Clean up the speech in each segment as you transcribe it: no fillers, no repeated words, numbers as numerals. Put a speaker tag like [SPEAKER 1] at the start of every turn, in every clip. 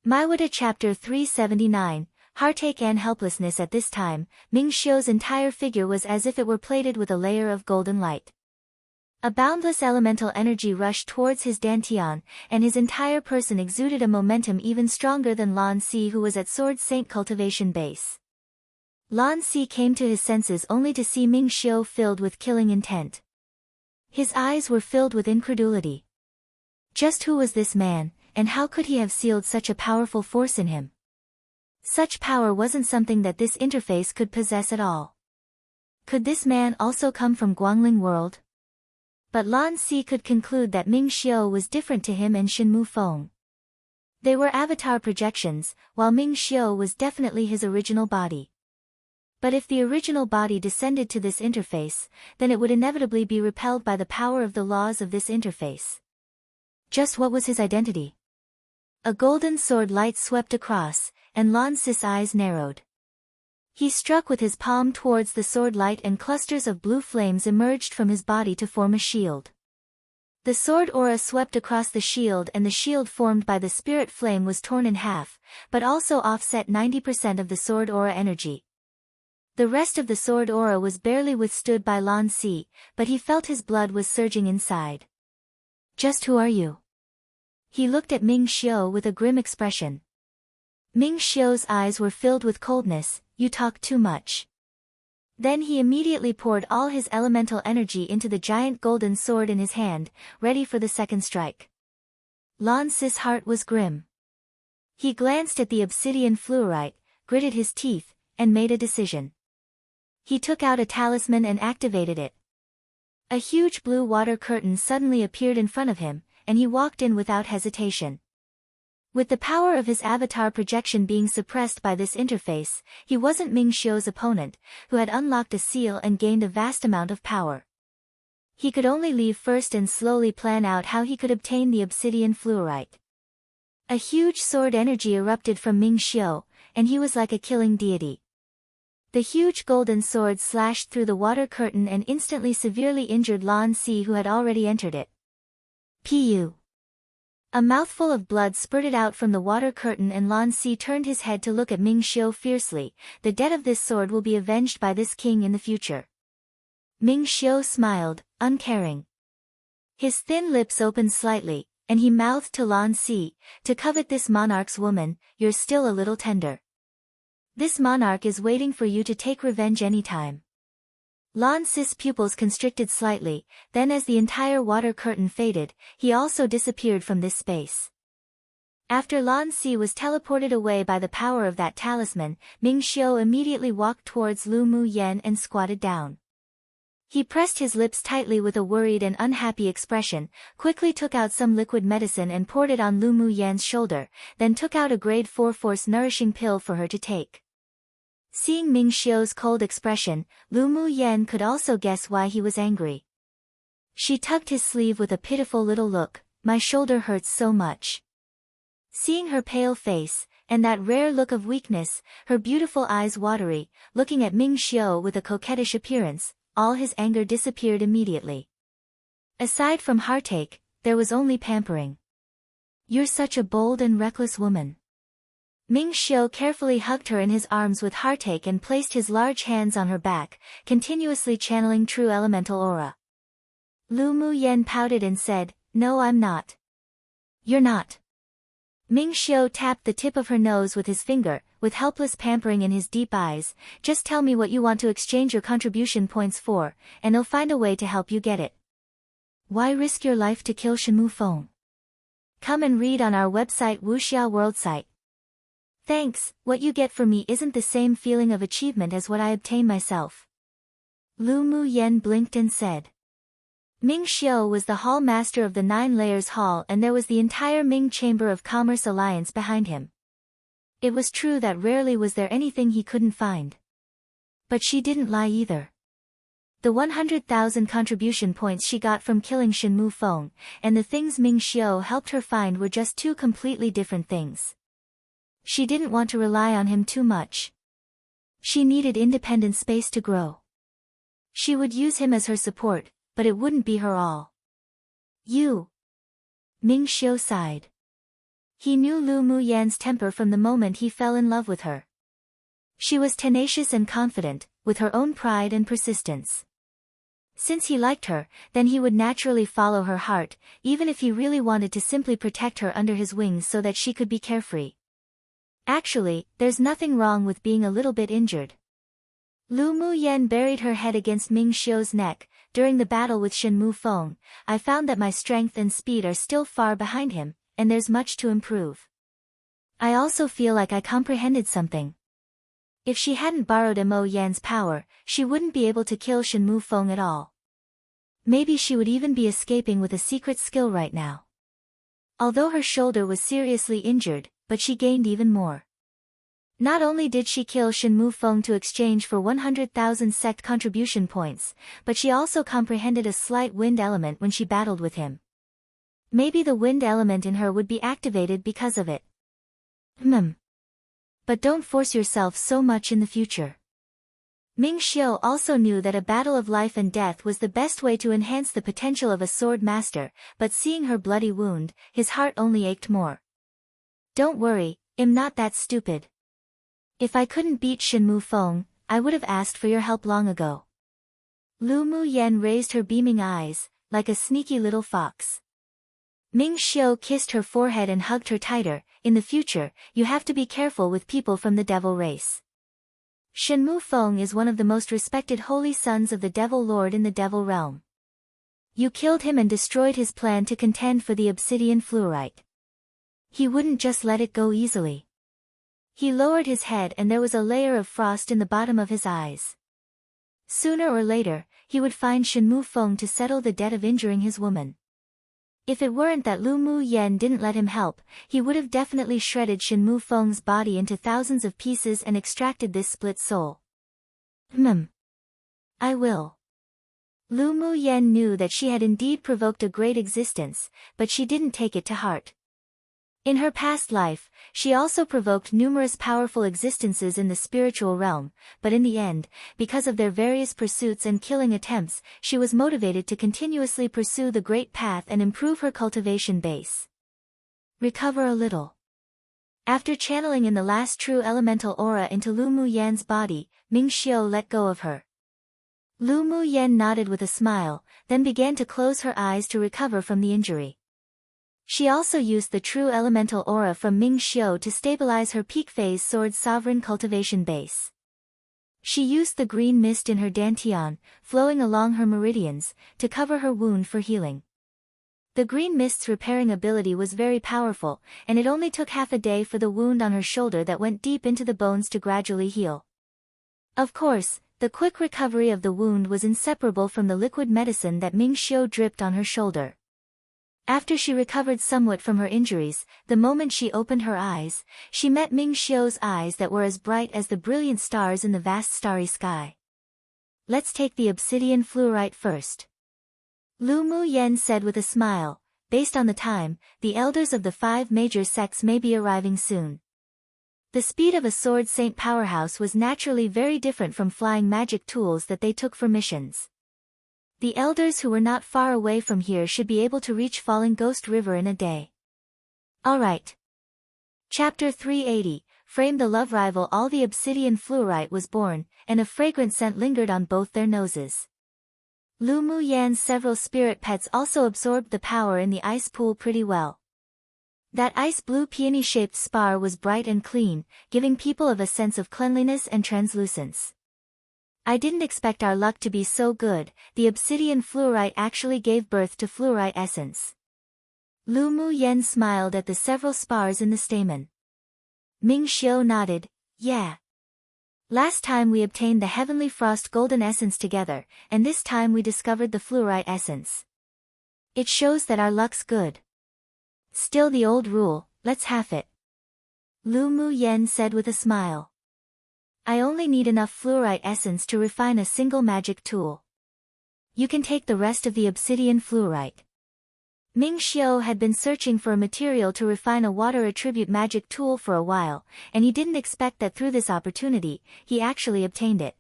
[SPEAKER 1] Maiwada Chapter 379, Heartache and Helplessness. At this time, Ming Xiu's entire figure was as if it were plated with a layer of golden light. A boundless elemental energy rushed towards his dantian, and his entire person exuded a momentum even stronger than Lan Si, who was at Sword Saint cultivation base. Lan Si came to his senses only to see Ming Xiu filled with killing intent. His eyes were filled with incredulity. Just who was this man, and how could he have sealed such a powerful force in him? Such power wasn't something that this interface could possess at all. Could this man also come from Guangling world? But Lan Si could conclude that Ming Xiu was different to him and Shenmu Feng. They were avatar projections, while Ming Xiu was definitely his original body. But if the original body descended to this interface, then it would inevitably be repelled by the power of the laws of this interface. Just what was his identity? A golden sword light swept across, and Lan Si's eyes narrowed. He struck with his palm towards the sword light, and clusters of blue flames emerged from his body to form a shield. The sword aura swept across the shield, and the shield formed by the spirit flame was torn in half, but also offset 90% of the sword aura energy. The rest of the sword aura was barely withstood by Lan Si, but he felt his blood was surging inside. Just who are you? He looked at Ming Xiu with a grim expression. Ming Xiu's eyes were filled with coldness. You talk too much. Then he immediately poured all his elemental energy into the giant golden sword in his hand, ready for the second strike. Lan Si's heart was grim. He glanced at the obsidian fluorite, gritted his teeth, and made a decision. He took out a talisman and activated it. A huge blue water curtain suddenly appeared in front of him, and he walked in without hesitation. With the power of his avatar projection being suppressed by this interface, he wasn't Ming Xiu's opponent, who had unlocked a seal and gained a vast amount of power. He could only leave first and slowly plan out how he could obtain the obsidian fluorite. A huge sword energy erupted from Ming Xiu, and he was like a killing deity. The huge golden sword slashed through the water curtain and instantly severely injured Lan Si, who had already entered it. Pu. A mouthful of blood spurted out from the water curtain, and Lan Si turned his head to look at Ming Xiu fiercely. The death of this sword will be avenged by this king in the future. Ming Xiu smiled, uncaring. His thin lips opened slightly, and he mouthed to Lan Si, "To covet this monarch's woman, you're still a little tender. This monarch is waiting for you to take revenge any time." Lan Si's pupils constricted slightly, then as the entire water curtain faded, he also disappeared from this space. After Lan Si was teleported away by the power of that talisman, Ming Xiu immediately walked towards Lu Mu Yan and squatted down. He pressed his lips tightly with a worried and unhappy expression, quickly took out some liquid medicine and poured it on Lu Mu Yan's shoulder, then took out a grade 4 force nourishing pill for her to take. Seeing Ming Xiu's cold expression, Lu Mu Yan could also guess why he was angry. She tugged his sleeve with a pitiful little look. "My shoulder hurts so much." Seeing her pale face, and that rare look of weakness, her beautiful eyes watery, looking at Ming Xiu with a coquettish appearance, all his anger disappeared immediately. Aside from heartache, there was only pampering. "You're such a bold and reckless woman." Ming Xiu carefully hugged her in his arms with heartache and placed his large hands on her back, continuously channeling true elemental aura. Lu Mu Yan pouted and said, "No, I'm not." "You're not." Ming Xiu tapped the tip of her nose with his finger, with helpless pampering in his deep eyes. "Just tell me what you want to exchange your contribution points for, and I'll find a way to help you get it." Why risk your life to kill Shenmu Feng? Come and read on our website Wuxia World site. Thanks, what you get for me isn't the same feeling of achievement as what I obtain myself. Lu Mu Yan blinked and said. Ming Xiu was the hall master of the 9 Layers Hall, and there was the entire Ming Chamber of Commerce Alliance behind him. It was true that rarely was there anything he couldn't find. But she didn't lie either. The 100,000 contribution points she got from killing Shenmu Feng, and the things Ming Xiu helped her find were just two completely different things. She didn't want to rely on him too much. She needed independent space to grow. She would use him as her support, but it wouldn't be her all. You. Ming Xiu sighed. He knew Lu Muyan's temper from the moment he fell in love with her. She was tenacious and confident, with her own pride and persistence. Since he liked her, then he would naturally follow her heart, even if he really wanted to simply protect her under his wings so that she could be carefree. Actually, there's nothing wrong with being a little bit injured. Lu Muyan buried her head against Ming Xiu's neck. During the battle with Shen Mufeng, I found that my strength and speed are still far behind him, and there's much to improve. I also feel like I comprehended something. If she hadn't borrowed Mo Yan's power, she wouldn't be able to kill Shen Mufeng at all. Maybe she would even be escaping with a secret skill right now. Although her shoulder was seriously injured, but she gained even more. Not only did she kill Shen Mufeng to exchange for 100,000 sect contribution points, but she also comprehended a slight wind element when she battled with him. Maybe the wind element in her would be activated because of it. But don't force yourself so much in the future. Ming Xiu also knew that a battle of life and death was the best way to enhance the potential of a sword master, but seeing her bloody wound, his heart only ached more. Don't worry, I'm not that stupid. If I couldn't beat Shen Mufeng, I would have asked for your help long ago. Lu Muyan raised her beaming eyes, like a sneaky little fox. Ming Xiu kissed her forehead and hugged her tighter. In the future, you have to be careful with people from the devil race. Shen Mufeng is one of the most respected holy sons of the devil lord in the devil realm. You killed him and destroyed his plan to contend for the obsidian fluorite. He wouldn't just let it go easily. He lowered his head and there was a layer of frost in the bottom of his eyes. Sooner or later, he would find Shen Mufeng to settle the debt of injuring his woman. If it weren't that Lu Muyan didn't let him help, he would have definitely shredded Shen Mufeng's body into thousands of pieces and extracted this split soul. I will. Lu Muyan knew that she had indeed provoked a great existence, but she didn't take it to heart. In her past life, she also provoked numerous powerful existences in the spiritual realm, but in the end, because of their various pursuits and killing attempts, she was motivated to continuously pursue the great path and improve her cultivation base. Recover a little. After channeling in the last true elemental aura into Lu Muyan's body, Ming Xiu let go of her. Lu Muyan nodded with a smile, then began to close her eyes to recover from the injury. She also used the true elemental aura from Ming Xiu to stabilize her peak phase sword's sovereign cultivation base. She used the green mist in her dantian, flowing along her meridians, to cover her wound for healing. The green mist's repairing ability was very powerful, and it only took half a day for the wound on her shoulder that went deep into the bones to gradually heal. Of course, the quick recovery of the wound was inseparable from the liquid medicine that Ming Xiu dripped on her shoulder. After she recovered somewhat from her injuries, the moment she opened her eyes, she met Ming Xiu's eyes that were as bright as the brilliant stars in the vast starry sky. Let's take the obsidian fluorite first. Lu Muyan said with a smile. Based on the time, the elders of the 5 major sects may be arriving soon. The speed of a sword saint powerhouse was naturally very different from flying magic tools that they took for missions. The elders who were not far away from here should be able to reach Falling Ghost River in a day. Alright. Chapter 380, Frame the Love Rival. All the obsidian fluorite was born, and a fragrant scent lingered on both their noses. Lu Muyan's several spirit pets also absorbed the power in the ice pool pretty well. That ice-blue peony-shaped spar was bright and clean, giving people of a sense of cleanliness and translucence. I didn't expect our luck to be so good. The obsidian fluorite actually gave birth to fluorite essence. Lu Muyan smiled at the several spars in the stamen. Ming Xiu nodded. Yeah. Last time we obtained the heavenly frost golden essence together, and this time we discovered the fluorite essence. It shows that our luck's good. Still the old rule, let's half it. Lu Muyan said with a smile. I only need enough fluorite essence to refine a single magic tool. You can take the rest of the obsidian fluorite. Ming Xiu had been searching for a material to refine a water attribute magic tool for a while, and he didn't expect that through this opportunity, he actually obtained it.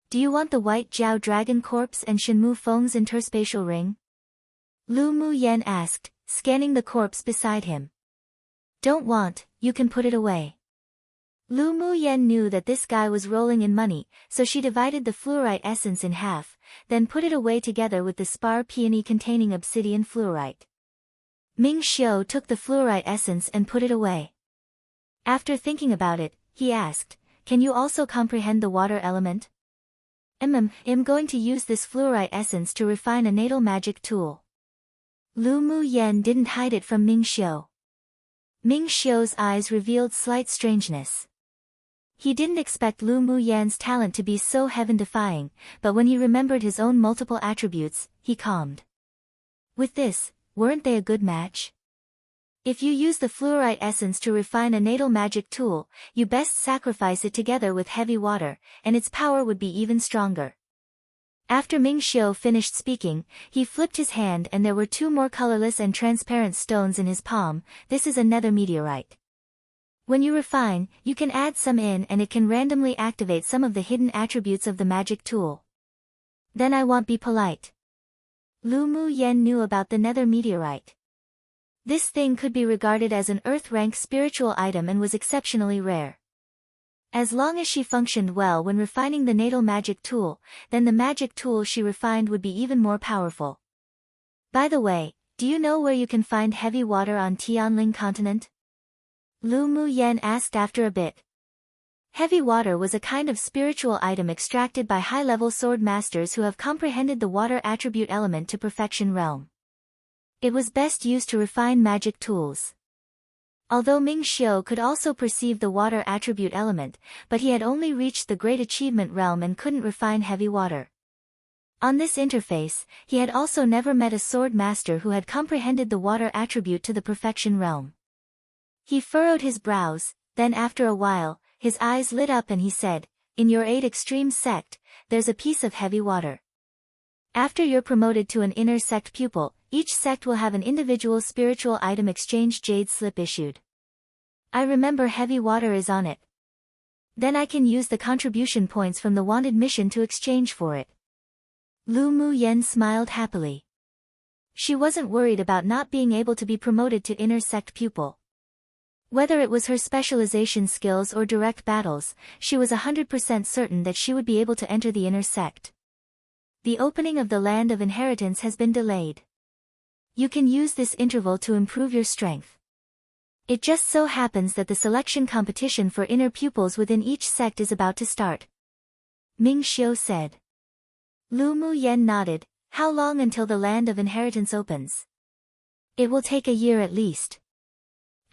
[SPEAKER 1] Do you want the white Jiao dragon corpse and Shen Mufeng's interspatial ring? Lu Muyan asked, scanning the corpse beside him. Don't want, you can put it away. Lu Muyen knew that this guy was rolling in money, so she divided the fluorite essence in half, then put it away together with the spar peony containing obsidian fluorite. Ming Xiu took the fluorite essence and put it away. After thinking about it, he asked, "Can you also comprehend the water element?" I'm going to use this fluorite essence to refine a natal magic tool." Lu Muyen didn't hide it from Ming Xiu. Ming Xiu's eyes revealed slight strangeness. He didn't expect Lu Muyen's talent to be so heaven-defying, but when he remembered his own multiple attributes, he calmed. With this, weren't they a good match? If you use the fluorite essence to refine a natal magic tool, you best sacrifice it together with heavy water, and its power would be even stronger. After Ming Xiu finished speaking, he flipped his hand and there were two more colorless and transparent stones in his palm. This is a nether meteorite. When you refine, you can add some in and it can randomly activate some of the hidden attributes of the magic tool. Then I won't be polite. Lu Muyen knew about the nether meteorite. This thing could be regarded as an earth-rank spiritual item and was exceptionally rare. As long as she functioned well when refining the natal magic tool, then the magic tool she refined would be even more powerful. By the way, do you know where you can find heavy water on Tianling continent? Lu Muyen asked after a bit. Heavy water was a kind of spiritual item extracted by high-level sword masters who have comprehended the water attribute element to perfection realm. It was best used to refine magic tools. Although Ming Xiu could also perceive the water attribute element, but he had only reached the great achievement realm and couldn't refine heavy water. On this interface, he had also never met a sword master who had comprehended the water attribute to the perfection realm. He furrowed his brows, then after a while, his eyes lit up and he said, "In your 8 extreme sect, there's a piece of heavy water. After you're promoted to an inner sect pupil, each sect will have an individual spiritual item exchange jade slip issued. I remember heavy water is on it. Then I can use the contribution points from the wanted mission to exchange for it." Lu Muyen smiled happily. She wasn't worried about not being able to be promoted to inner sect pupil. Whether it was her specialization skills or direct battles, she was 100% certain that she would be able to enter the inner sect. The opening of the land of inheritance has been delayed. You can use this interval to improve your strength. It just so happens that the selection competition for inner pupils within each sect is about to start. Ming Xiu said. Lu Muyen nodded. How long until the land of inheritance opens? It will take a year at least.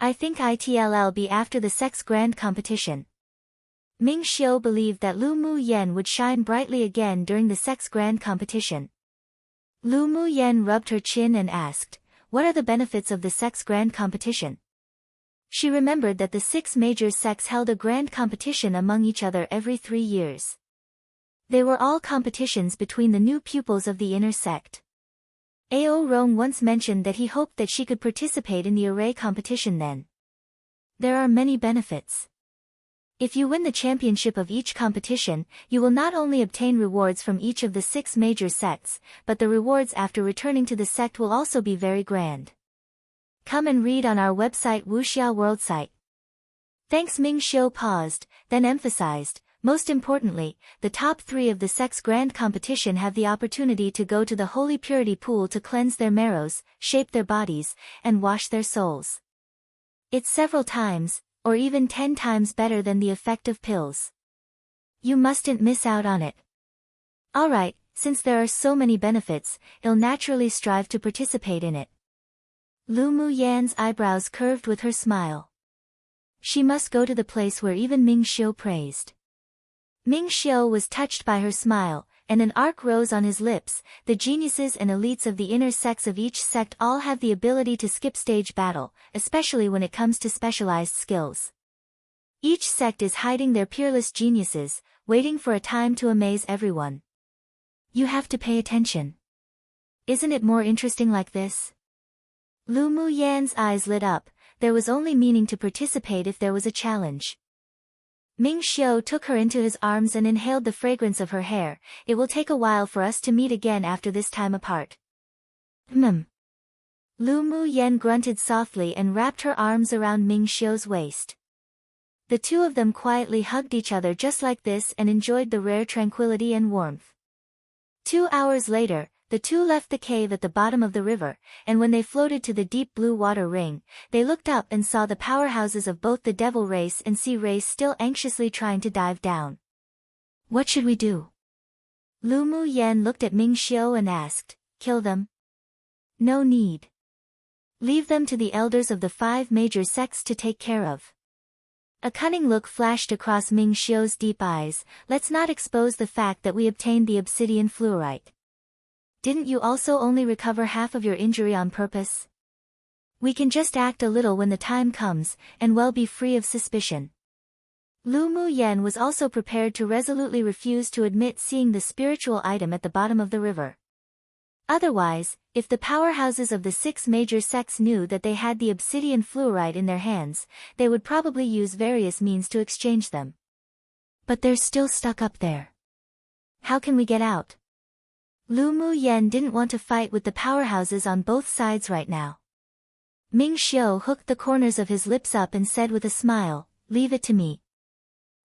[SPEAKER 1] I think it'll be after the sect's grand competition. Ming Xiu believed that Lu Muyen would shine brightly again during the sect's grand competition. Lu Muyen rubbed her chin and asked, "What are the benefits of the sect's grand competition?" She remembered that the 6 major sects held a grand competition among each other every 3 years. They were all competitions between the new pupils of the inner sect. Ao Rong once mentioned that he hoped that she could participate in the array competition then. There are many benefits. If you win the championship of each competition, you will not only obtain rewards from each of the 6 major sects, but the rewards after returning to the sect will also be very grand. Come and read on our website Wuxia World site. Thanks. Ming Xiu paused, then emphasized, most importantly, the top 3 of the sect's grand competition have the opportunity to go to the holy purity pool to cleanse their marrows, shape their bodies, and wash their souls. It's several times, or even 10 times better than the effect of pills. You mustn't miss out on it. Alright, since there are so many benefits, I'll naturally strive to participate in it. Lu Muyen's eyebrows curved with her smile. She must go to the place where even Ming Xiu praised. Ming Xiu was touched by her smile, and an arc rose on his lips. The geniuses and elites of the inner sects of each sect all have the ability to skip stage battle, especially when it comes to specialized skills. Each sect is hiding their peerless geniuses, waiting for a time to amaze everyone. You have to pay attention. Isn't it more interesting like this? Lu Muyen's eyes lit up. There was only meaning to participate if there was a challenge. Ming Xiu took her into his arms and inhaled the fragrance of her hair. It will take a while for us to meet again after this time apart. Lu Mu Yen grunted softly and wrapped her arms around Ming Xiu's waist. The two of them quietly hugged each other just like this and enjoyed the rare tranquility and warmth. 2 hours later, the two left the cave at the bottom of the river, and when they floated to the deep blue water ring, they looked up and saw the powerhouses of both the devil race and sea race still anxiously trying to dive down. What should we do? Lu Mu Yen looked at Ming Xiu and asked, kill them? No need. Leave them to the elders of the 5 major sects to take care of. A cunning look flashed across Ming Xiu's deep eyes. Let's not expose the fact that we obtained the obsidian fluorite. Didn't you also only recover half of your injury on purpose? We can just act a little when the time comes, and well be free of suspicion. Lu Mu Yen was also prepared to resolutely refuse to admit seeing the spiritual item at the bottom of the river. Otherwise, if the powerhouses of the 6 major sects knew that they had the obsidian fluorite in their hands, they would probably use various means to exchange them. But they're still stuck up there. How can we get out? Lu Mu Yen didn't want to fight with the powerhouses on both sides right now. Ming Xiu hooked the corners of his lips up and said with a smile, leave it to me.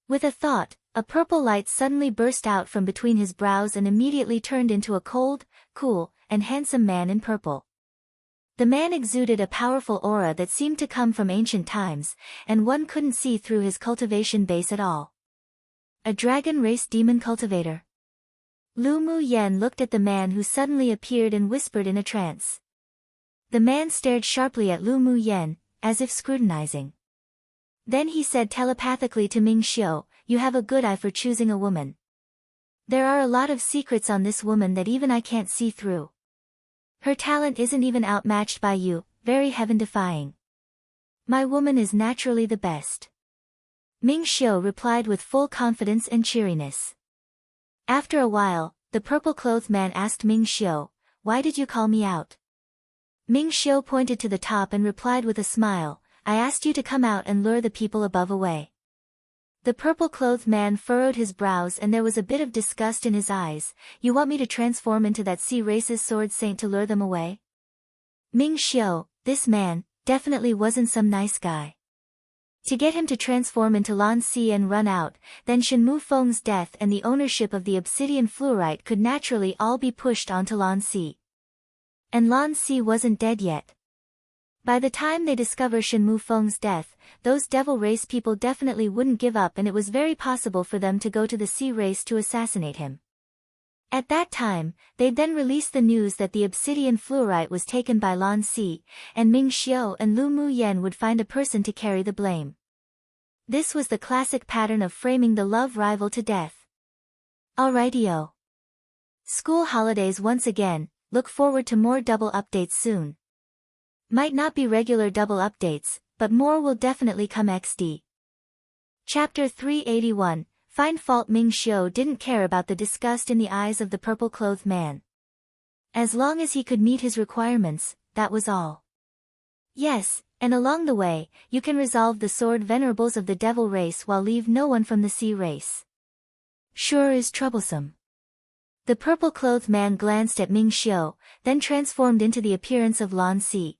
[SPEAKER 1] With a thought, a purple light suddenly burst out from between his brows and immediately turned into a cold, cool, and handsome man in purple. The man exuded a powerful aura that seemed to come from ancient times, and one couldn't see through his cultivation base at all. A dragon race demon cultivator. Lu Mu Yen looked at the man who suddenly appeared and whispered in a trance. The man stared sharply at Lu Mu Yen, as if scrutinizing. Then he said telepathically to Ming Xiu, you have a good eye for choosing a woman. There are a lot of secrets on this woman that even I can't see through. Her talent isn't even outmatched by you, very heaven-defying. My woman is naturally the best. Ming Xiu replied with full confidence and cheeriness. After a while, the purple-clothed man asked Ming Xiu, why did you call me out? Ming Xiu pointed to the top and replied with a smile, I asked you to come out and lure the people above away. The purple-clothed man furrowed his brows and there was a bit of disgust in his eyes. You want me to transform into that sea race's sword saint to lure them away? Ming Xiu, this man, definitely wasn't some nice guy. To get him to transform into Lan Si and run out, then Shen Mu Feng's death and the ownership of the obsidian fluorite could naturally all be pushed onto Lan Si. And Lan Si wasn't dead yet. By the time they discover Shen Mu Feng's death, those devil race people definitely wouldn't give up and it was very possible for them to go to the sea race to assassinate him. At that time, they'd then release the news that the obsidian fluorite was taken by Lan Si, and Ming Xiu and Lu Mu Yen would find a person to carry the blame. This was the classic pattern of framing the love rival to death. Alrightio. School holidays once again, look forward to more double updates soon. Might not be regular double updates, but more will definitely come XD. Chapter 381, Find Fault. Ming Xiu didn't care about the disgust in the eyes of the purple-clothed man. As long as he could meet his requirements, that was all. Yes, and along the way, you can resolve the sword venerables of the devil race while leave no one from the sea race. Sure is troublesome. The purple-clothed man glanced at Ming Xiu, then transformed into the appearance of Lan Si.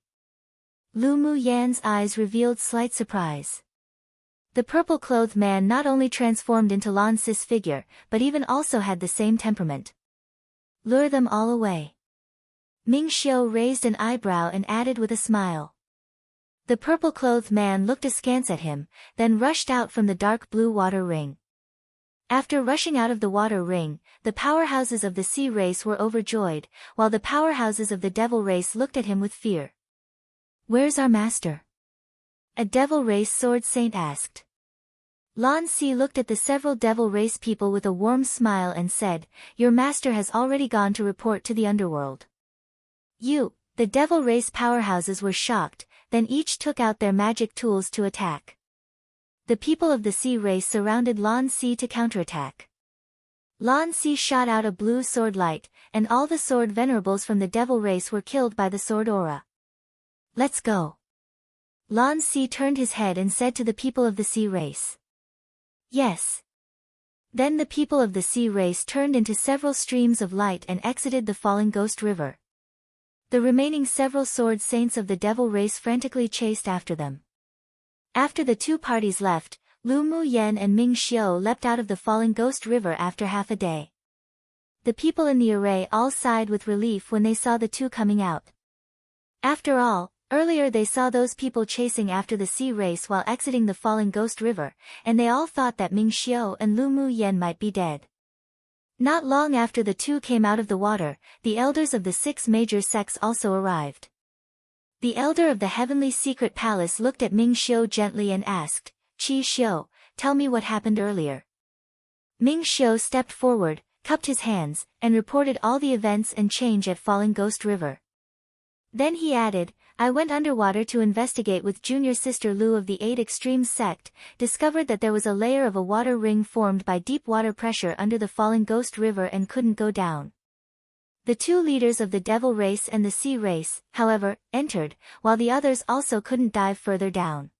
[SPEAKER 1] Lu Mu Yan's eyes revealed slight surprise. The purple-clothed man not only transformed into Lan Si's figure, but even also had the same temperament. Lure them all away. Ming Xiu raised an eyebrow and added with a smile. The purple-clothed man looked askance at him, then rushed out from the dark blue water ring. After rushing out of the water ring, the powerhouses of the sea race were overjoyed, while the powerhouses of the devil race looked at him with fear. Where's our master? A devil race sword saint asked. Lan Si looked at the several devil race people with a warm smile and said, your master has already gone to report to the underworld. The devil race powerhouses were shocked, then each took out their magic tools to attack. The people of the sea race surrounded Lan Si to counterattack. Lan Si shot out a blue sword light, and all the sword venerables from the devil race were killed by the sword aura. Let's go. Lan Si turned his head and said to the people of the sea race. Yes. Then the people of the sea race turned into several streams of light and exited the falling ghost river. The remaining several sword saints of the devil race frantically chased after them. After the two parties left, Lu Mu Yen and Ming Xiu leapt out of the falling ghost river after half a day. The people in the array all sighed with relief when they saw the two coming out. After all, earlier they saw those people chasing after the sea race while exiting the falling ghost river, and they all thought that Ming Xiu and Lu Mu Yen might be dead. Not long after the two came out of the water, the elders of the 6 major sects also arrived. The elder of the heavenly secret palace looked at Ming Xiu gently and asked, "Qi Xiu, tell me what happened earlier." Ming Xiu stepped forward, cupped his hands, and reported all the events and change at Falling Ghost River. Then he added, "I went underwater to investigate with junior sister Lu of the 8 Extremes sect, discovered that there was a layer of a water ring formed by deep water pressure under the Falling Ghost River and couldn't go down. The 2 leaders of the devil race and the sea race, however, entered, while the others also couldn't dive further down.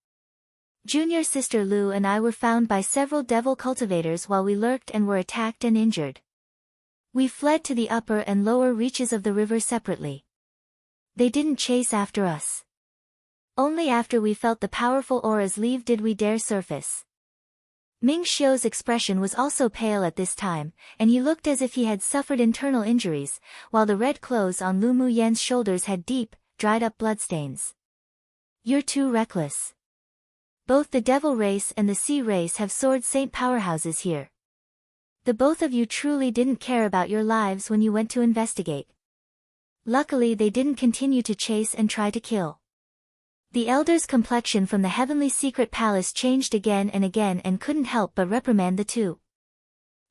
[SPEAKER 1] Junior sister Lu and I were found by several devil cultivators while we lurked and were attacked and injured. We fled to the upper and lower reaches of the river separately. They didn't chase after us. Only after we felt the powerful auras leave did we dare surface." Ming Xiu's expression was also pale at this time, and he looked as if he had suffered internal injuries, while the red clothes on Lu Mu Yen's shoulders had deep, dried-up bloodstains. "You're too reckless. Both the devil race and the sea race have sword saint powerhouses here. The both of you truly didn't care about your lives when you went to investigate. Luckily they didn't continue to chase and try to kill." The elder's complexion from the heavenly secret palace changed again and couldn't help but reprimand the two.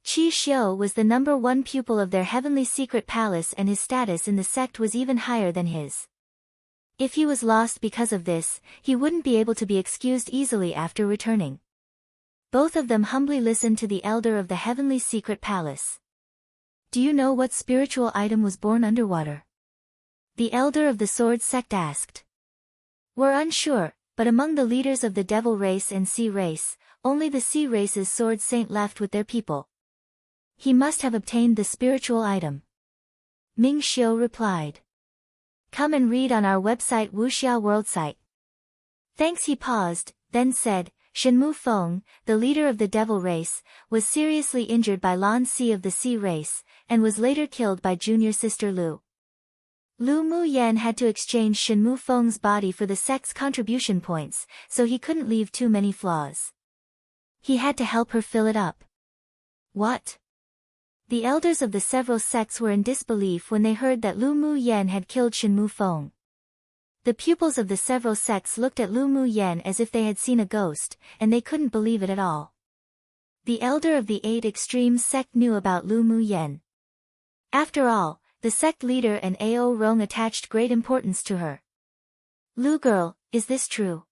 [SPEAKER 1] Qi Xiu was the number 1 pupil of their heavenly secret palace, and his status in the sect was even higher than his. If he was lost because of this, he wouldn't be able to be excused easily after returning. Both of them humbly listened to the elder of the heavenly secret palace. "Do you know what spiritual item was born underwater?" the elder of the sword sect asked. "We're unsure, but among the leaders of the devil race and sea race, only the sea race's sword saint left with their people. He must have obtained the spiritual item," Ming Xiu replied. "Come and read on our website Wuxia World site." Thanks. He paused, then said, "Shenmu Feng, the leader of the devil race, was seriously injured by Lan Si of the sea race, and was later killed by junior sister Lu. Lu Mu Yen had to exchange Shenmu Feng's body for the sect's contribution points, so he couldn't leave too many flaws. He had to help her fill it up." "What?" The elders of the several sects were in disbelief when they heard that Lu Mu Yen had killed Shenmu Feng. The pupils of the several sects looked at Lu Mu Yen as if they had seen a ghost, and they couldn't believe it at all. The elder of the 8 Extremes sect knew about Lu Mu Yen. After all, the sect leader and Ao Rong attached great importance to her. "Lu girl, is this true?"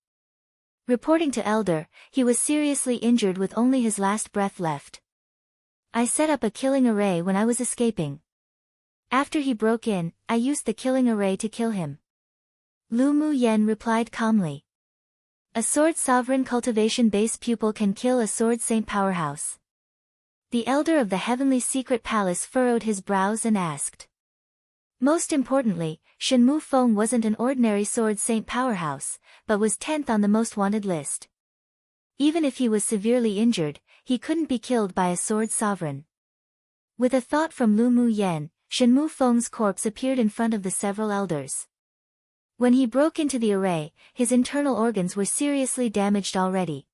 [SPEAKER 1] Reporting to elder, he was seriously injured with only his last breath left. "I set up a killing array when I was escaping. After he broke in, I used the killing array to kill him," Lu Mu Yen replied calmly. "A sword sovereign cultivation base pupil can kill a sword saint powerhouse." The elder of the heavenly secret palace furrowed his brows and asked. Most importantly, Shenmu Feng wasn't an ordinary sword saint powerhouse, but was 10th on the most wanted list. Even if he was severely injured, he couldn't be killed by a sword sovereign. With a thought from Lu Mu Yen, Shenmu Feng's corpse appeared in front of the several elders. When he broke into the array, his internal organs were seriously damaged already.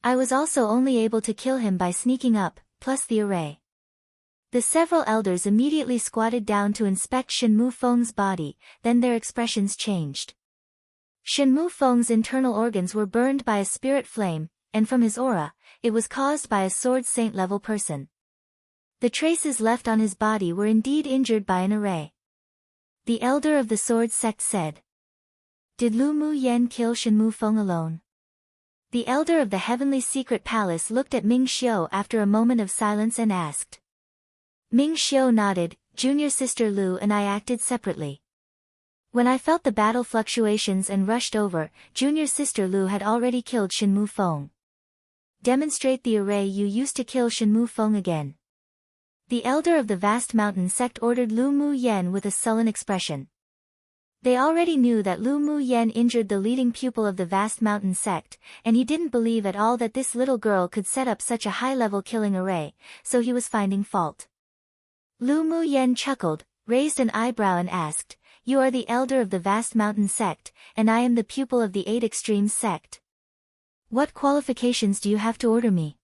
[SPEAKER 1] "I was also only able to kill him by sneaking up, plus the array." The several elders immediately squatted down to inspect Shenmu Feng's body, then their expressions changed. Shenmu Feng's internal organs were burned by a spirit flame, and from his aura, it was caused by a sword saint level person. The traces left on his body were indeed injured by an array. The elder of the sword sect said. "Did Lu Mu Yen kill Shenmu Feng alone?" The elder of the heavenly secret palace looked at Ming Xiu after a moment of silence and asked. Ming Xiu nodded. "Junior sister Lu and I acted separately. When I felt the battle fluctuations and rushed over, junior sister Lu had already killed Shenmu Feng." "Demonstrate the array you used to kill Shenmu Feng again." The elder of the vast mountain sect ordered Lu Mu Yen with a sullen expression. They already knew that Lu Mu Yen injured the leading pupil of the vast mountain sect, and he didn't believe at all that this little girl could set up such a high-level killing array, so he was finding fault. Lu Mu Yen chuckled, raised an eyebrow and asked, "You are the elder of the vast mountain sect, and I am the pupil of the 8 Extremes sect. What qualifications do you have to order me?"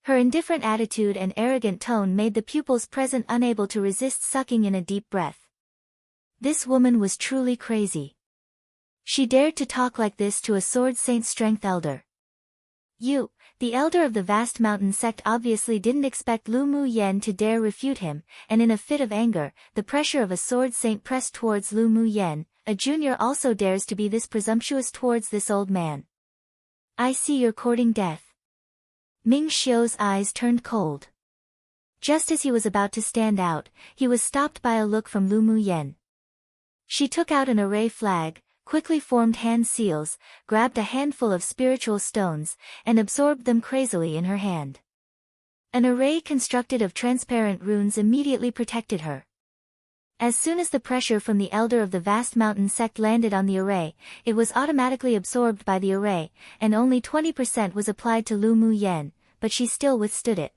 [SPEAKER 1] Her indifferent attitude and arrogant tone made the pupils present unable to resist sucking in a deep breath. This woman was truly crazy. She dared to talk like this to a Sword Saint Strength elder. You, the elder of the vast mountain sect, obviously didn't expect Lu Mu Yen to dare refute him, and in a fit of anger, the pressure of a Sword Saint pressed towards Lu Mu Yen. A junior also dares to be this presumptuous towards this old man. I see you're courting death. Ming Xiu's eyes turned cold. Just as he was about to stand out, he was stopped by a look from Lu Mu Yen. She took out an array flag, quickly formed hand seals, grabbed a handful of spiritual stones, and absorbed them crazily in her hand. An array constructed of transparent runes immediately protected her. As soon as the pressure from the elder of the vast mountain sect landed on the array, it was automatically absorbed by the array, and only 20% was applied to Lu Mu Yen, but she still withstood it.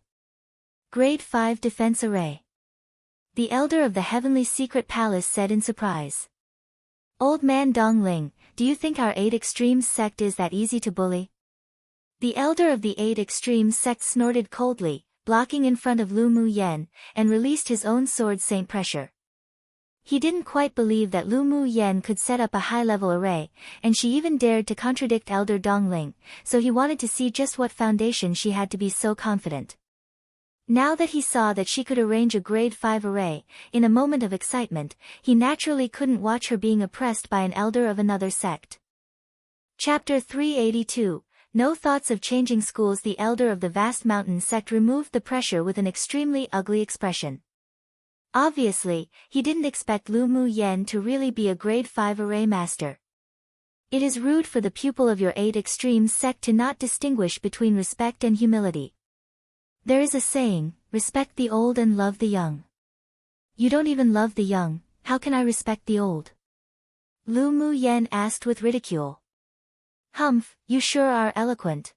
[SPEAKER 1] Grade 5 Defense Array. The elder of the Heavenly Secret Palace said in surprise. Old man Dongling, do you think our 8 Extremes sect is that easy to bully? The elder of the 8 Extremes sect snorted coldly, blocking in front of Lu Mu Yen, and released his own Sword Saint pressure. He didn't quite believe that Lu Mu Yen could set up a high-level array, and she even dared to contradict Elder Dongling, so he wanted to see just what foundation she had to be so confident. Now that he saw that she could arrange a grade 5 array, in a moment of excitement, he naturally couldn't watch her being oppressed by an elder of another sect. Chapter 382, No Thoughts of Changing Schools. The elder of the vast mountain sect removed the pressure with an extremely ugly expression. Obviously, he didn't expect Lu Mu Yen to really be a grade 5 array master. It is rude for the pupil of your 8 Extremes sect to not distinguish between respect and humility. There is a saying, respect the old and love the young. You don't even love the young, how can I respect the old? Lu Mu Yen asked with ridicule. Humph, you sure are eloquent.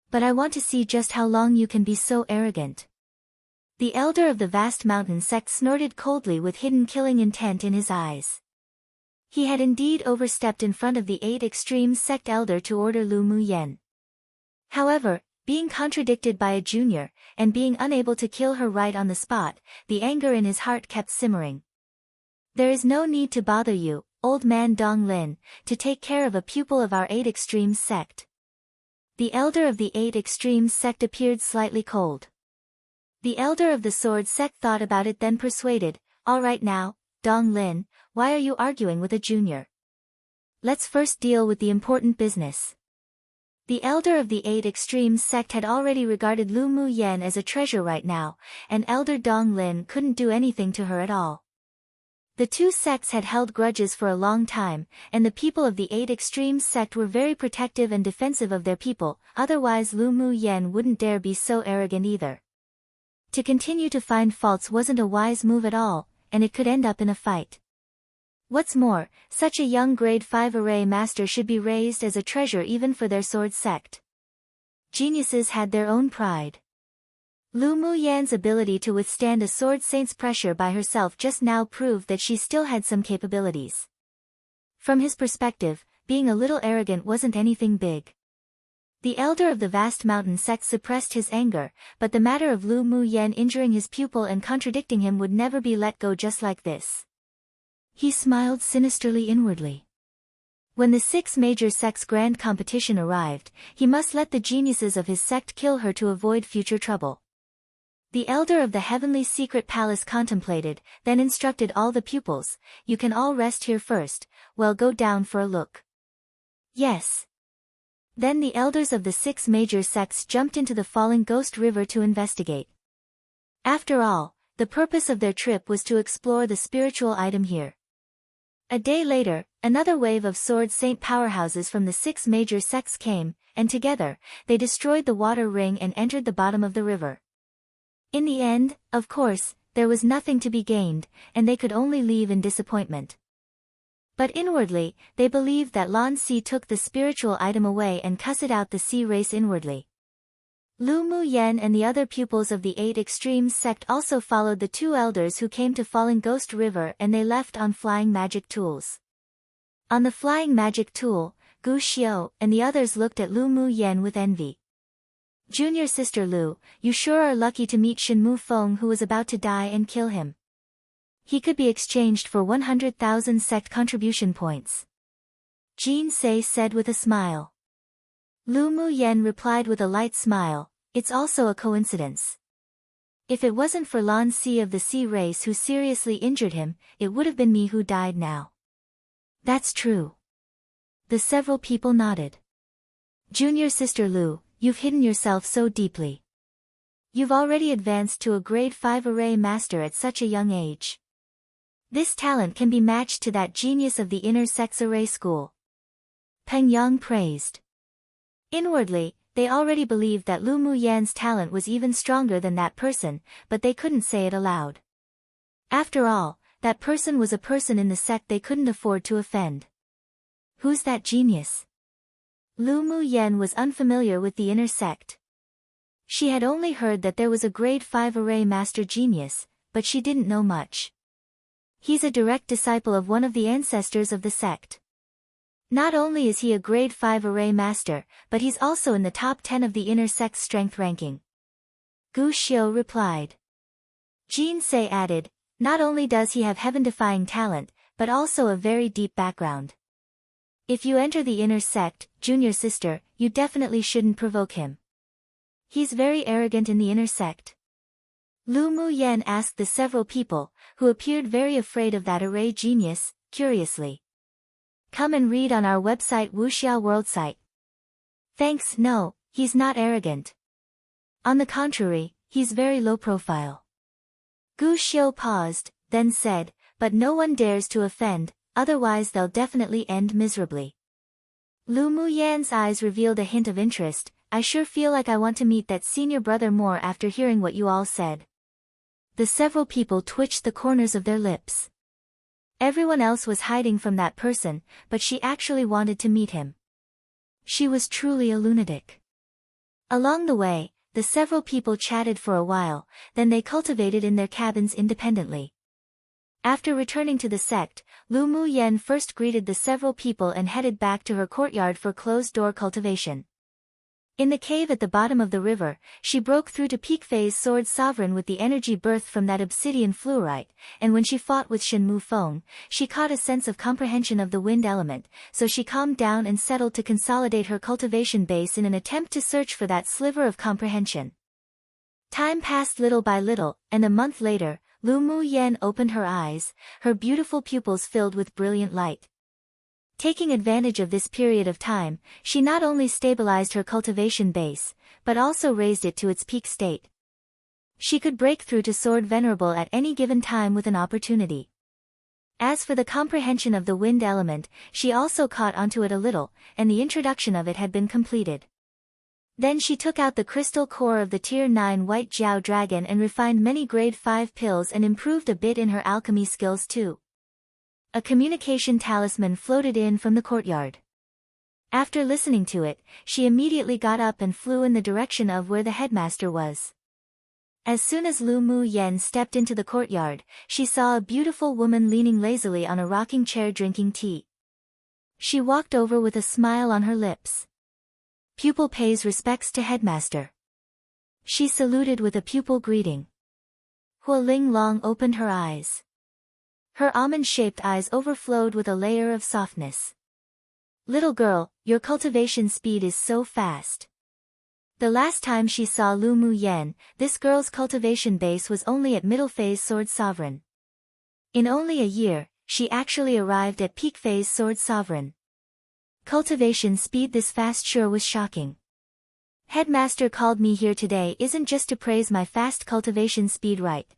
[SPEAKER 1] But I want to see just how long you can be so arrogant. The elder of the vast mountain sect snorted coldly with hidden killing intent in his eyes. He had indeed overstepped in front of the 8 Extremes sect elder to order Lu Mu Yen. However, being contradicted by a junior, and being unable to kill her right on the spot, the anger in his heart kept simmering. There is no need to bother you, old man Dong Lin, to take care of a pupil of our 8 Extremes sect. The elder of the 8 Extremes sect appeared slightly cold. The elder of the sword sect thought about it, then persuaded, all right now, Dong Lin, why are you arguing with a junior? Let's first deal with the important business. The elder of the 8 Extremes sect had already regarded Lu Mu Yen as a treasure right now, and elder Dong Lin couldn't do anything to her at all. The two sects had held grudges for a long time, and the people of the 8 Extremes sect were very protective and defensive of their people, otherwise Lu Mu Yen wouldn't dare be so arrogant either. To continue to find faults wasn't a wise move at all, and it could end up in a fight. What's more, such a young grade 5 array master should be raised as a treasure even for their sword sect. Geniuses had their own pride. Lu Mu Yan's ability to withstand a sword saint's pressure by herself just now proved that she still had some capabilities. From his perspective, being a little arrogant wasn't anything big. The elder of the vast mountain sect suppressed his anger, but the matter of Lu Mu Yan injuring his pupil and contradicting him would never be let go just like this. He smiled sinisterly inwardly. When the 6 major sects' grand competition arrived, he must let the geniuses of his sect kill her to avoid future trouble. The elder of the heavenly secret palace contemplated, then instructed all the pupils, you can all rest here first, well go down for a look. Yes. Then the elders of the 6 major sects jumped into the falling ghost river to investigate. After all, the purpose of their trip was to explore the spiritual item here. A day later, another wave of sword saint powerhouses from the 6 major sects came, and together, they destroyed the water ring and entered the bottom of the river. In the end, of course, there was nothing to be gained, and they could only leave in disappointment. But inwardly, they believed that Lan Si took the spiritual item away and cussed out the Si race inwardly. Lu Mu Yen and the other pupils of the Eight Extremes sect also followed the two elders who came to Falling Ghost River, and they left on flying magic tools. On the flying magic tool, Gu Xiao and the others looked at Lu Mu Yen with envy. "Junior sister Lu, you sure are lucky to meet Shen Mu Feng, who was about to die, and kill him. He could be exchanged for 100,000 sect contribution points." Jin Sei said with a smile. Lu Mu Yen replied with a light smile, "It's also a coincidence. If it wasn't for Lan Si of the Si race who seriously injured him, it would have been me who died now." "That's true." The several people nodded. "Junior sister Lu, you've hidden yourself so deeply. You've already advanced to a grade 5 array master at such a young age. This talent can be matched to that genius of the inner sex array school." Peng Yang praised. Inwardly, they already believed that Lu Mu Yan's talent was even stronger than that person, but they couldn't say it aloud. After all, that person was a person in the sect they couldn't afford to offend. Who's that genius? Lu Mu Yen was unfamiliar with the inner sect. She had only heard that there was a grade 5 array master genius, but she didn't know much. He's a direct disciple of one of the ancestors of the sect. Not only is he a grade 5 array master, but he's also in the top 10 of the inner sect strength ranking. Gu Xiao replied. Jin Sei added, "Not only does he have heaven-defying talent, but also a very deep background. If you enter the inner sect, junior sister, you definitely shouldn't provoke him. He's very arrogant in the inner sect." Lu Mu Yen asked the several people, who appeared very afraid of that array genius, curiously. "Come and read on our website Wuxia World site." "Thanks, no, he's not arrogant. On the contrary, he's very low profile." Gu Xiu paused, then said, "But no one dares to offend, otherwise they'll definitely end miserably." Lu Mu Yan's eyes revealed a hint of interest. "I sure feel like I want to meet that senior brother more after hearing what you all said." The several people twitched the corners of their lips. Everyone else was hiding from that person, but she actually wanted to meet him. She was truly a lunatic. Along the way, the several people chatted for a while, then they cultivated in their cabins independently. After returning to the sect, Lu Mu Yen first greeted the several people and headed back to her courtyard for closed-door cultivation. In the cave at the bottom of the river, she broke through to Peak Phase Sword Sovereign with the energy birthed from that obsidian fluorite, and when she fought with Shen Mu Feng, she caught a sense of comprehension of the wind element, so she calmed down and settled to consolidate her cultivation base in an attempt to search for that sliver of comprehension. Time passed little by little, and a month later, Lu Mu Yen opened her eyes, her beautiful pupils filled with brilliant light. Taking advantage of this period of time, she not only stabilized her cultivation base, but also raised it to its peak state. She could break through to Sword Venerable at any given time with an opportunity. As for the comprehension of the wind element, she also caught onto it a little, and the introduction of it had been completed. Then she took out the crystal core of the Tier 9 White Jiao Dragon and refined many Grade 5 pills and improved a bit in her alchemy skills too. A communication talisman floated in from the courtyard. After listening to it, she immediately got up and flew in the direction of where the headmaster was. As soon as Lu Mu Yen stepped into the courtyard, she saw a beautiful woman leaning lazily on a rocking chair drinking tea. She walked over with a smile on her lips. "Pupil pays respects to headmaster." She saluted with a pupil greeting. Huo Ling Long opened her eyes. Her almond-shaped eyes overflowed with a layer of softness. "Little girl, your cultivation speed is so fast." The last time she saw Lu Mu Yen, this girl's cultivation base was only at middle phase Sword Sovereign. In only a year, she actually arrived at peak phase Sword Sovereign. Cultivation speed this fast sure was shocking. "Headmaster called me here today isn't just to praise my fast cultivation speed, right?"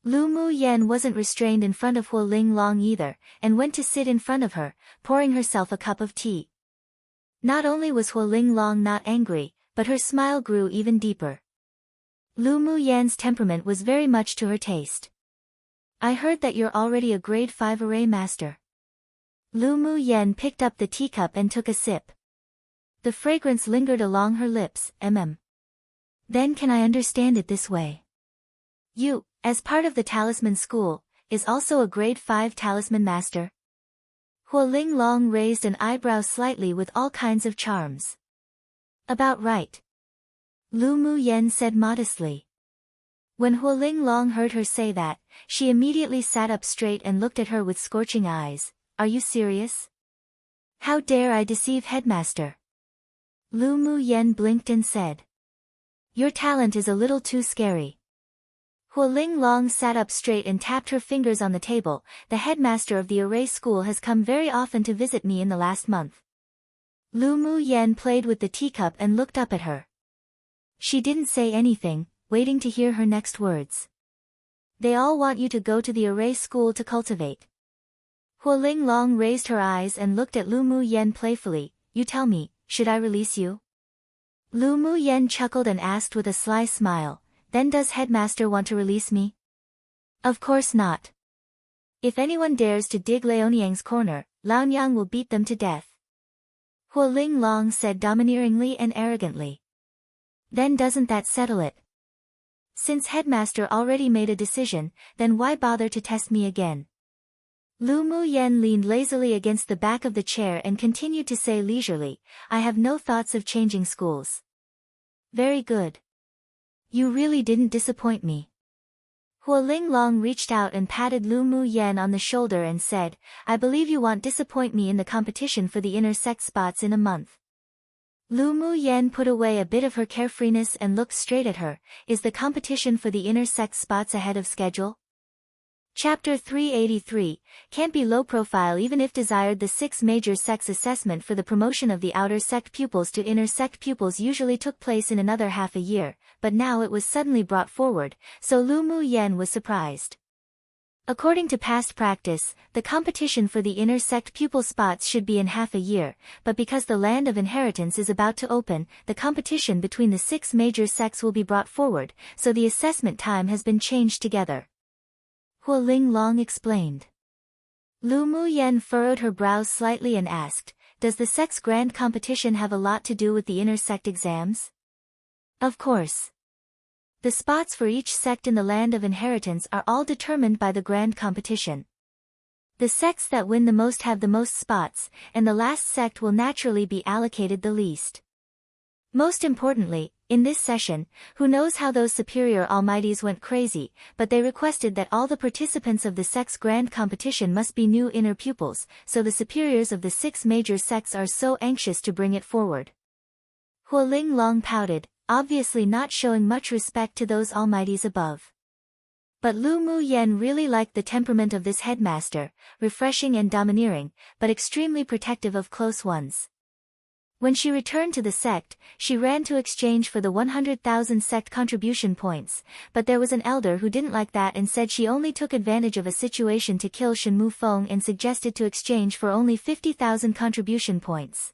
[SPEAKER 1] Lu Mu Yen wasn't restrained in front of Huo Ling Long either, and went to sit in front of her, pouring herself a cup of tea. Not only was Huo Ling Long not angry, but her smile grew even deeper. Lu Mu Yan's temperament was very much to her taste. "I heard that you're already a grade 5 array master." Lu Mu Yen picked up the teacup and took a sip. The fragrance lingered along her lips. Then can I understand it this way? You, as part of the talisman school, is also a grade 5 talisman master? Huoling Long raised an eyebrow slightly with all kinds of charms. About right. Lu Mu Yen said modestly. When Huoling Long heard her say that, she immediately sat up straight and looked at her with scorching eyes. Are you serious? How dare I deceive headmaster? Lu Mu Yen blinked and said. Your talent is a little too scary. Huoling Long sat up straight and tapped her fingers on the table. The headmaster of the array school has come very often to visit me in the last month. Lu Mu Yen played with the teacup and looked up at her. She didn't say anything, waiting to hear her next words. They all want you to go to the array school to cultivate. Huoling Long raised her eyes and looked at Lu Mu Yen playfully. You tell me, should I release you? Lu Mu Yen chuckled and asked with a sly smile, then does headmaster want to release me? Of course not. If anyone dares to dig Liaoniang's corner, Laonyang will beat them to death. Huoling Long said domineeringly and arrogantly. Then doesn't that settle it? Since headmaster already made a decision, then why bother to test me again? Lu Mu Yen leaned lazily against the back of the chair and continued to say leisurely, I have no thoughts of changing schools. Very good. You really didn't disappoint me. Huoling Long reached out and patted Lu Mu Yen on the shoulder and said, I believe you won't disappoint me in the competition for the inner sect spots in a month. Lu Mu Yen put away a bit of her carefreeness and looked straight at her. Is the competition for the inner sect spots ahead of schedule? Chapter 383, can't be low profile even if desired. The 6 major sects assessment for the promotion of the outer sect pupils to inner sect pupils usually took place in another half a year, but now it was suddenly brought forward, so Lu Mu Yen was surprised. According to past practice, the competition for the inner sect pupil spots should be in half a year, but because the land of inheritance is about to open, the competition between the 6 major sects will be brought forward, so the assessment time has been changed together. Huoling Long explained. Lu Mu Yen furrowed her brows slightly and asked, does the sect's grand competition have a lot to do with the inner sect exams? Of course. The spots for each sect in the land of inheritance are all determined by the grand competition. The sects that win the most have the most spots, and the last sect will naturally be allocated the least. Most importantly, in this session, who knows how those superior almighties went crazy, but they requested that all the participants of the sect's grand competition must be new inner pupils, so the superiors of the 6 major sects are so anxious to bring it forward. Huoling Long pouted, obviously not showing much respect to those almighties above. But Lu Mu Yen really liked the temperament of this headmaster, refreshing and domineering, but extremely protective of close ones. When she returned to the sect, she ran to exchange for the 100,000 sect contribution points, but there was an elder who didn't like that and said she only took advantage of a situation to kill Shen Mufeng and suggested to exchange for only 50,000 contribution points.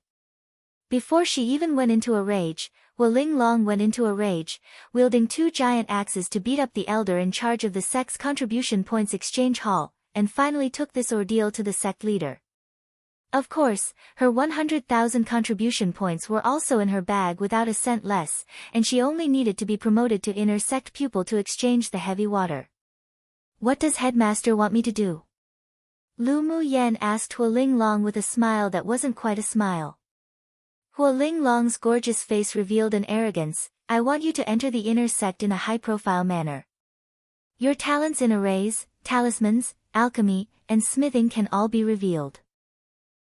[SPEAKER 1] Before she even went into a rage, Huoling Long went into a rage, wielding 2 giant axes to beat up the elder in charge of the sect's contribution points exchange hall, and finally took this ordeal to the sect leader. Of course, her 100,000 contribution points were also in her bag without a cent less, and she only needed to be promoted to inner sect pupil to exchange the heavy water. What does headmaster want me to do? Lu Mu Yen asked Huoling Long with a smile that wasn't quite a smile. Huoling Long's gorgeous face revealed an arrogance. I want you to enter the inner sect in a high-profile manner. Your talents in arrays, talismans, alchemy, and smithing can all be revealed.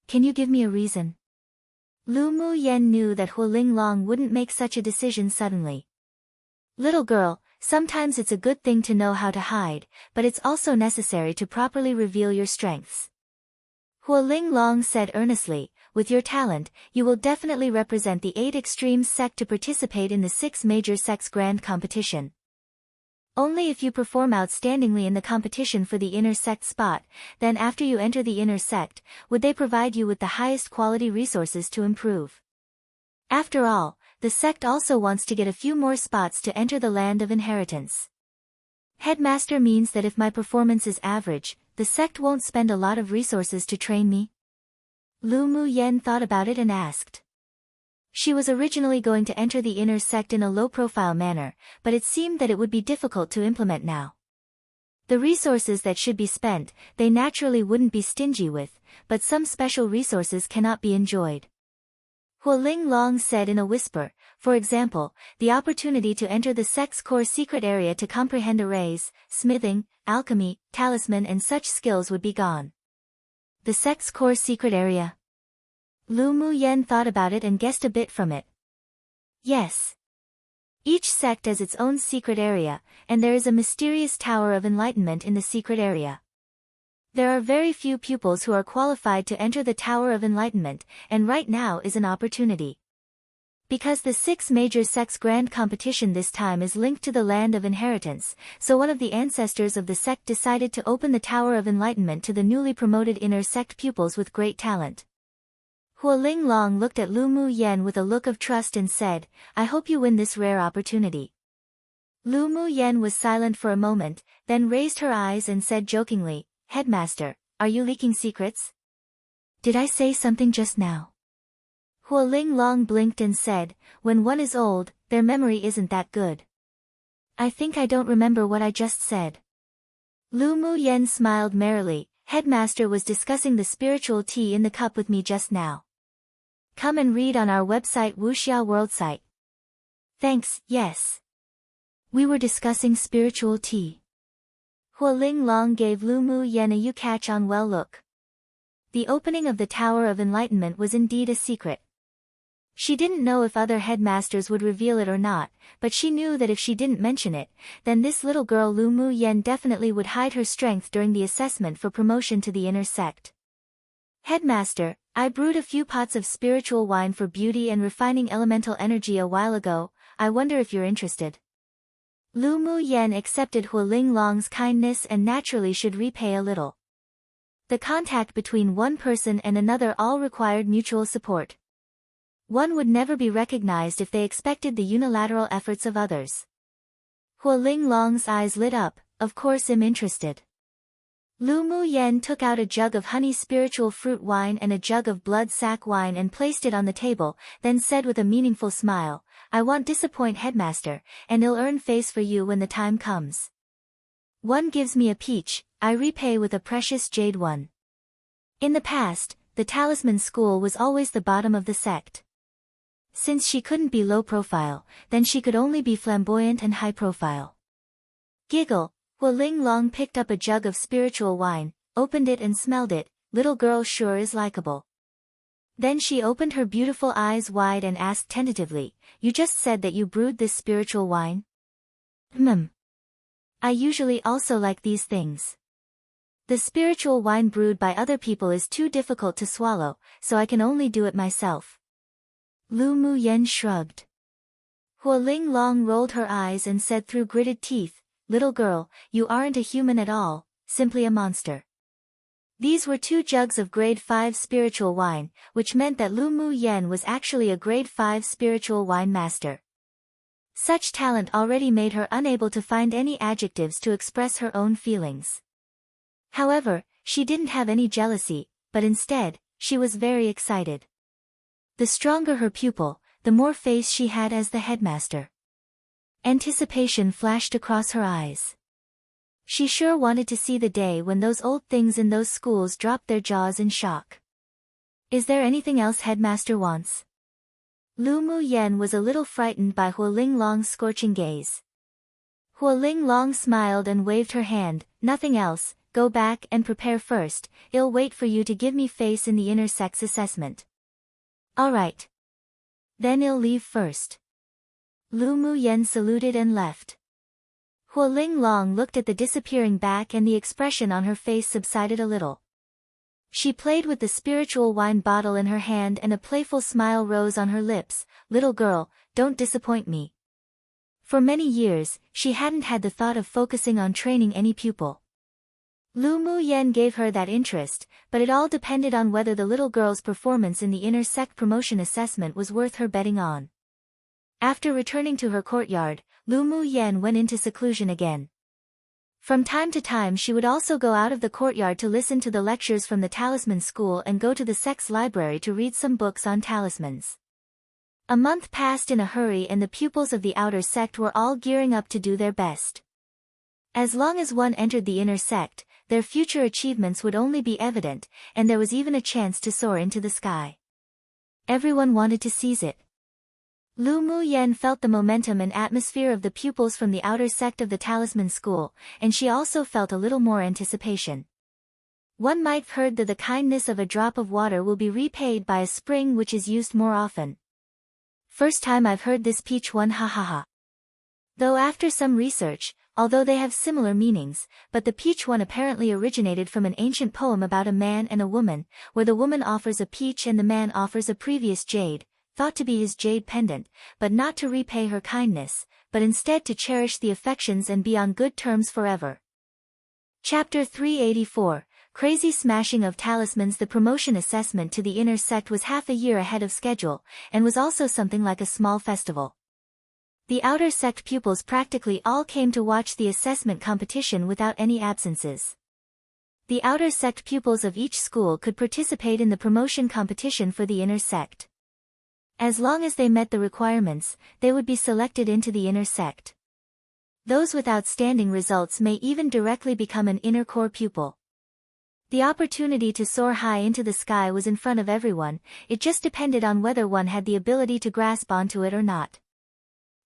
[SPEAKER 1] Can you give me a reason? Lu Mu Yen knew that Huoling Long wouldn't make such a decision suddenly. Little girl, sometimes it's a good thing to know how to hide, but it's also necessary to properly reveal your strengths. Huoling Long said earnestly, with your talent, you will definitely represent the 8 extremes sect to participate in the 6 major sects grand competition. Only if you perform outstandingly in the competition for the inner sect spot, then after you enter the inner sect, would they provide you with the highest quality resources to improve. After all, the sect also wants to get a few more spots to enter the land of inheritance. Headmaster means that if my performance is average, the sect won't spend a lot of resources to train me. Lu Mu Yen thought about it and asked. She was originally going to enter the inner sect in a low-profile manner, but it seemed that it would be difficult to implement now. The resources that should be spent, they naturally wouldn't be stingy with, but some special resources cannot be enjoyed. Hualing Long said in a whisper, for example, the opportunity to enter the sect's core secret area to comprehend arrays, smithing, alchemy, talisman and such skills would be gone. The sect's core secret area? Lu Mu Yen thought about it and guessed a bit from it. Yes. Each sect has its own secret area, and there is a mysterious tower of enlightenment in the secret area. There are very few pupils who are qualified to enter the Tower of Enlightenment, and right now is an opportunity. Because the 6 major sects' grand competition this time is linked to the land of inheritance, so one of the ancestors of the sect decided to open the Tower of Enlightenment to the newly promoted inner sect pupils with great talent. Hualing Long looked at Lu Mu Yen with a look of trust and said, I hope you win this rare opportunity. Lu Mu Yen was silent for a moment, then raised her eyes and said jokingly, Headmaster, are you leaking secrets? Did I say something just now? Hualing Long blinked and said, when one is old, their memory isn't that good. I think I don't remember what I just said. Lu Mu Yen smiled merrily. Headmaster was discussing the spiritual tea in the cup with me just now. Come and read on our website Wuxia World site. Thanks, yes. We were discussing spiritual tea. Hualing Long gave Lu Mu Yen a you catch on well look. The opening of the Tower of Enlightenment was indeed a secret. She didn't know if other headmasters would reveal it or not, but she knew that if she didn't mention it, then this little girl Lu Mu Yen definitely would hide her strength during the assessment for promotion to the inner sect. Headmaster, I brewed a few pots of spiritual wine for beauty and refining elemental energy a while ago, I wonder if you're interested. Lu Mu Yen accepted Hualing Long's kindness and naturally should repay a little. The contact between one person and another all required mutual support. One would never be recognized if they expected the unilateral efforts of others. Hualing Long's eyes lit up, of course I'm interested. Lu Mu Yen took out a jug of honey spiritual fruit wine and a jug of blood sack wine and placed it on the table, then said with a meaningful smile, I won't disappoint Headmaster, and I'll earn face for you when the time comes. One gives me a peach, I repay with a precious jade one. In the past, the talisman school was always the bottom of the sect. Since she couldn't be low profile, then she could only be flamboyant and high profile. Giggle. Hualing Long picked up a jug of spiritual wine, opened it and smelled it, little girl sure is likable. Then she opened her beautiful eyes wide and asked tentatively, you just said that you brewed this spiritual wine? I usually also like these things. The spiritual wine brewed by other people is too difficult to swallow, so I can only do it myself. Lu Mu Yen shrugged. Hualing Long rolled her eyes and said through gritted teeth, little girl, you aren't a human at all, simply a monster. These were 2 jugs of grade 5 spiritual wine, which meant that Lu Mu Yen was actually a grade 5 spiritual wine master. Such talent already made her unable to find any adjectives to express her own feelings. However, she didn't have any jealousy, but instead, she was very excited. The stronger her pupil, the more face she had as the headmaster. Anticipation flashed across her eyes. She sure wanted to see the day when those old things in those schools dropped their jaws in shock. Is there anything else Headmaster wants? Lu Mu Yen was a little frightened by Hualing Long's scorching gaze. Hualing Long smiled and waved her hand, nothing else, go back and prepare first, I'll wait for you to give me face in the inner sex assessment. Alright. Then I'll leave first. Lu Mu Yen saluted and left. Hualing Long looked at the disappearing back and the expression on her face subsided a little. She played with the spiritual wine bottle in her hand and a playful smile rose on her lips, little girl, don't disappoint me. For many years, she hadn't had the thought of focusing on training any pupil. Lu Mu Yen gave her that interest, but it all depended on whether the little girl's performance in the inner sect promotion assessment was worth her betting on. After returning to her courtyard, Lu Mu Yen went into seclusion again. From time to time she would also go out of the courtyard to listen to the lectures from the talisman school and go to the sect's library to read some books on talismans. A month passed in a hurry and the pupils of the outer sect were all gearing up to do their best. As long as one entered the inner sect, their future achievements would only be evident, and there was even a chance to soar into the sky. Everyone wanted to seize it. Lu Mu Yen felt the momentum and atmosphere of the pupils from the outer sect of the talisman school, and she also felt a little more anticipation. One might have heard that the kindness of a drop of water will be repaid by a spring which is used more often. First time I've heard this peach one, ha ha ha. Though after some research, although they have similar meanings, but the peach one apparently originated from an ancient poem about a man and a woman, where the woman offers a peach and the man offers a previous jade, thought to be his jade pendant, but not to repay her kindness, but instead to cherish the affections and be on good terms forever. Chapter 384, Crazy Smashing of Talismans. The promotion assessment to the inner sect was half a year ahead of schedule, and was also something like a small festival. The outer sect pupils practically all came to watch the assessment competition without any absences. The outer sect pupils of each school could participate in the promotion competition for the inner sect. As long as they met the requirements, they would be selected into the inner sect. Those with outstanding results may even directly become an inner core pupil. The opportunity to soar high into the sky was in front of everyone, it just depended on whether one had the ability to grasp onto it or not.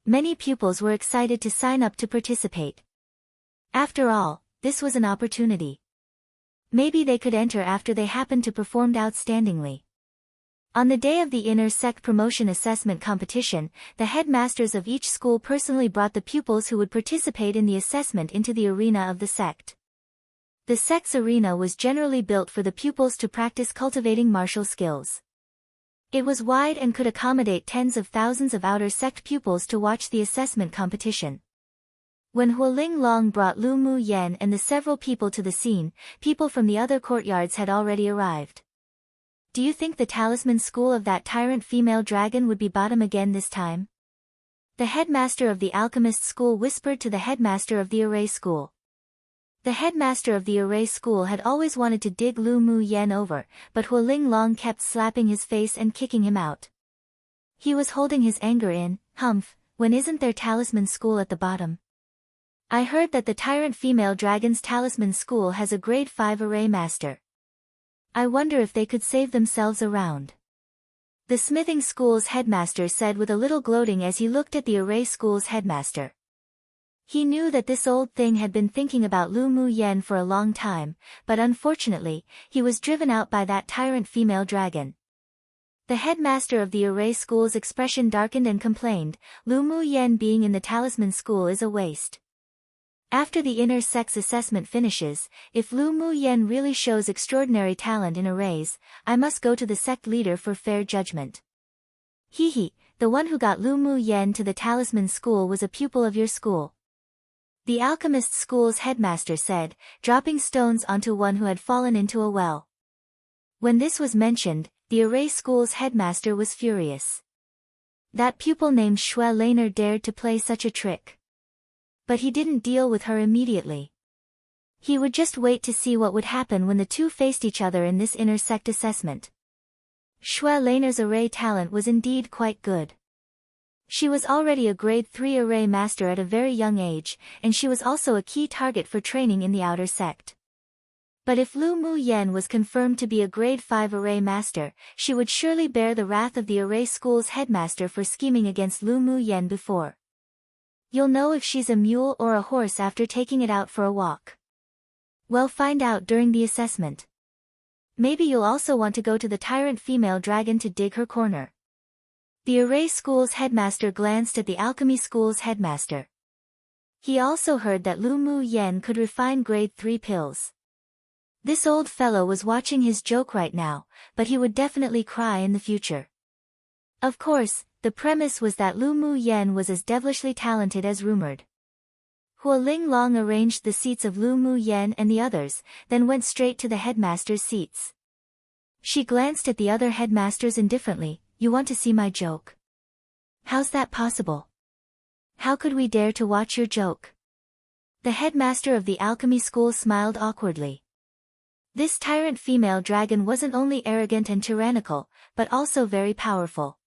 [SPEAKER 1] Many pupils were excited to sign up to participate. After all, this was an opportunity. Maybe they could enter after they happened to perform outstandingly. On the day of the inner sect promotion assessment competition, the headmasters of each school personally brought the pupils who would participate in the assessment into the arena of the sect. The sect's arena was generally built for the pupils to practice cultivating martial skills. It was wide and could accommodate tens of thousands of outer sect pupils to watch the assessment competition. When Hualing Long brought Lu Mu Yen and the several people to the scene, people from the other courtyards had already arrived. Do you think the talisman school of that tyrant female dragon would be bottom again this time? The headmaster of the alchemist school whispered to the headmaster of the array school. The headmaster of the array school had always wanted to dig Lu Mu Yen over, but Hualing Long kept slapping his face and kicking him out. He was holding his anger in. Humph, when isn't there talisman school at the bottom? I heard that the tyrant female dragon's talisman school has a grade 5 array master. I wonder if they could save themselves around. The smithing school's headmaster said with a little gloating as he looked at the array school's headmaster. He knew that this old thing had been thinking about Lu Mu Yen for a long time, but unfortunately, he was driven out by that tyrant female dragon. The headmaster of the array school's expression darkened and complained, Lu Mu Yen being in the talisman school is a waste. After the inner sex assessment finishes, if Lu Mu Yen really shows extraordinary talent in arrays, I must go to the sect leader for fair judgment. Hee, the one who got Lu Mu Yen to the talisman school was a pupil of your school. The alchemist school's headmaster said, dropping stones onto one who had fallen into a well. When this was mentioned, the array school's headmaster was furious. That pupil named Xue Laner dared to play such a trick. But he didn't deal with her immediately. He would just wait to see what would happen when the two faced each other in this inner sect assessment. Xue Laner's array talent was indeed quite good. She was already a grade 3 array master at a very young age, and she was also a key target for training in the outer sect. But if Lu Mu Yen was confirmed to be a grade 5 array master, she would surely bear the wrath of the array school's headmaster for scheming against Lu Mu Yen before. You'll know if she's a mule or a horse after taking it out for a walk. Well, find out during the assessment. Maybe you'll also want to go to the tyrant female dragon to dig her corner. The array school's headmaster glanced at the alchemy school's headmaster. He also heard that Lu Mu Yen could refine grade 3 pills. This old fellow was watching his joke right now, but he would definitely cry in the future. Of course, the premise was that Lu Mu Yen was as devilishly talented as rumored. Hualing Long arranged the seats of Lu Mu Yen and the others, then went straight to the headmaster's seats. She glanced at the other headmasters indifferently. You want to see my joke? How's that possible? How could we dare to watch your joke? The headmaster of the alchemy school smiled awkwardly. This tyrant female dragon wasn't only arrogant and tyrannical, but also very powerful.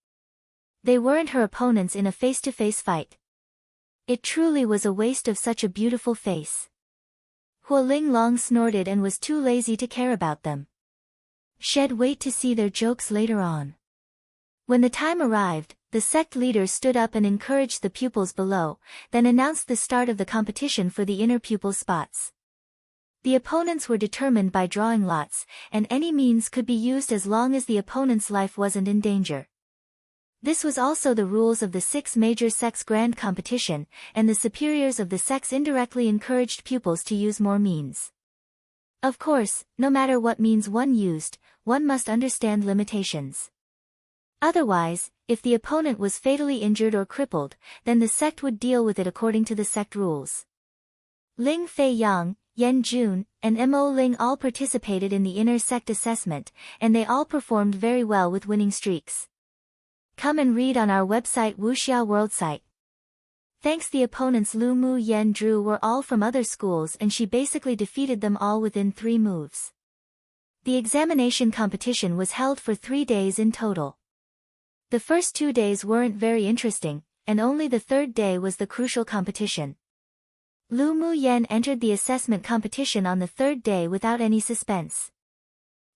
[SPEAKER 1] They weren't her opponents in a face-to-face fight. It truly was a waste of such a beautiful face. Huo Linglong snorted and was too lazy to care about them. She'd wait to see their jokes later on. When the time arrived, the sect leader stood up and encouraged the pupils below, then announced the start of the competition for the inner pupil spots. The opponents were determined by drawing lots, and any means could be used as long as the opponent's life wasn't in danger. This was also the rules of the 6 major sects grand competition, and the superiors of the sects indirectly encouraged pupils to use more means. Of course, no matter what means one used, one must understand limitations. Otherwise, if the opponent was fatally injured or crippled, then the sect would deal with it according to the sect rules. Ling Fei Yang, Yan Jun, and Mo Ling all participated in the inner sect assessment, and they all performed very well with winning streaks. Come and read on our website Wuxia World site. Thanks. The opponents Lu Mu Yen Drew were all from other schools and she basically defeated them all within 3 moves. The examination competition was held for 3 days in total. The first 2 days weren't very interesting, and only the 3rd day was the crucial competition. Lu Mu Yen entered the assessment competition on the 3rd day without any suspense.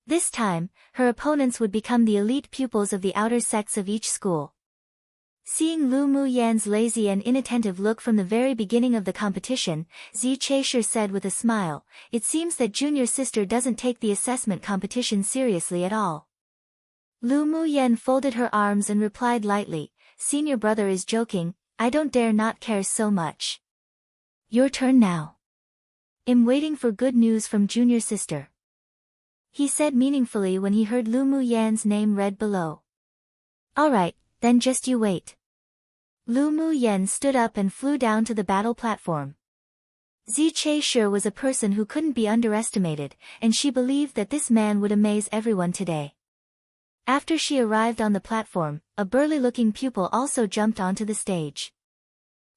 [SPEAKER 1] This time, her opponents would become the elite pupils of the outer sects of each school. Seeing Lu Mu Yan's lazy and inattentive look from the very beginning of the competition, Zi Chaisher said with a smile, "It seems that junior sister doesn't take the assessment competition seriously at all." Lu Mu Yan folded her arms and replied lightly, "Senior brother is joking, I don't dare not care so much. Your turn now. I'm waiting for good news from junior sister," he said meaningfully when he heard Lu Mu Yan's name read below. "Alright, then just you wait." Lu Mu Yan stood up and flew down to the battle platform. Zi Chaisher was a person who couldn't be underestimated, and she believed that this man would amaze everyone today. After she arrived on the platform, a burly-looking pupil also jumped onto the stage.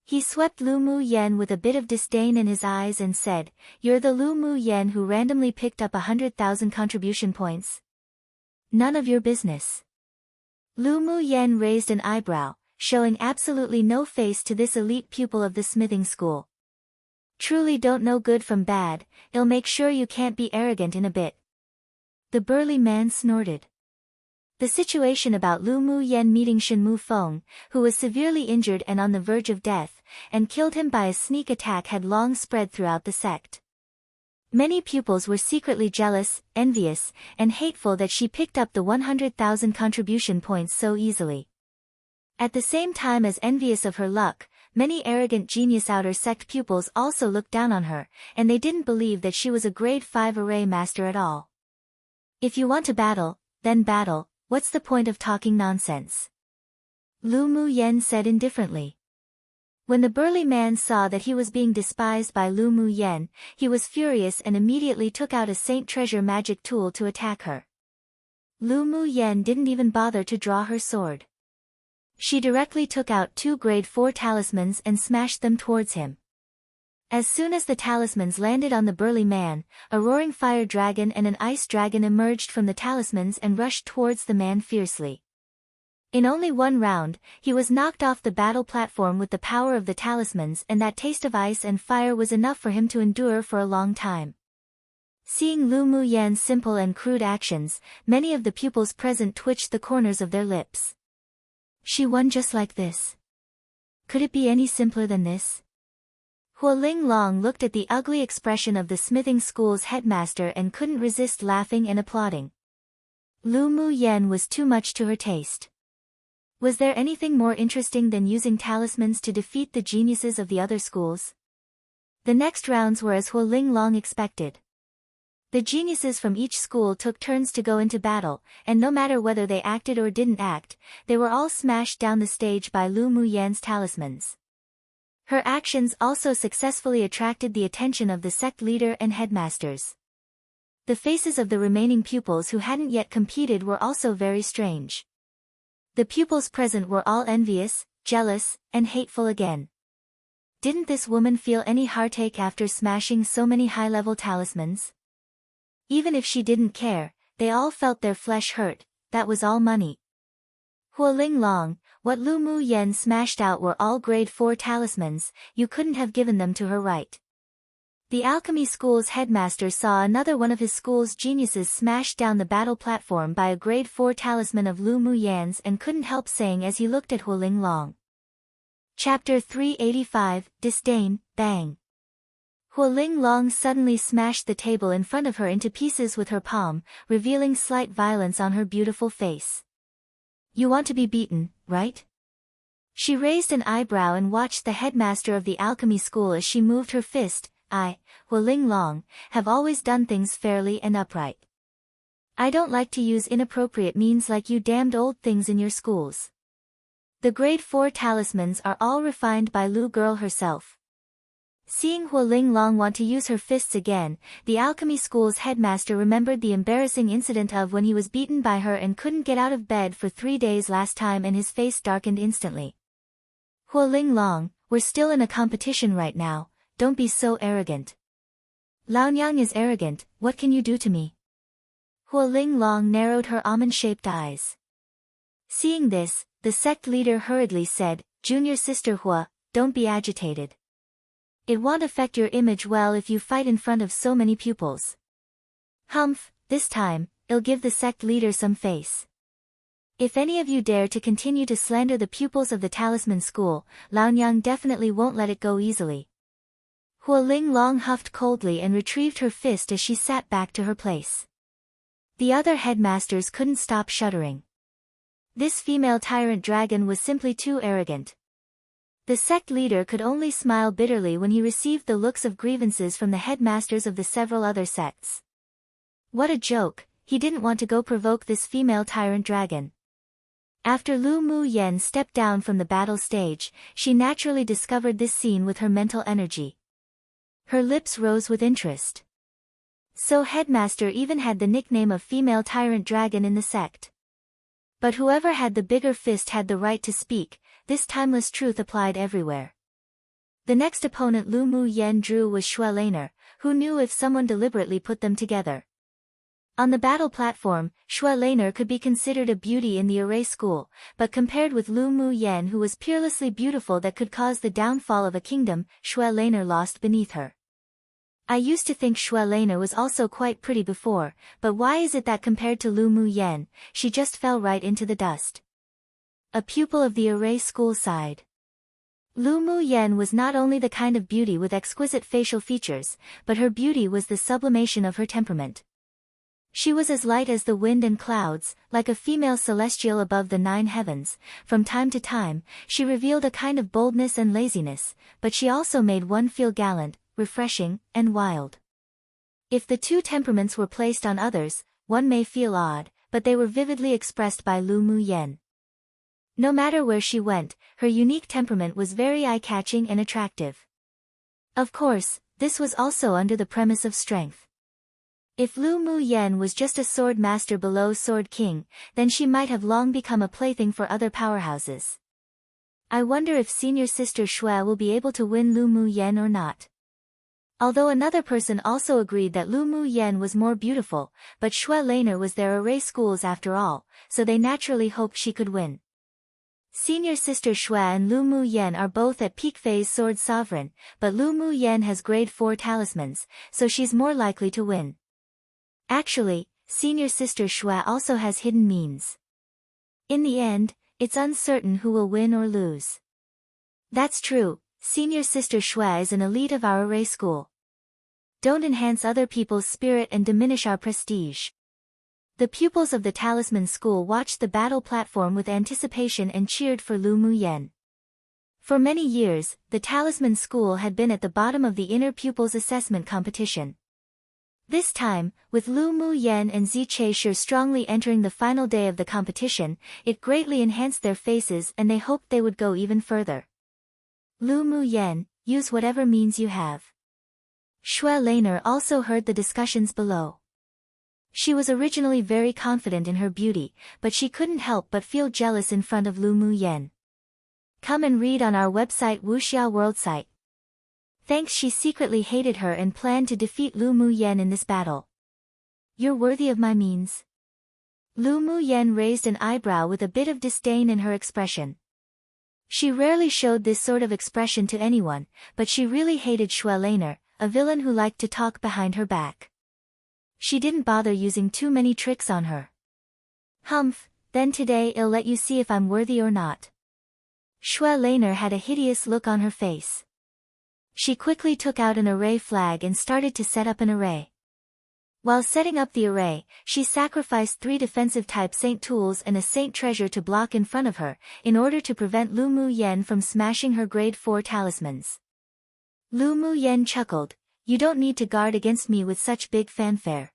[SPEAKER 1] He swept Lu Mu Yen with a bit of disdain in his eyes and said, "You're the Lu Mu Yen who randomly picked up 100,000 contribution points? None of your business." Lu Mu Yen raised an eyebrow, showing absolutely no face to this elite pupil of the smithing school. "Truly don't know good from bad, I'll make sure you can't be arrogant in a bit." The burly man snorted. The situation about Lu Mu Yen meeting Shen Mu Feng, who was severely injured and on the verge of death, and killed him by a sneak attack had long spread throughout the sect. Many pupils were secretly jealous, envious, and hateful that she picked up the 100,000 contribution points so easily. At the same time as envious of her luck, many arrogant genius outer sect pupils also looked down on her, and they didn't believe that she was a grade 5 array master at all. "If you want to battle, then battle. What's the point of talking nonsense?" Lu Mu Yen said indifferently. When the burly man saw that he was being despised by Lu Mu Yen, he was furious and immediately took out a Saint Treasure magic tool to attack her. Lu Mu Yen didn't even bother to draw her sword. She directly took out 2 grade 4 talismans and smashed them towards him. As soon as the talismans landed on the burly man, a roaring fire dragon and an ice dragon emerged from the talismans and rushed towards the man fiercely. In only 1 round, he was knocked off the battle platform with the power of the talismans, and that taste of ice and fire was enough for him to endure for a long time. Seeing Lu Mu Yan's simple and crude actions, many of the pupils present twitched the corners of their lips. She won just like this. Could it be any simpler than this? Huo Linglong looked at the ugly expression of the smithing school's headmaster and couldn't resist laughing and applauding. Lu Mu Yen was too much to her taste. Was there anything more interesting than using talismans to defeat the geniuses of the other schools? The next rounds were as Huo Linglong expected. The geniuses from each school took turns to go into battle, and no matter whether they acted or didn't act, they were all smashed down the stage by Lu Mu Yan's talismans. Her actions also successfully attracted the attention of the sect leader and headmasters. The faces of the remaining pupils who hadn't yet competed were also very strange. The pupils present were all envious, jealous, and hateful again. Didn't this woman feel any heartache after smashing so many high-level talismans? Even if she didn't care, they all felt their flesh hurt. That was all money. Hualing Long, what Lu Mu Yen smashed out were all grade 4 talismans. You couldn't have given them to her, right? The alchemy school's headmaster saw another one of his school's geniuses smashed down the battle platform by a grade 4 talisman of Lu Mu Yan's and couldn't help saying as he looked at Hualing Long. Chapter 385, Disdain, Bang. Hualing Long suddenly smashed the table in front of her into pieces with her palm, revealing slight violence on her beautiful face. You want to be beaten, right? She raised an eyebrow and watched the headmaster of the alchemy school as she moved her fist. I, Hualing Long, have always done things fairly and upright. I don't like to use inappropriate means like you damned old things in your schools. The grade 4 talismans are all refined by Lu girl herself. Seeing Hualing Long want to use her fists again, the alchemy school's headmaster remembered the embarrassing incident of when he was beaten by her and couldn't get out of bed for 3 days last time, and his face darkened instantly. Hualing Long, we're still in a competition right now, don't be so arrogant. Laonyang is arrogant, what can you do to me? Hualing Long narrowed her almond-shaped eyes. Seeing this, the sect leader hurriedly said, Junior Sister Hua, don't be agitated. It won't affect your image well if you fight in front of so many pupils. Humph, this time, it'll give the sect leader some face. If any of you dare to continue to slander the pupils of the talisman school, Laonyang definitely won't let it go easily. Hualing Long huffed coldly and retrieved her fist as she sat back to her place. The other headmasters couldn't stop shuddering. This female tyrant dragon was simply too arrogant. The sect leader could only smile bitterly when he received the looks of grievances from the headmasters of the several other sects. What a joke, he didn't want to go provoke this female tyrant dragon. After Lu Mu Yen stepped down from the battle stage, she naturally discovered this scene with her mental energy. Her lips rose with interest. So headmaster even had the nickname of female tyrant dragon in the sect. But whoever had the bigger fist had the right to speak. This timeless truth applied everywhere. The next opponent Lu Mu Yen drew was Xue Laner, who knew if someone deliberately put them together. On the battle platform, Xue Laner could be considered a beauty in the array school, but compared with Lu Mu Yen, who was peerlessly beautiful that could cause the downfall of a kingdom, Xue Laner lost beneath her. I used to think Xue Laner was also quite pretty before, but why is it that compared to Lu Mu Yen, she just fell right into the dust? A pupil of the array school sighed. Lu Mu Yen was not only the kind of beauty with exquisite facial features, but her beauty was the sublimation of her temperament. She was as light as the wind and clouds, like a female celestial above the 9 heavens. From time to time, she revealed a kind of boldness and laziness, but she also made one feel gallant, refreshing, and wild. If the two temperaments were placed on others, one may feel odd, but they were vividly expressed by Lu Mu Yen. No matter where she went, her unique temperament was very eye-catching and attractive. Of course, this was also under the premise of strength. If Lu Mu Yen was just a sword master below Sword King, then she might have long become a plaything for other powerhouses. I wonder if senior sister Xue will be able to win Lu Mu Yen or not. Although another person also agreed that Lu Mu Yen was more beautiful, but Xue Laner was their array schools after all, so they naturally hoped she could win. Senior sister Xue and Lu Mu Yen are both at peak phase sword sovereign, but Lu Mu Yen has grade 4 talismans, so she's more likely to win. Actually, senior sister Xue also has hidden means. In the end, it's uncertain who will win or lose. That's true, senior sister Xue is an elite of our array school. Don't enhance other people's spirit and diminish our prestige. The pupils of the Talisman School watched the battle platform with anticipation and cheered for Lu Mu Yen. For many years, the Talisman School had been at the bottom of the inner pupils assessment competition. This time, with Lu Mu Yen and Zi Chaisher strongly entering the final day of the competition, it greatly enhanced their faces and they hoped they would go even further. Lu Mu Yen, use whatever means you have. Xue Laner also heard the discussions below. She was originally very confident in her beauty, but she couldn't help but feel jealous in front of Lu Mu Yen. Come and read on our website Wuxia World site. Thanks, she secretly hated her and planned to defeat Lu Mu Yen in this battle. You're worthy of my means. Lu Mu Yen raised an eyebrow with a bit of disdain in her expression. She rarely showed this sort of expression to anyone, but she really hated Xue Laner, a villain who liked to talk behind her back. She didn't bother using too many tricks on her. Humph, then today I'll let you see if I'm worthy or not. Xue Laner had a hideous look on her face. She quickly took out an array flag and started to set up an array. While setting up the array, she sacrificed 3 defensive-type saint tools and a saint treasure to block in front of her, in order to prevent Lu Mu Yen from smashing her grade 4 talismans. Lu Mu Yen chuckled, "You don't need to guard against me with such big fanfare.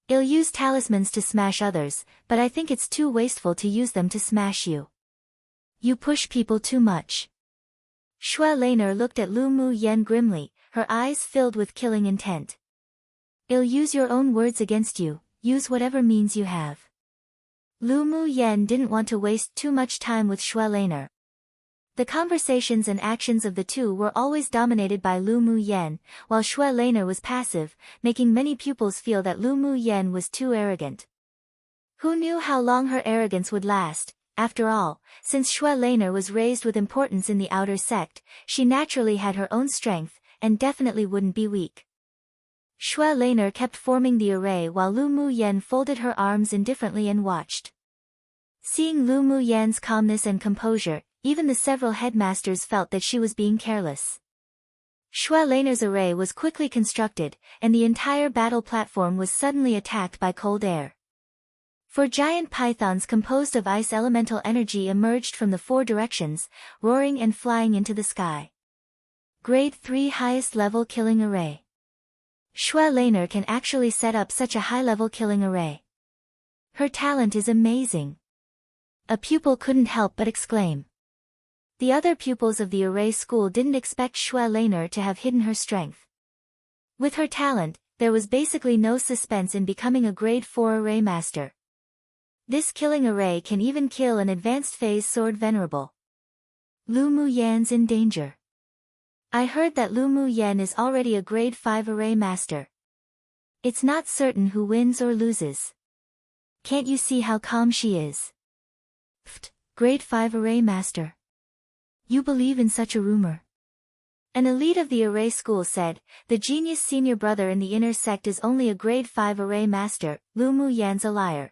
[SPEAKER 1] I'll use talismans to smash others, but I think it's too wasteful to use them to smash you. You push people too much." Xue Laner looked at Lu Mu Yen grimly, her eyes filled with killing intent. "I'll use your own words against you, use whatever means you have." Lu Mu Yen didn't want to waste too much time with Xue Laner. The conversations and actions of the two were always dominated by Lu Mu Yen, while Xue Laner was passive, making many pupils feel that Lu Mu Yen was too arrogant. Who knew how long her arrogance would last? After all, since Xue Laner was raised with importance in the outer sect, she naturally had her own strength, and definitely wouldn't be weak. Xue Laner kept forming the array while Lu Mu Yen folded her arms indifferently and watched. Seeing Lu Mu Yen's calmness and composure, even the several headmasters felt that she was being careless. Xue Laner's array was quickly constructed, and the entire battle platform was suddenly attacked by cold air. 4 giant pythons composed of ice elemental energy emerged from the 4 directions, roaring and flying into the sky. Grade 3 highest level killing array. Xue Laner can actually set up such a high-level killing array. Her talent is amazing. A pupil couldn't help but exclaim. The other pupils of the array school didn't expect Xue Laner to have hidden her strength. With her talent, there was basically no suspense in becoming a grade 4 array master. This killing array can even kill an advanced phase sword venerable. Lu Mu Yen's in danger. I heard that Lu Mu Yen is already a grade 5 array master. It's not certain who wins or loses. Can't you see how calm she is? Pfft, grade 5 array master. You believe in such a rumor? An elite of the array school said, the genius senior brother in the inner sect is only a grade 5 array master, Lu Mu Yen's a liar.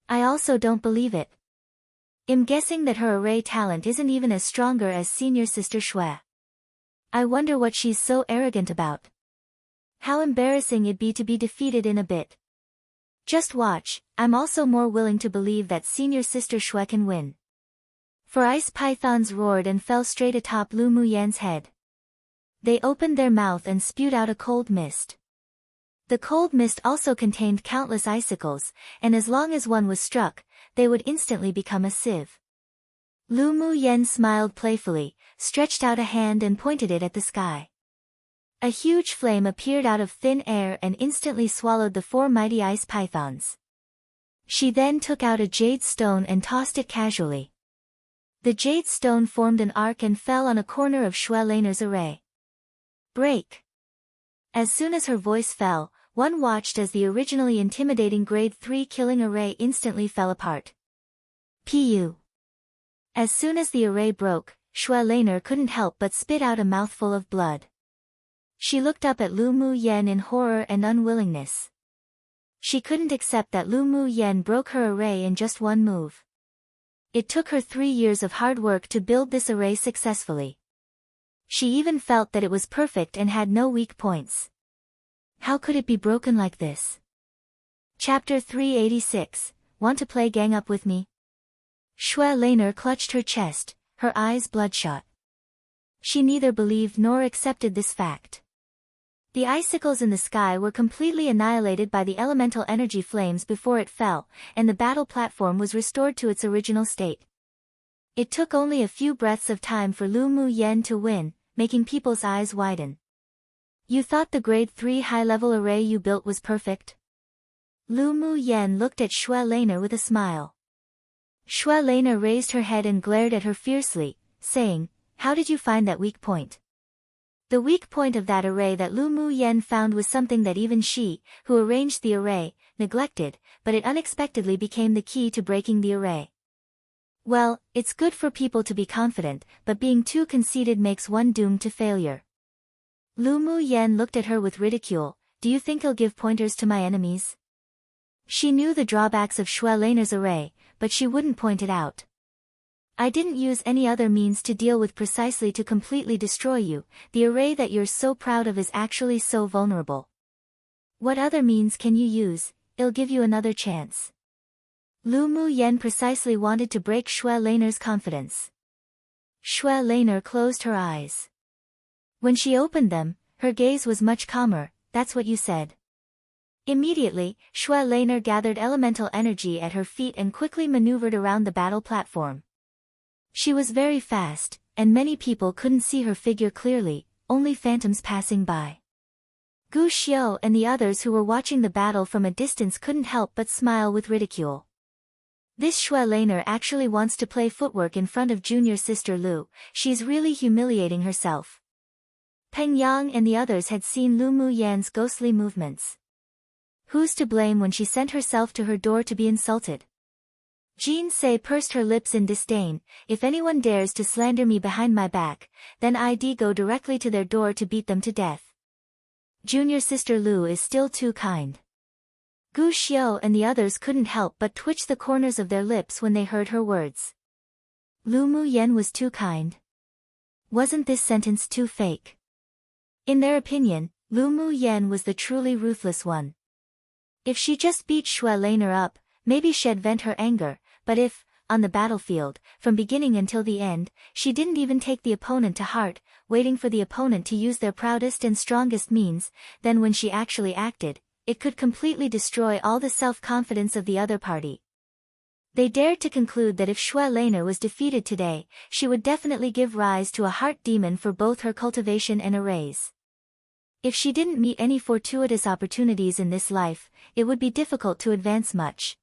[SPEAKER 1] I also don't believe it. I'm guessing that her array talent isn't even as stronger as senior sister Xue. I wonder what she's so arrogant about. How embarrassing it'd be to be defeated in a bit. Just watch, I'm also more willing to believe that senior sister Xue can win. 4 ice pythons roared and fell straight atop Lu Mu Yen's head. They opened their mouth and spewed out a cold mist. The cold mist also contained countless icicles, and as long as one was struck, they would instantly become a sieve. Lu Mu Yen smiled playfully, stretched out a hand and pointed it at the sky. A huge flame appeared out of thin air and instantly swallowed the 4 mighty ice pythons. She then took out a jade stone and tossed it casually. The jade stone formed an arc and fell on a corner of Xue Laner's array. Break! As soon as her voice fell, one watched as the originally intimidating grade 3 killing array instantly fell apart. Pu! As soon as the array broke, Xue Laner couldn't help but spit out a mouthful of blood. She looked up at Lu Mu Yen in horror and unwillingness. She couldn't accept that Lu Mu Yen broke her array in just one move. It took her 3 years of hard work to build this array successfully. She even felt that it was perfect and had no weak points. How could it be broken like this? Chapter 386, Want to play gang up with me? Xue Laner clutched her chest, her eyes bloodshot. She neither believed nor accepted this fact. The icicles in the sky were completely annihilated by the elemental energy flames before it fell, and the battle platform was restored to its original state. It took only a few breaths of time for Lu Mu Yen to win, making people's eyes widen. You thought the grade 3 high-level array you built was perfect? Lu Mu Yen looked at Xue Laner with a smile. Xue Laner raised her head and glared at her fiercely, saying, How did you find that weak point? The weak point of that array that Lu Mu Yen found was something that even she, who arranged the array, neglected, but it unexpectedly became the key to breaking the array. Well, it's good for people to be confident, but being too conceited makes one doomed to failure. Lu Mu Yen looked at her with ridicule. Do you think I'll give pointers to my enemies? She knew the drawbacks of Xue Laner's array, but she wouldn't point it out. I didn't use any other means to deal with precisely to completely destroy you. The array that you're so proud of is actually so vulnerable. What other means can you use? It'll give you another chance. Lu Mu Yen precisely wanted to break Xue Laner's confidence. Xue Laner closed her eyes. When she opened them, her gaze was much calmer. That's what you said. Immediately, Xue Laner gathered elemental energy at her feet and quickly maneuvered around the battle platform. She was very fast, and many people couldn't see her figure clearly, only phantoms passing by. Gu Xiu and the others who were watching the battle from a distance couldn't help but smile with ridicule. This Xue Laner actually wants to play footwork in front of junior sister Lu. She's really humiliating herself. Peng Yang and the others had seen Lu Mu Yan's ghostly movements. Who's to blame when she sent herself to her door to be insulted? Jean Sei pursed her lips in disdain. If anyone dares to slander me behind my back, then I'd go directly to their door to beat them to death. Junior sister Lu is still too kind. Gu Xiu and the others couldn't help but twitch the corners of their lips when they heard her words. Lu Mu Yen was too kind. Wasn't this sentence too fake? In their opinion, Lu Mu Yen was the truly ruthless one. If she just beat Xue Laner up, maybe she'd vent her anger, but if, on the battlefield, from beginning until the end, she didn't even take the opponent to heart, waiting for the opponent to use their proudest and strongest means, then when she actually acted, it could completely destroy all the self-confidence of the other party. They dared to conclude that if Xue Laner was defeated today, she would definitely give rise to a heart demon for both her cultivation and arrays. If she didn't meet any fortuitous opportunities in this life, it would be difficult to advance much.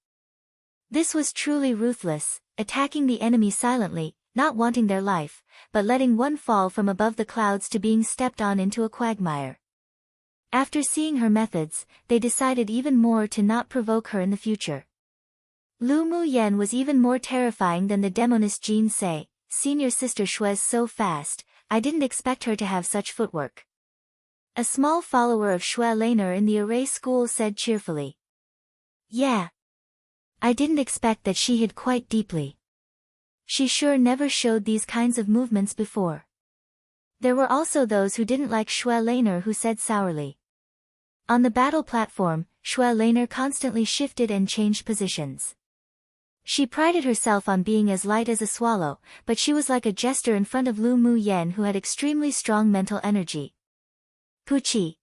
[SPEAKER 1] This was truly ruthless, attacking the enemy silently, not wanting their life, but letting one fall from above the clouds to being stepped on into a quagmire. After seeing her methods, they decided even more to not provoke her in the future. Lu Mu Yen was even more terrifying than the demoness Jean Sei. Senior sister Xue's so fast, I didn't expect her to have such footwork. A small follower of Xue Laner in the array school said cheerfully. Yeah. I didn't expect that she hid quite deeply. She sure never showed these kinds of movements before. There were also those who didn't like Xue Laner who said sourly. On the battle platform, Xue Laner constantly shifted and changed positions. She prided herself on being as light as a swallow, but she was like a jester in front of Lu Mu Yen who had extremely strong mental energy. Puchi.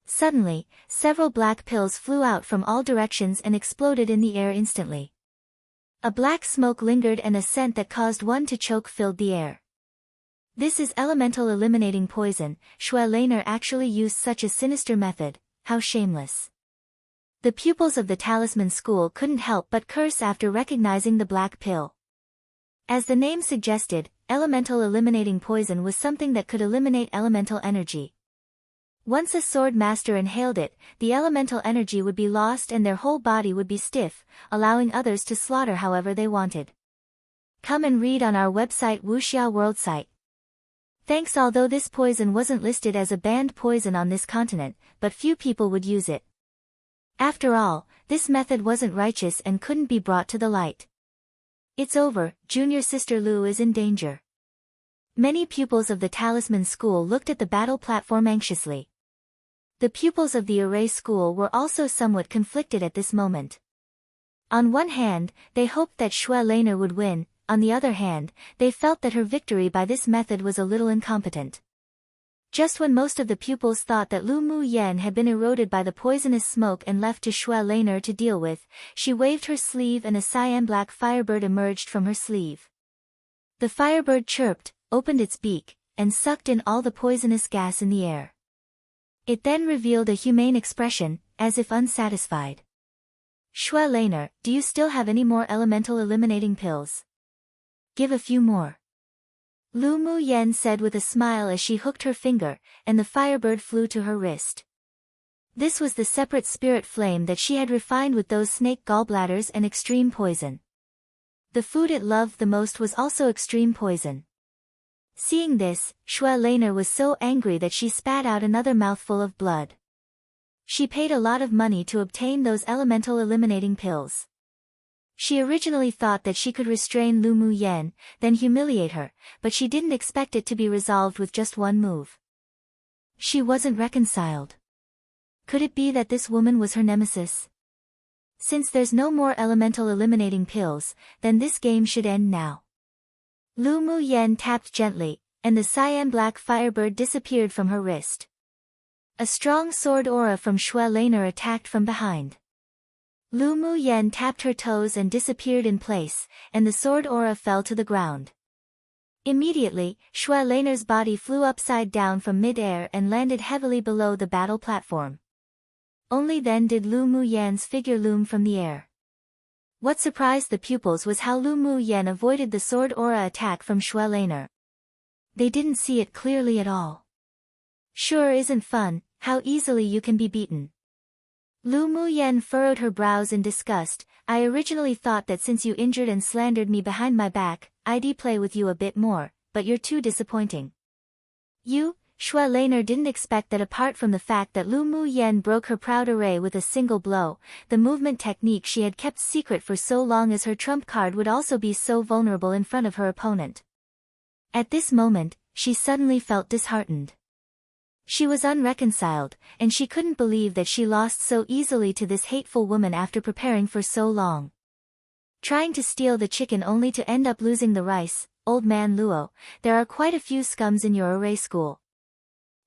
[SPEAKER 1] Suddenly, several black pills flew out from all directions and exploded in the air instantly. A black smoke lingered and a scent that caused one to choke filled the air. This is elemental eliminating poison. Xue Laner actually used such a sinister method. How shameless. The pupils of the Talisman School couldn't help but curse after recognizing the black pill. As the name suggested, elemental eliminating poison was something that could eliminate elemental energy. Once a sword master inhaled it, the elemental energy would be lost and their whole body would be stiff, allowing others to slaughter however they wanted. Come and read on our website Wuxia World site. Thanks. Although this poison wasn't listed as a banned poison on this continent, but few people would use it. After all, this method wasn't righteous and couldn't be brought to the light. It's over, junior sister Lu is in danger. Many pupils of the Talisman School looked at the battle platform anxiously. The pupils of the Array School were also somewhat conflicted at this moment. On one hand, they hoped that Xue Laner would win, on the other hand, they felt that her victory by this method was a little incompetent. Just when most of the pupils thought that Lu Mu Yen had been eroded by the poisonous smoke and left to Xue Laner to deal with, she waved her sleeve and a cyan-black firebird emerged from her sleeve. The firebird chirped, opened its beak, and sucked in all the poisonous gas in the air. It then revealed a humane expression, as if unsatisfied. Xue Laner, do you still have any more elemental eliminating pills? Give a few more. Lu Mu Yen said with a smile as she hooked her finger, and the firebird flew to her wrist. This was the separate spirit flame that she had refined with those snake gallbladders and extreme poison. The food it loved the most was also extreme poison. Seeing this, Xue Laner was so angry that she spat out another mouthful of blood. She paid a lot of money to obtain those elemental eliminating pills. She originally thought that she could restrain Lu Mu Yen, then humiliate her, but she didn't expect it to be resolved with just one move. She wasn't reconciled. Could it be that this woman was her nemesis? Since there's no more elemental eliminating pills, then this game should end now. Lu Mu Yen tapped gently, and the cyan black firebird disappeared from her wrist. A strong sword aura from Xue Laner attacked from behind. Lu Mu Yen tapped her toes and disappeared in place, and the sword aura fell to the ground. Immediately, Xue Laner's body flew upside down from mid-air and landed heavily below the battle platform. Only then did Lu Mu Yan's figure loom from the air. What surprised the pupils was how Lu Mu Yan avoided the sword aura attack from Xue Laner. They didn't see it clearly at all. Sure isn't fun, how easily you can be beaten. Lu Mu Yan furrowed her brows in disgust. I originally thought that since you injured and slandered me behind my back, I'd play with you a bit more, but you're too disappointing. You, Xue Laner didn't expect that apart from the fact that Lu Mu Yan broke her proud array with a single blow, the movement technique she had kept secret for so long as her trump card would also be so vulnerable in front of her opponent. At this moment, she suddenly felt disheartened. She was unreconciled, and she couldn't believe that she lost so easily to this hateful woman after preparing for so long. Trying to steal the chicken only to end up losing the rice, old man Luo, there are quite a few scums in your array school.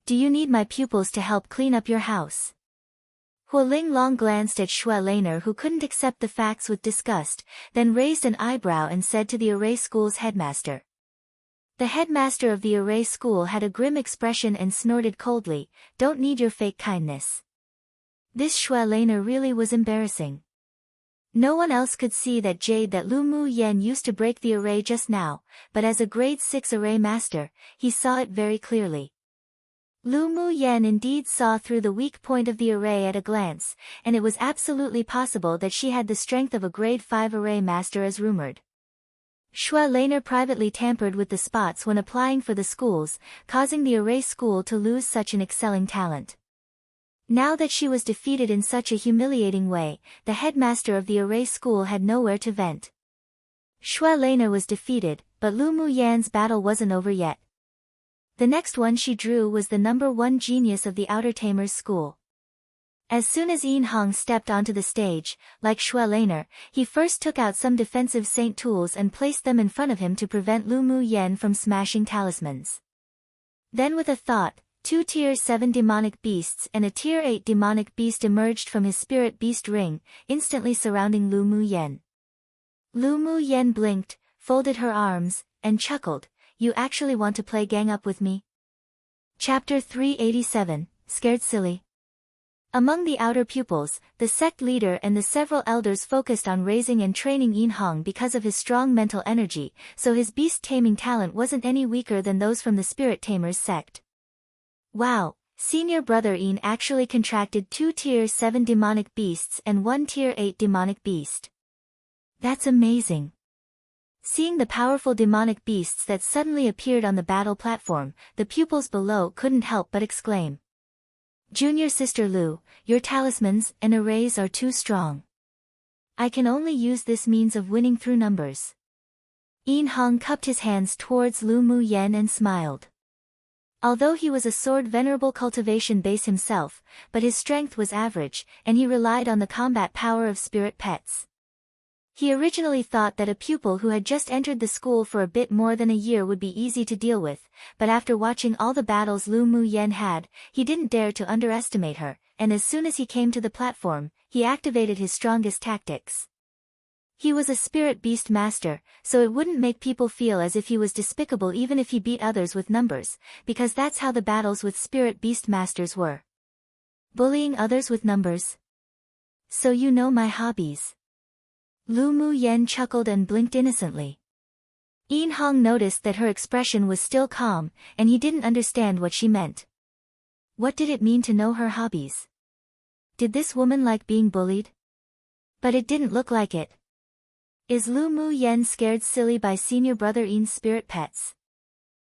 [SPEAKER 1] Do you need my pupils to help clean up your house? Huo Linglong glanced at Xue Laner, who couldn't accept the facts with disgust, then raised an eyebrow and said to the array school's headmaster. The headmaster of the array school had a grim expression and snorted coldly, "Don't need your fake kindness." This Xue Laner really was embarrassing. No one else could see that jade that Lu Mu Yen used to break the array just now, but as a grade 6 array master, he saw it very clearly. Lu Mu Yen indeed saw through the weak point of the array at a glance, and it was absolutely possible that she had the strength of a grade 5 array master as rumored. Xue Laner privately tampered with the spots when applying for the schools, causing the array school to lose such an excelling talent. Now that she was defeated in such a humiliating way, the headmaster of the array school had nowhere to vent. Xue Laner was defeated, but Lu Mu Yan's battle wasn't over yet. The next one she drew was the number 1 genius of the Outer Tamers school. As soon as Yin Hong stepped onto the stage, like Xue Laner, he first took out some defensive saint tools and placed them in front of him to prevent Lu Mu Yen from smashing talismans. Then with a thought, 2 tier 7 demonic beasts and a tier 8 demonic beast emerged from his spirit beast ring, instantly surrounding Lu Mu Yen. Lu Mu Yen blinked, folded her arms, and chuckled. You actually want to play gang up with me? Chapter 387, Scared Silly. Among the outer pupils, the sect leader and the several elders focused on raising and training Yin Hong because of his strong mental energy, so his beast-taming talent wasn't any weaker than those from the Spirit Tamers sect. Wow, senior brother Yin actually contracted 2 tier 7 demonic beasts and 1 tier 8 demonic beast. That's amazing. Seeing the powerful demonic beasts that suddenly appeared on the battle platform, the pupils below couldn't help but exclaim. Junior Sister Lu, your talismans and arrays are too strong. I can only use this means of winning through numbers. Yin Hong cupped his hands towards Lu Mu Yen and smiled. Although he was a sword venerable cultivation base himself, but his strength was average, and he relied on the combat power of spirit pets. He originally thought that a pupil who had just entered the school for a bit more than a year would be easy to deal with, but after watching all the battles Lu Mu Yen had, he didn't dare to underestimate her, and as soon as he came to the platform, he activated his strongest tactics. He was a spirit beast master, so it wouldn't make people feel as if he was despicable even if he beat others with numbers, because that's how the battles with spirit beast masters were. Bullying others with numbers. So you know my hobbies. Lu Mu Yen chuckled and blinked innocently. Yin Hong noticed that her expression was still calm, and he didn't understand what she meant. What did it mean to know her hobbies? Did this woman like being bullied? But it didn't look like it. Is Lu Mu Yen scared silly by senior brother Yin's spirit pets?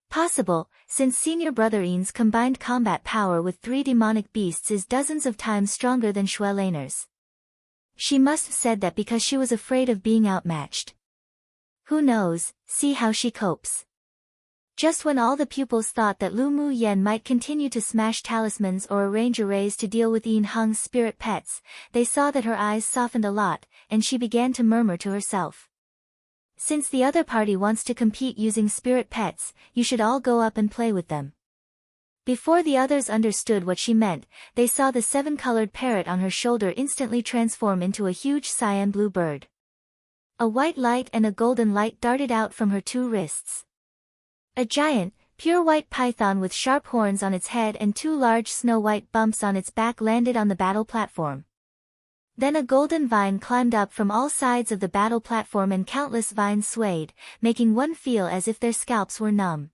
[SPEAKER 1] Possible, since senior brother Yin's combined combat power with 3 demonic beasts is dozens of times stronger than Shui Laner's. She must have said that because she was afraid of being outmatched. Who knows, see how she copes. Just when all the pupils thought that Lu Mu Yen might continue to smash talismans or arrange arrays to deal with Yin Hong's spirit pets, they saw that her eyes softened a lot, and she began to murmur to herself. Since the other party wants to compete using spirit pets, you should all go up and play with them. Before the others understood what she meant, they saw the 7-colored parrot on her shoulder instantly transform into a huge cyan blue bird. A white light and a golden light darted out from her 2 wrists. A giant, pure white python with sharp horns on its head and 2 large snow-white bumps on its back landed on the battle platform. Then a golden vine climbed up from all sides of the battle platform and countless vines swayed, making one feel as if their scalps were numb.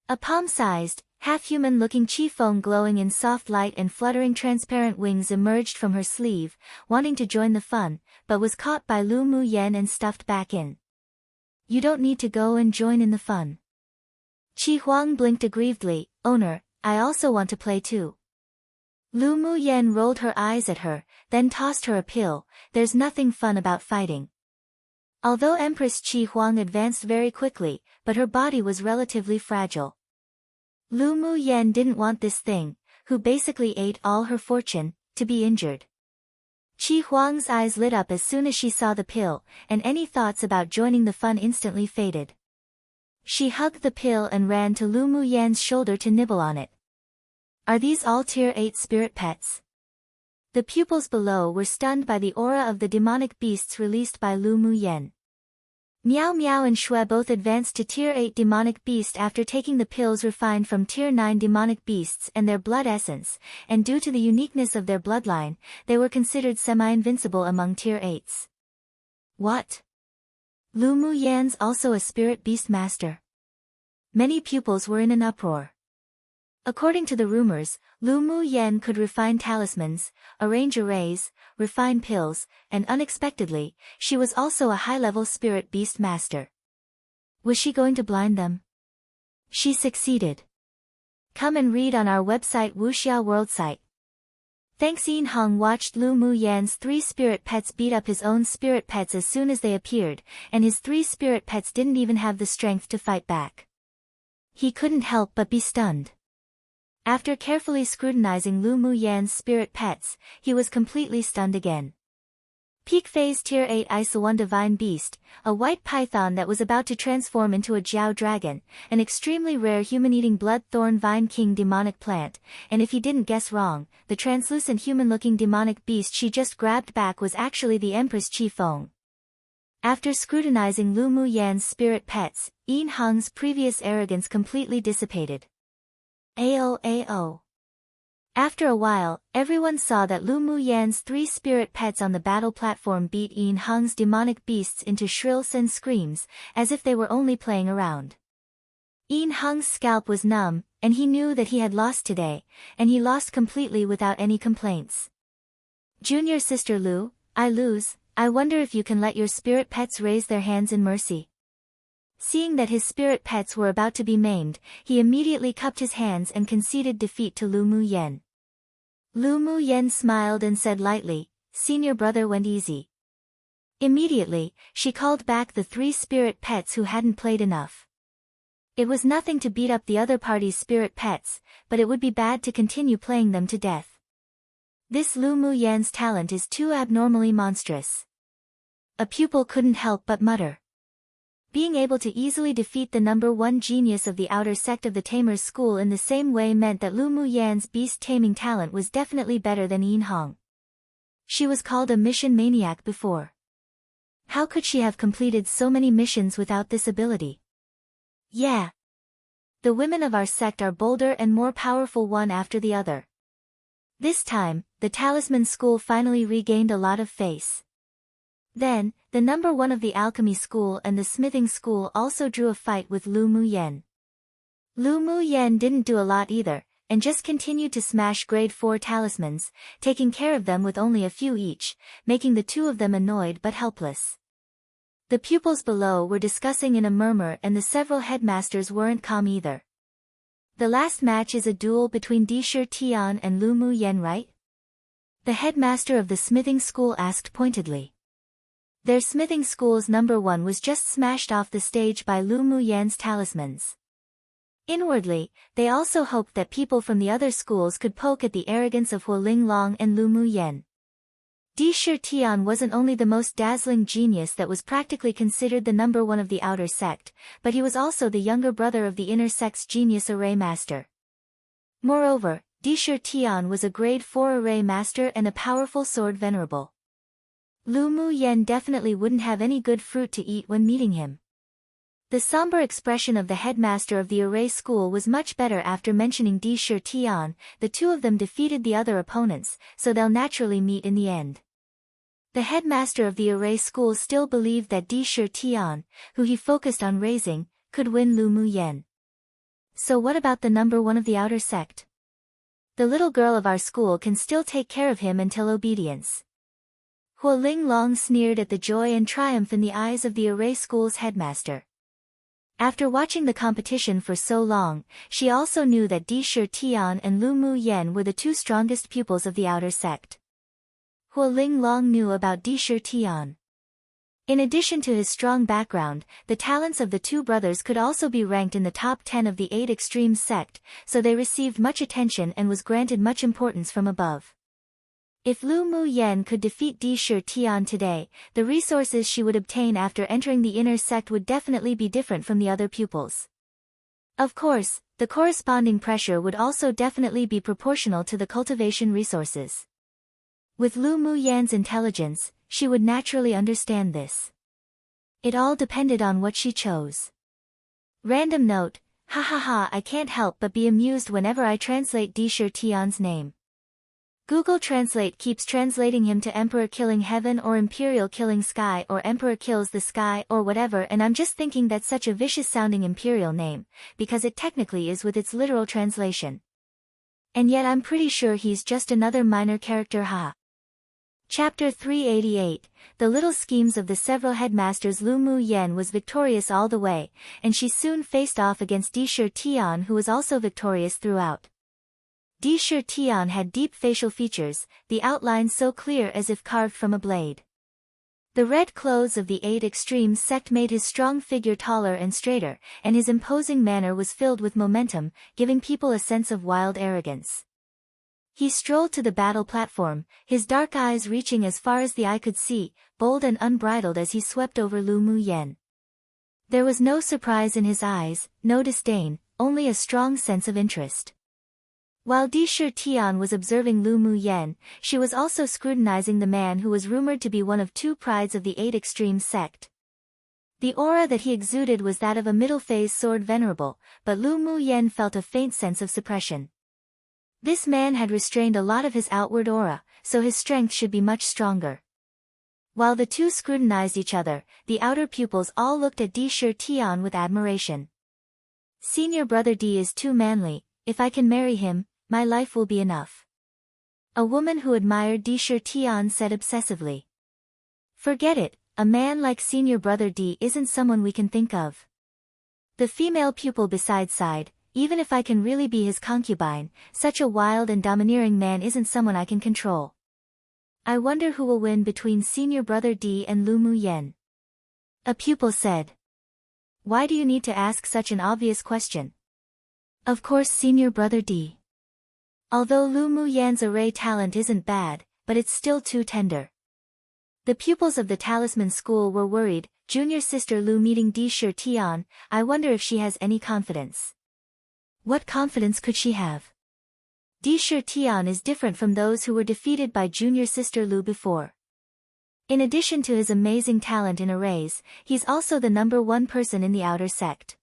[SPEAKER 1] A palm-sized, half-human-looking Qifeng glowing in soft light and fluttering transparent wings emerged from her sleeve, wanting to join the fun, but was caught by Lu Mu Yen and stuffed back in. You don't need to go and join in the fun. Qi Huang blinked aggrievedly. Owner, I also want to play too. Lu Mu Yen rolled her eyes at her, then tossed her a pill. There's nothing fun about fighting. Although Empress Qi Huang advanced very quickly, but her body was relatively fragile. Lu Mu Yen didn't want this thing, who basically ate all her fortune, to be injured. Qi Huang's eyes lit up as soon as she saw the pill, and any thoughts about joining the fun instantly faded. She hugged the pill and ran to Lu Mu Yan's shoulder to nibble on it. Are these all Tier 8 spirit pets? The pupils below were stunned by the aura of the demonic beasts released by Lu Mu Yen. Miao Miao and Shui both advanced to Tier 8 demonic beast after taking the pills refined from Tier 9 demonic beasts and their blood essence, and due to the uniqueness of their bloodline, they were considered semi-invincible among Tier 8s. What? Lu Mu Yan's also a spirit beast master? Many pupils were in an uproar. According to the rumors, Lu Mu Yen could refine talismans, arrange arrays, refine pills, and unexpectedly, she was also a high-level spirit beast master. Was she going to blind them? She succeeded. Come and read on our website Wuxia World site. Thanks. Yin Hong watched Lu Mu Yan's 3 spirit pets beat up his own spirit pets as soon as they appeared, and his 3 spirit pets didn't even have the strength to fight back. He couldn't help but be stunned. After carefully scrutinizing Lu Mu Yan's spirit pets, he was completely stunned again. Peak Phase Tier 8 One Divine Beast, a white python that was about to transform into a Jiao dragon, an extremely rare human-eating blood thorn vine king demonic plant, and if he didn't guess wrong, the translucent human-looking demonic beast she just grabbed back was actually the Empress Qifeng. After scrutinizing Lu Mu Yan's spirit pets, Yin Hong's previous arrogance completely dissipated. AO. After a while, everyone saw that Lu Mu Yan's 3 spirit pets on the battle platform beat Yin Hong's demonic beasts into shrills and screams, as if they were only playing around. Yin Hong's scalp was numb, and he knew that he had lost today, and he lost completely without any complaints. Junior sister Lu, I lose. I wonder if you can let your spirit pets raise their hands in mercy. Seeing that his spirit pets were about to be maimed, he immediately cupped his hands and conceded defeat to Lu Mu Yen. Lu Mu Yen smiled and said lightly, "Senior brother went easy." Immediately, she called back the 3 spirit pets who hadn't played enough. It was nothing to beat up the other party's spirit pets, but it would be bad to continue playing them to death. This Lu Mu Yan's talent is too abnormally monstrous. A pupil couldn't help but mutter. Being able to easily defeat the number 1 genius of the outer sect of the Tamers school in the same way meant that Lu Mu Yan's beast-taming talent was definitely better than Yin Hong. She was called a mission maniac before. How could she have completed so many missions without this ability? Yeah. The women of our sect are bolder and more powerful one after the other. This time, the talisman school finally regained a lot of face. Then, the number one of the alchemy school and the smithing school also drew a fight with Lu Muyen. Lu Muyen didn't do a lot either, and just continued to smash grade 4 talismans, taking care of them with only a few each, making the two of them annoyed but helpless. The pupils below were discussing in a murmur and the several headmasters weren't calm either. The last match is a duel between Disher Tian and Lu Muyen, right? The headmaster of the smithing school asked pointedly. Their smithing school's number one was just smashed off the stage by Lu Muyen's talismans. Inwardly, they also hoped that people from the other schools could poke at the arrogance of Huoling Long and Lu Muyen. Disher Tian wasn't only the most dazzling genius that was practically considered the number one of the outer sect, but he was also the younger brother of the inner sect's genius array master. Moreover, Disher Tian was a grade 4 array master and a powerful sword venerable. Lu Muyen definitely wouldn't have any good fruit to eat when meeting him. The somber expression of the headmaster of the array school was much better after mentioning Disher Tian. The two of them defeated the other opponents, so they'll naturally meet in the end. The headmaster of the array school still believed that Disher Tian, who he focused on raising, could win Lu Muyen. So what about the number one of the outer sect? The little girl of our school can still take care of him until obedience. Huoling Long sneered at the joy and triumph in the eyes of the array school's headmaster. After watching the competition for so long, she also knew that Disher Tian and Lu Muyen were the two strongest pupils of the outer sect. Huoling Long knew about Disher Tian. In addition to his strong background, the talents of the two brothers could also be ranked in the top 10 of the 8 extreme sect, so they received much attention and was granted much importance from above. If Lu Muyen could defeat Disher Tian today, the resources she would obtain after entering the inner sect would definitely be different from the other pupils. Of course, the corresponding pressure would also definitely be proportional to the cultivation resources. With Lu Muyen's intelligence, she would naturally understand this. It all depended on what she chose. Random note, hahaha, I can't help but be amused whenever I translate Disher Tian's name. Google Translate keeps translating him to Emperor killing heaven or Imperial killing sky or Emperor kills the sky or whatever, and I'm just thinking that's such a vicious sounding Imperial name, because it technically is with its literal translation. And yet I'm pretty sure he's just another minor character, ha. Chapter 388, The Little Schemes of the Several Headmasters. Lu Muyen was victorious all the way, and she soon faced off against Disher Tian, who was also victorious throughout. Disher Tian had deep facial features, the outlines so clear as if carved from a blade. The red clothes of the 8 extreme sect made his strong figure taller and straighter, and his imposing manner was filled with momentum, giving people a sense of wild arrogance. He strolled to the battle platform, his dark eyes reaching as far as the eye could see, bold and unbridled as he swept over Lu Muyen. There was no surprise in his eyes, no disdain, only a strong sense of interest. While Disher Tian was observing Lu Muyen, she was also scrutinizing the man who was rumored to be one of 2 prides of the 8 extreme sect. The aura that he exuded was that of a middle-phase sword venerable, but Lu Muyen felt a faint sense of suppression. This man had restrained a lot of his outward aura, so his strength should be much stronger. While the two scrutinized each other, the outer pupils all looked at Disher Tian with admiration. Senior brother D is too manly, if I can marry him, my life will be enough. A woman who admired Disher Tian said obsessively. Forget it, a man like senior brother D isn't someone we can think of. The female pupil beside sighed, even if I can really be his concubine, such a wild and domineering man isn't someone I can control. I wonder who will win between senior brother D and Lu Muyen. A pupil said. Why do you need to ask such an obvious question? Of course senior brother D. Although Lu Muyen's array talent isn't bad, but it's still too tender. The pupils of the talisman school were worried, junior sister Lu meeting Disher Tian, I wonder if she has any confidence. What confidence could she have? Disher Tian is different from those who were defeated by junior sister Lu before. In addition to his amazing talent in arrays, he's also the number 1 person in the outer sect.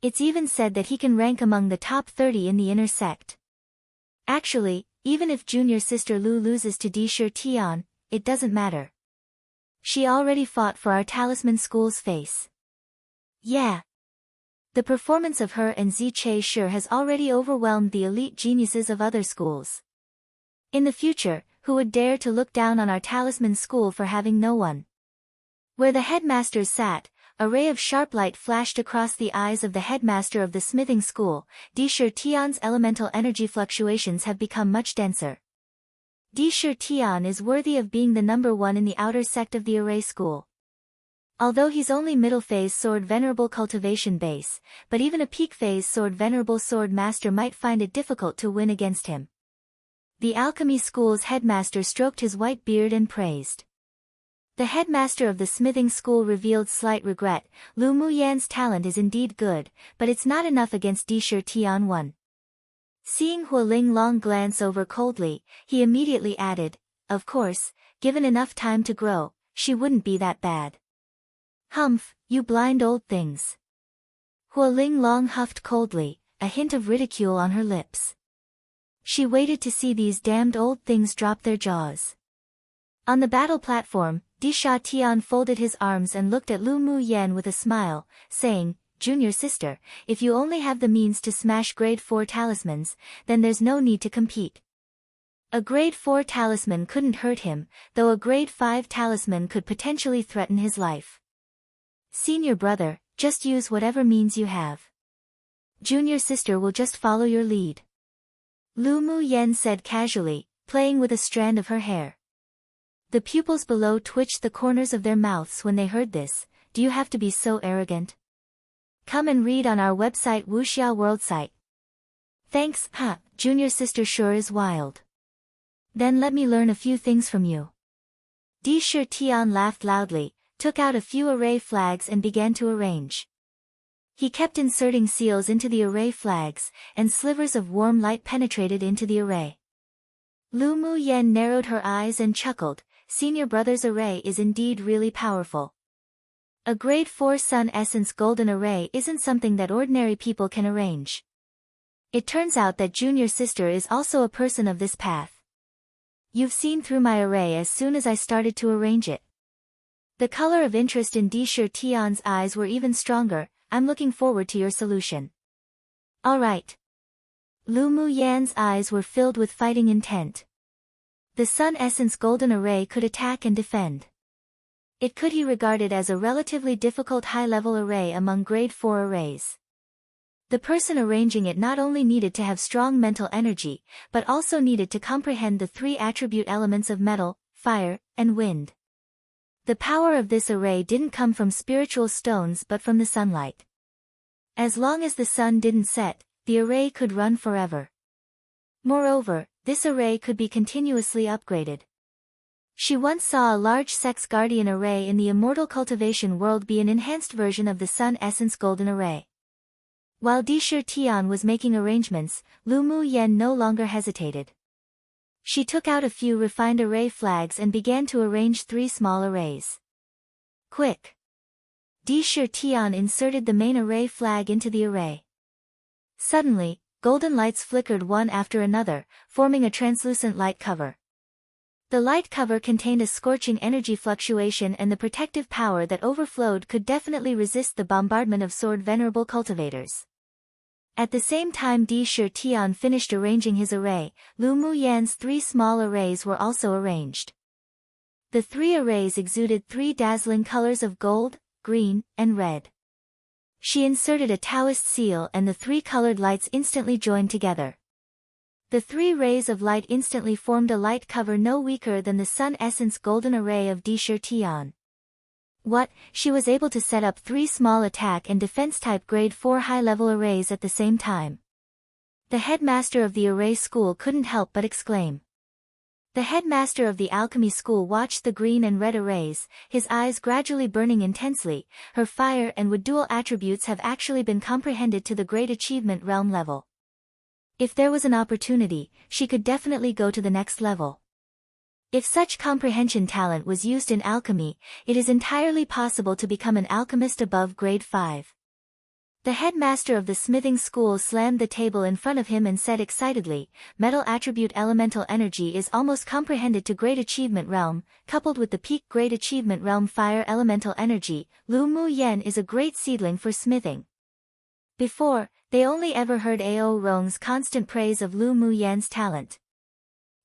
[SPEAKER 1] It's even said that he can rank among the top 30 in the inner sect. Actually, even if junior sister Lu loses to Disher Tian, it doesn't matter. She already fought for our talisman school's face. Yeah. The performance of her and Ziche sure has already overwhelmed the elite geniuses of other schools. In the future, who would dare to look down on our talisman school for having no one? Where the headmasters sat, a ray of sharp light flashed across the eyes of the headmaster of the smithing school. Disher Tian's elemental energy fluctuations have become much denser. Disher Tian is worthy of being the number one in the outer sect of the array school. Although he's only middle phase sword venerable cultivation base, but even a peak phase sword venerable sword master might find it difficult to win against him. The alchemy school's headmaster stroked his white beard and praised. The headmaster of the smithing school revealed slight regret. Lu Muyan's talent is indeed good, but it's not enough against Disher Tian 1. Seeing Hualing Long glance over coldly, he immediately added, of course, given enough time to grow, she wouldn't be that bad. Humph, you blind old things. Hualing Long huffed coldly, a hint of ridicule on her lips. She waited to see these damned old things drop their jaws. On the battle platform, Disha Tian folded his arms and looked at Lu Muyan with a smile, saying, Junior sister, if you only have the means to smash grade 4 talismans, then there's no need to compete. A grade 4 talisman couldn't hurt him, though a grade 5 talisman could potentially threaten his life. Senior brother, just use whatever means you have. Junior sister will just follow your lead. Lu Muyan said casually, playing with a strand of her hair. The pupils below twitched the corners of their mouths when they heard this. Do you have to be so arrogant? Come and read on our website Wuxia World site. Thanks, junior sister sure is wild. Then let me learn a few things from you. Disher Tian laughed loudly, took out a few array flags and began to arrange. He kept inserting seals into the array flags, and slivers of warm light penetrated into the array. Lu Muyan narrowed her eyes and chuckled. Senior brother's array is indeed really powerful. A grade 4 Sun Essence Golden Array isn't something that ordinary people can arrange. It turns out that junior sister is also a person of this path. You've seen through my array as soon as I started to arrange it. The color of interest in Disher Tian's eyes were even stronger. I'm looking forward to your solution. Alright. Lu Muyan's eyes were filled with fighting intent. The Sun Essence Golden Array could attack and defend. It could he regarded as a relatively difficult high-level array among grade 4 arrays. The person arranging it not only needed to have strong mental energy, but also needed to comprehend the 3 attribute elements of metal, fire, and wind. The power of this array didn't come from spiritual stones but from the sunlight. As long as the sun didn't set, the array could run forever. Moreover, this array could be continuously upgraded. She once saw a large Sex Guardian array in the immortal cultivation world be an enhanced version of the Sun Essence Golden Array. While Disher Tian was making arrangements, Lu Muyan no longer hesitated. She took out a few refined array flags and began to arrange 3 small arrays. Quick! Disher Tian inserted the main array flag into the array. Suddenly, golden lights flickered one after another, forming a translucent light cover. The light cover contained a scorching energy fluctuation, and the protective power that overflowed could definitely resist the bombardment of sword venerable cultivators. At the same time Disher Tian finished arranging his array, Lu Muyan's 3 small arrays were also arranged. The 3 arrays exuded 3 dazzling colors of gold, green, and red. She inserted a Taoist seal and the 3 colored lights instantly joined together. The 3 rays of light instantly formed a light cover no weaker than the Sun Essence Golden Array of Disher Tian. What? She was able to set up 3 small attack and defense type grade 4 high-level arrays at the same time. The headmaster of the array school couldn't help but exclaim. The headmaster of the alchemy school watched the green and red arrays, his eyes gradually burning intensely. Her fire and wood dual attributes have actually been comprehended to the great achievement realm level. If there was an opportunity, she could definitely go to the next level. If such comprehension talent was used in alchemy, it is entirely possible to become an alchemist above grade 5. The headmaster of the smithing school slammed the table in front of him and said excitedly, "Metal attribute elemental energy is almost comprehended to Great Achievement Realm, coupled with the peak Great Achievement Realm fire elemental energy. Lu Mu Yen is a great seedling for smithing." Before, they only ever heard Ao Rong's constant praise of Lu Mu Yan's talent.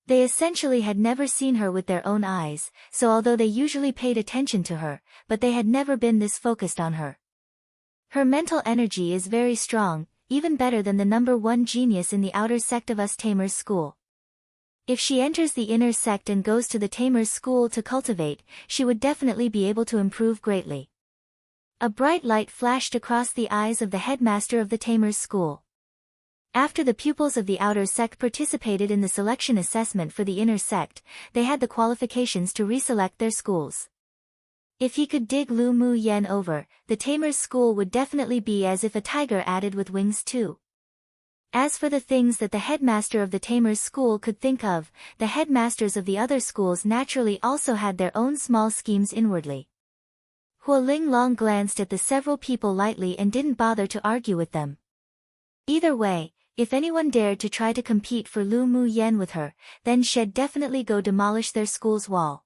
[SPEAKER 1] They essentially had never seen her with their own eyes, so although they usually paid attention to her, but they had never been this focused on her. Her mental energy is very strong, even better than the #1 genius in the outer sect of us Tamers school. If she enters the inner sect and goes to the Tamers school to cultivate, she would definitely be able to improve greatly. A bright light flashed across the eyes of the headmaster of the Tamers school. After the pupils of the outer sect participated in the selection assessment for the inner sect, they had the qualifications to reselect their schools. If he could dig Lu Mu Yen over, the Tamers school would definitely be as if a tiger added with wings too. As for the things that the headmaster of the Tamers school could think of, the headmasters of the other schools naturally also had their own small schemes inwardly. Hua Linglong glanced at the several people lightly and didn't bother to argue with them. Either way, if anyone dared to try to compete for Lu Mu Yen with her, then she'd definitely go demolish their school's wall.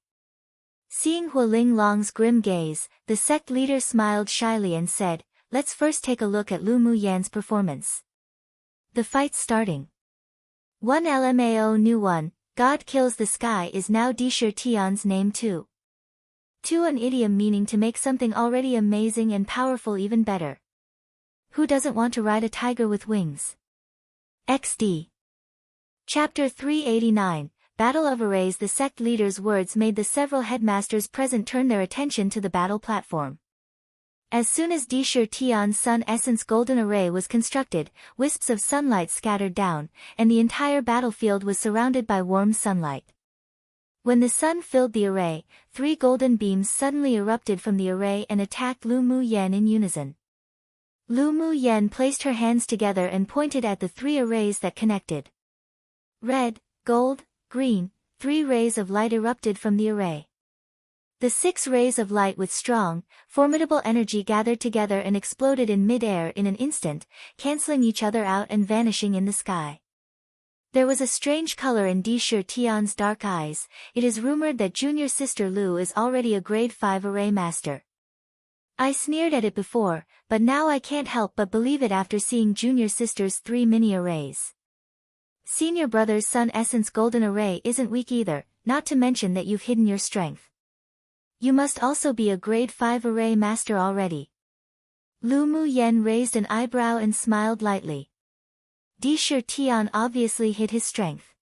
[SPEAKER 1] Seeing Hua Linglong's grim gaze, the sect leader smiled shyly and said, "Let's first take a look at Lu Mu Yan's performance." The fight's starting. 1 LMAO New 1, God Kills the Sky is now Dishir Tian's name too. 2 An idiom meaning to make something already amazing and powerful even better. Who doesn't want to ride a tiger with wings? XD. Chapter 389. Battle of Arrays. The sect leader's words made the several headmasters present turn their attention to the battle platform. As soon as Dishir Tian's Sun Essence Golden Array was constructed, wisps of sunlight scattered down, and the entire battlefield was surrounded by warm sunlight. When the sun filled the array, 3 golden beams suddenly erupted from the array and attacked Lu Mu Yen in unison. Lu Mu Yen placed her hands together and pointed at the 3 arrays that connected. Red, gold, green, 3 rays of light erupted from the array. The 6 rays of light with strong, formidable energy gathered together and exploded in mid-air in an instant, cancelling each other out and vanishing in the sky. There was a strange color in Dishir Tian's dark eyes. It is rumored that junior sister Lu is already a grade 5 array master. I sneered at it before, but now I can't help but believe it after seeing junior sister's 3 mini arrays. Senior brother's Sun Essence Golden Array isn't weak either, not to mention that you've hidden your strength. You must also be a grade 5 array master already. Lu Mu Yen raised an eyebrow and smiled lightly. Dishir Tian obviously hid his strength.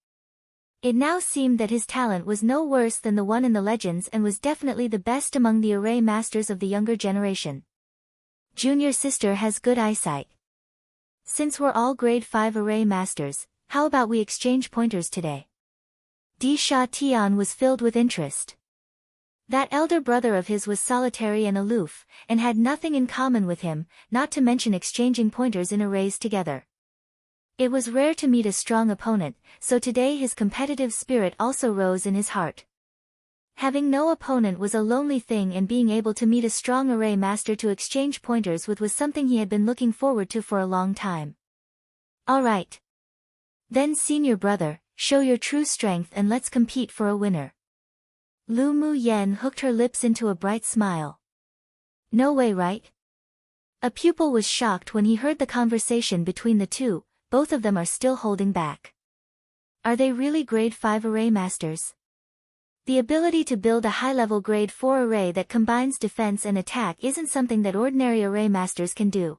[SPEAKER 1] It now seemed that his talent was no worse than the one in the legends and was definitely the best among the array masters of the younger generation. Junior sister has good eyesight. Since we're all grade 5 array masters, how about we exchange pointers today? Dishir Tian was filled with interest. That elder brother of his was solitary and aloof, and had nothing in common with him, not to mention exchanging pointers in arrays together. It was rare to meet a strong opponent, so today his competitive spirit also rose in his heart. Having no opponent was a lonely thing, and being able to meet a strong array master to exchange pointers with was something he had been looking forward to for a long time. Alright. Then senior brother, show your true strength and let's compete for a winner. Lu Mu Yen hooked her lips into a bright smile. No way, right? A pupil was shocked when he heard the conversation between the two. Both of them are still holding back. Are they really grade 5 array masters? The ability to build a high-level grade 4 array that combines defense and attack isn't something that ordinary array masters can do.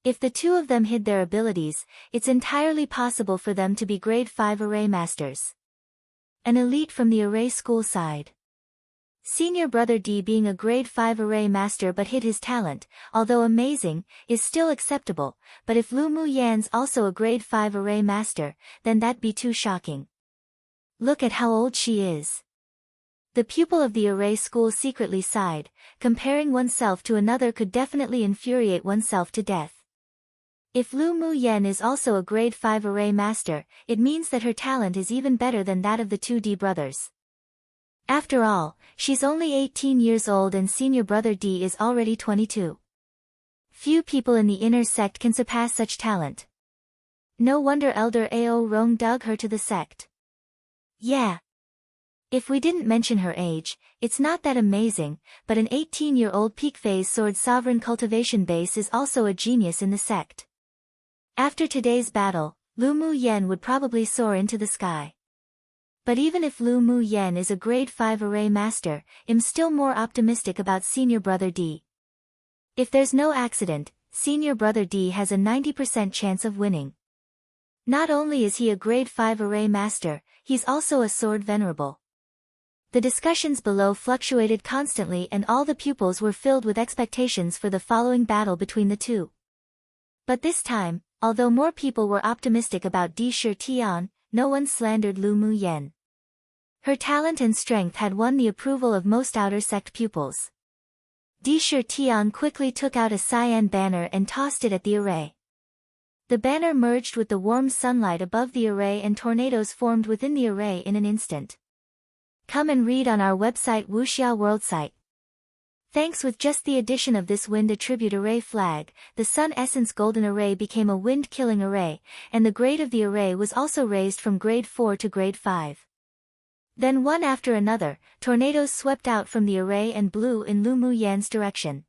[SPEAKER 1] If the two of them hid their abilities, it's entirely possible for them to be grade 5 array masters. An elite from the array school side. Senior brother D being a grade 5 array master but hid his talent, although amazing, is still acceptable, but if Lu Mu Yan's also a grade 5 array master, then that'd be too shocking. Look at how old she is. The pupil of the array school secretly sighed. Comparing oneself to another could definitely infuriate oneself to death. If Lu Mu Yen is also a grade 5 array master, it means that her talent is even better than that of the 2 D brothers. After all, she's only 18 years old and senior brother D is already 22. Few people in the inner sect can surpass such talent. No wonder Elder Ao Rong dug her to the sect. Yeah. If we didn't mention her age, it's not that amazing, but an 18-year-old peak phase sword sovereign cultivation base is also a genius in the sect. After today's battle, Lu Mu Yen would probably soar into the sky. But even if Lu Mu Yen is a grade 5 array master, I'm still more optimistic about senior brother D. If there's no accident, senior brother D has a 90% chance of winning. Not only is he a grade 5 array master, he's also a sword venerable. The discussions below fluctuated constantly and all the pupils were filled with expectations for the following battle between the two. But this time, although more people were optimistic about Di Shi Tian, no one slandered Lu Mu Yen. Her talent and strength had won the approval of most outer sect pupils. Di Shi Tian quickly took out a cyan banner and tossed it at the array. The banner merged with the warm sunlight above the array and tornadoes formed within the array in an instant. Come and read on our website Wuxia World site. Thanks with just the addition of this wind attribute array flag, the Sun Essence Golden Array became a wind-killing array, and the grade of the array was also raised from grade 4 to grade 5. Then one after another, tornadoes swept out from the array and blew in Lu Mu Yan's direction.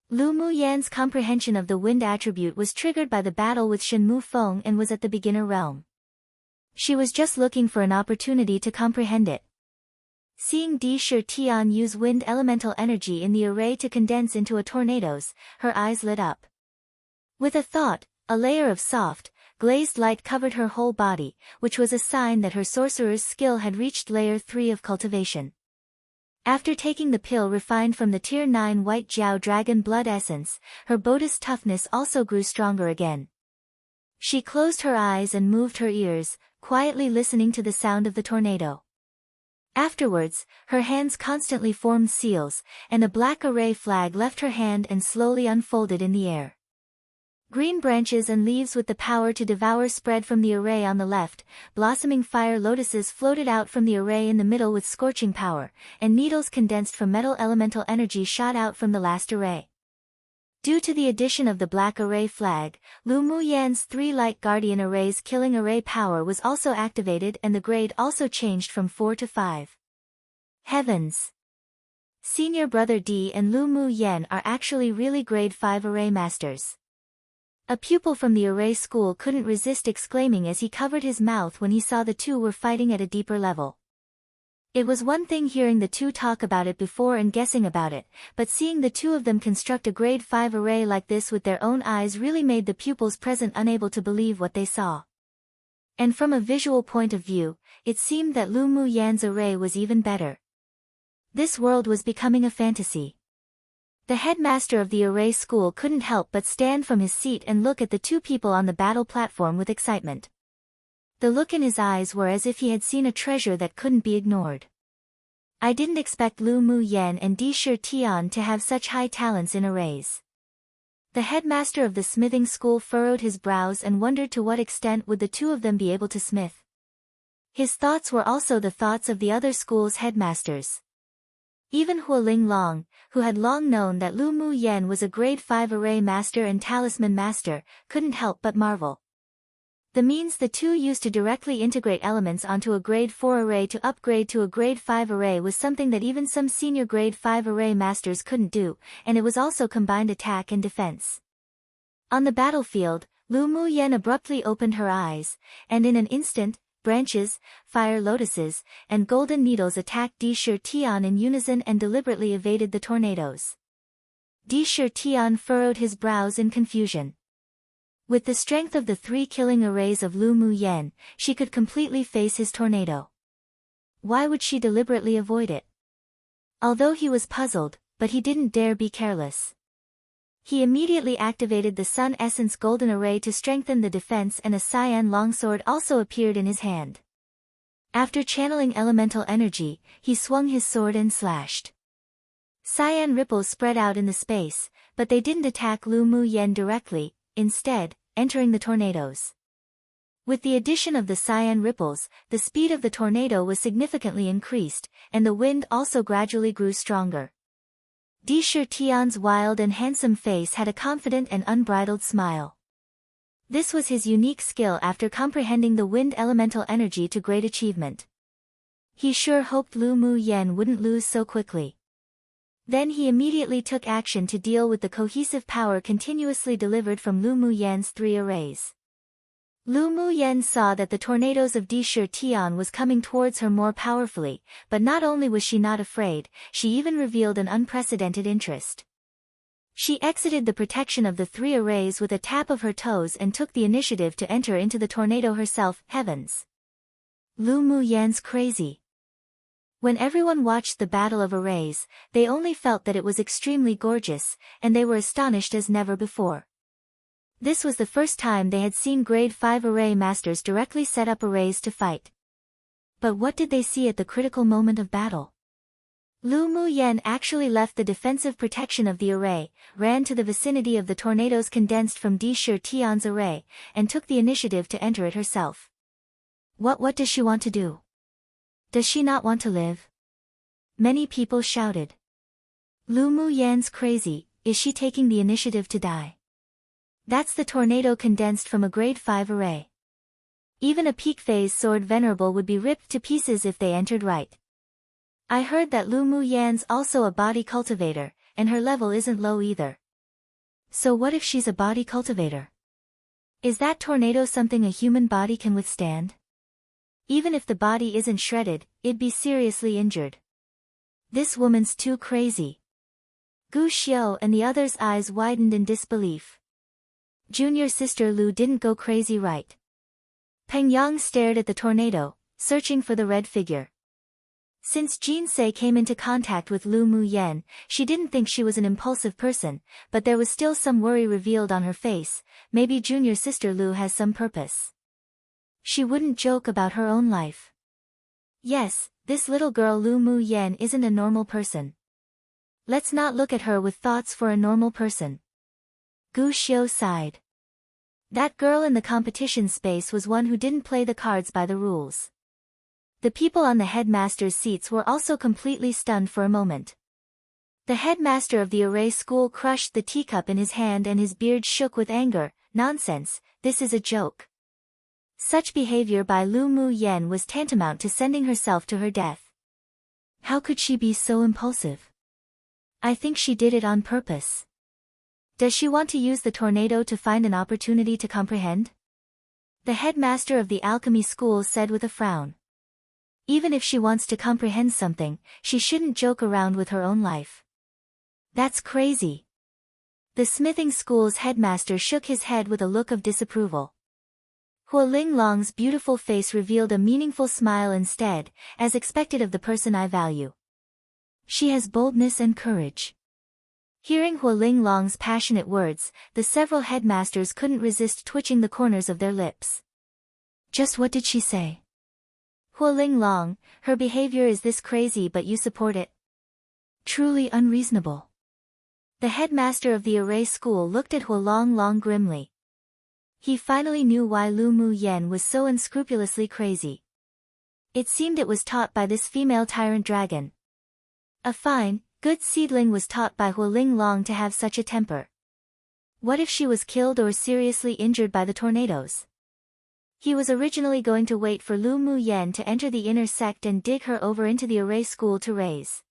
[SPEAKER 1] Lu Mu Yan's comprehension of the wind attribute was triggered by the battle with Shen Mu Feng and was at the beginner realm. She was just looking for an opportunity to comprehend it. Seeing Di Shi Tian use wind elemental energy in the array to condense into a tornadoes, her eyes lit up. With a thought, a layer of soft, glazed light covered her whole body, which was a sign that her sorcerer's skill had reached layer 3 of cultivation. After taking the pill refined from the Tier 9 White Jiao Dragon Blood Essence, her Bodhi's toughness also grew stronger again. She closed her eyes and moved her ears, quietly listening to the sound of the tornado. Afterwards, her hands constantly formed seals, and a black array flag left her hand and slowly unfolded in the air. Green branches and leaves with the power to devour spread from the array on the left, blossoming fire lotuses floated out from the array in the middle with scorching power, and needles condensed from metal elemental energy shot out from the last array. Due to the addition of the black array flag, Lu Mu Yan's 3 light guardian arrays killing array power was also activated and the grade also changed from 4 to 5. Heavens! Senior brother D and Lu Mu Yan are actually really grade 5 array masters. A pupil from the array school couldn't resist exclaiming as he covered his mouth when he saw the two were fighting at a deeper level. It was one thing hearing the two talk about it before and guessing about it, but seeing the two of them construct a grade 5 array like this with their own eyes really made the pupils present unable to believe what they saw. And from a visual point of view, it seemed that Lu Mu Yan's array was even better. This world was becoming a fantasy. The headmaster of the array school couldn't help but stand from his seat and look at the two people on the battle platform with excitement. The look in his eyes were as if he had seen a treasure that couldn't be ignored. I didn't expect Lu Mu Yan and Di Shi Tian to have such high talents in arrays. The headmaster of the smithing school furrowed his brows and wondered to what extent would the two of them be able to smith. His thoughts were also the thoughts of the other school's headmasters. Even Hua Ling Long, who had long known that Lu Mu Yan was a grade 5 array master and talisman master, couldn't help but marvel. The means the two used to directly integrate elements onto a grade 4 array to upgrade to a grade 5 array was something that even some senior grade 5 array masters couldn't do, and it was also combined attack and defense. On the battlefield, Lu Mu Yan abruptly opened her eyes, and in an instant, branches, fire lotuses, and golden needles attacked Di Shi Tian in unison and deliberately evaded the tornadoes. Di Shi Tian furrowed his brows in confusion. With the strength of the 3 killing arrays of Lu Mu Yan, she could completely face his tornado. Why would she deliberately avoid it? Although he was puzzled, but he didn't dare be careless. He immediately activated the Sun Essence Golden Array to strengthen the defense and a cyan longsword also appeared in his hand. After channeling elemental energy, he swung his sword and slashed. Cyan ripples spread out in the space, but they didn't attack Lu Mu Yan directly, instead, entering the tornadoes. With the addition of the cyan ripples, the speed of the tornado was significantly increased, and the wind also gradually grew stronger. Tian's wild and handsome face had a confident and unbridled smile. This was his unique skill after comprehending the wind elemental energy to great achievement. He sure hoped Lu Mu Yan wouldn't lose so quickly. Then he immediately took action to deal with the cohesive power continuously delivered from Lu Mu Yan's 3 arrays. Lu Mu Yan saw that the tornadoes of Tian was coming towards her more powerfully, but not only was she not afraid, she even revealed an unprecedented interest. She exited the protection of the 3 arrays with a tap of her toes and took the initiative to enter into the tornado herself. Heavens! Lu Mu Yan's crazy. When everyone watched the battle of arrays, they only felt that it was extremely gorgeous, and they were astonished as never before. This was the first time they had seen grade 5 array masters directly set up arrays to fight. But what did they see at the critical moment of battle? Lu Mu Yan actually left the defensive protection of the array, ran to the vicinity of the tornadoes condensed from Tian's array, and took the initiative to enter it herself. What does she want to do? Does she not want to live? Many people shouted. Lu Mu Yan's crazy, is she taking the initiative to die? That's the tornado condensed from a grade 5 array. Even a peak phase sword venerable would be ripped to pieces if they entered right. I heard that Lu Mu Yan's also a body cultivator, and her level isn't low either. So what if she's a body cultivator? Is that tornado something a human body can withstand? Even if the body isn't shredded, it'd be seriously injured. This woman's too crazy. Gu Xiao and the others' eyes widened in disbelief. Junior sister Lu didn't go crazy, right? Peng Yang stared at the tornado, searching for the red figure. Since Jinsei came into contact with Lu Mu Yan, she didn't think she was an impulsive person, but there was still some worry revealed on her face. Maybe junior sister Lu has some purpose. She wouldn't joke about her own life. Yes, this little girl Lu Mu Yan isn't a normal person. Let's not look at her with thoughts for a normal person. Gu Xiao sighed. That girl in the competition space was one who didn't play the cards by the rules. The people on the headmaster's seats were also completely stunned for a moment. The headmaster of the array school crushed the teacup in his hand and his beard shook with anger. Nonsense, this is a joke. Such behavior by Lu Mu Yan was tantamount to sending herself to her death. How could she be so impulsive? I think she did it on purpose. Does she want to use the tornado to find an opportunity to comprehend? The headmaster of the alchemy school said with a frown. Even if she wants to comprehend something, she shouldn't joke around with her own life. That's crazy. The smithing school's headmaster shook his head with a look of disapproval. Huo Linglong's beautiful face revealed a meaningful smile instead, as expected of the person I value. She has boldness and courage. Hearing Huo Linglong's passionate words, the several headmasters couldn't resist twitching the corners of their lips. Just what did she say? Huo Linglong, her behavior is this crazy but you support it? Truly unreasonable. The headmaster of the array school looked at Huo Linglong grimly. He finally knew why Lu Mu Yan was so unscrupulously crazy. It seemed it was taught by this female tyrant dragon. A fine, good seedling was taught by Huo Linglong to have such a temper. What if she was killed or seriously injured by the tornadoes? He was originally going to wait for Lu Mu Yan to enter the inner sect and dig her over into the array school to raise.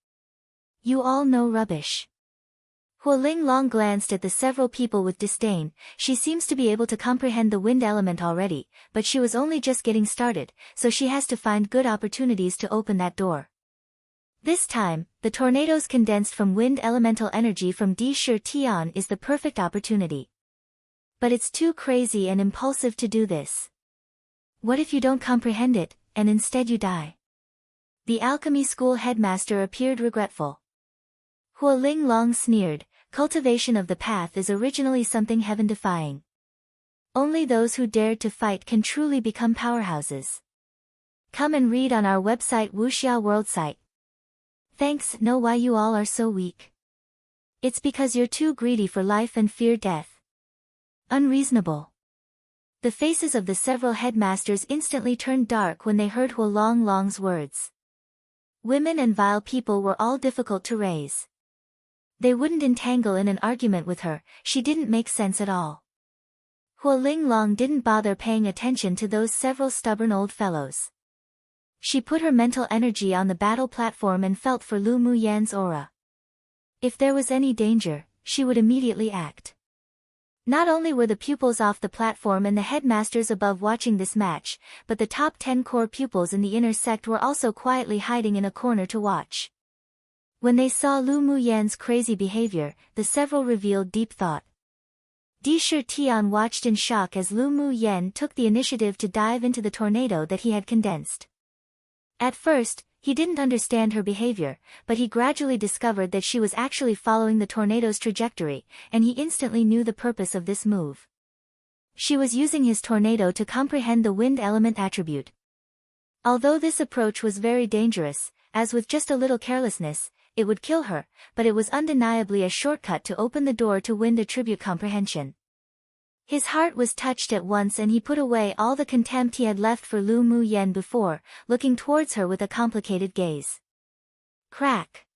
[SPEAKER 1] You all know rubbish. Huo Linglong glanced at the several people with disdain. She seems to be able to comprehend the wind element already, but she was only just getting started, so she has to find good opportunities to open that door. This time, the tornadoes condensed from wind elemental energy from Tian is the perfect opportunity. But it's too crazy and impulsive to do this. What if you don't comprehend it, and instead you die? The alchemy school headmaster appeared regretful. Huo Linglong sneered, cultivation of the path is originally something heaven-defying. Only those who dared to fight can truly become powerhouses. Come and read on our website Wuxia World site. Thanks, know why you all are so weak. It's because you're too greedy for life and fear death. Unreasonable. The faces of the several headmasters instantly turned dark when they heard Huo Linglong's words. Women and vile people were all difficult to raise. They wouldn't entangle in an argument with her, she didn't make sense at all. Hua Linglong didn't bother paying attention to those several stubborn old fellows. She put her mental energy on the battle platform and felt for Lu Muyan's aura. If there was any danger, she would immediately act. Not only were the pupils off the platform and the headmasters above watching this match, but the top 10 core pupils in the inner sect were also quietly hiding in a corner to watch. When they saw Lu Muyan's crazy behavior, the several revealed deep thought. Di Shi Tian watched in shock as Lu Muyan took the initiative to dive into the tornado that he had condensed. At first, he didn't understand her behavior, but he gradually discovered that she was actually following the tornado's trajectory, and he instantly knew the purpose of this move. She was using his tornado to comprehend the wind element attribute. Although this approach was very dangerous, as with just a little carelessness, it would kill her, but it was undeniably a shortcut to open the door to wind attribute comprehension. His heart was touched at once and he put away all the contempt he had left for Lu Muyan before, looking towards her with a complicated gaze. Crack!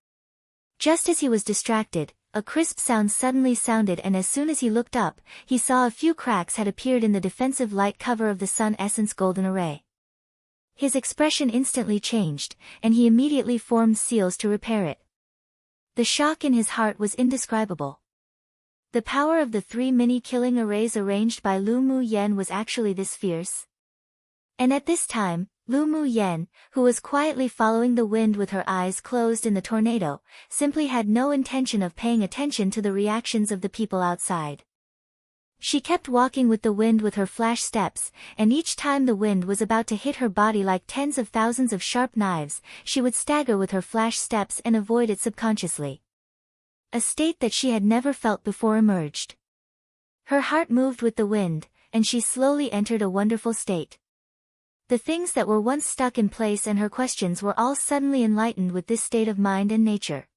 [SPEAKER 1] Just as he was distracted, a crisp sound suddenly sounded, and as soon as he looked up, he saw a few cracks had appeared in the defensive light cover of the Sun Essence Golden Array. His expression instantly changed, and he immediately formed seals to repair it. The shock in his heart was indescribable. The power of the 3 mini-killing arrays arranged by Lu Muyan was actually this fierce. And at this time, Lu Muyan, who was quietly following the wind with her eyes closed in the tornado, simply had no intention of paying attention to the reactions of the people outside. She kept walking with the wind with her flash steps, and each time the wind was about to hit her body like tens of thousands of sharp knives, she would stagger with her flash steps and avoid it subconsciously. A state that she had never felt before emerged. Her heart moved with the wind, and she slowly entered a wonderful state. The things that were once stuck in place and her questions were all suddenly enlightened with this state of mind and nature.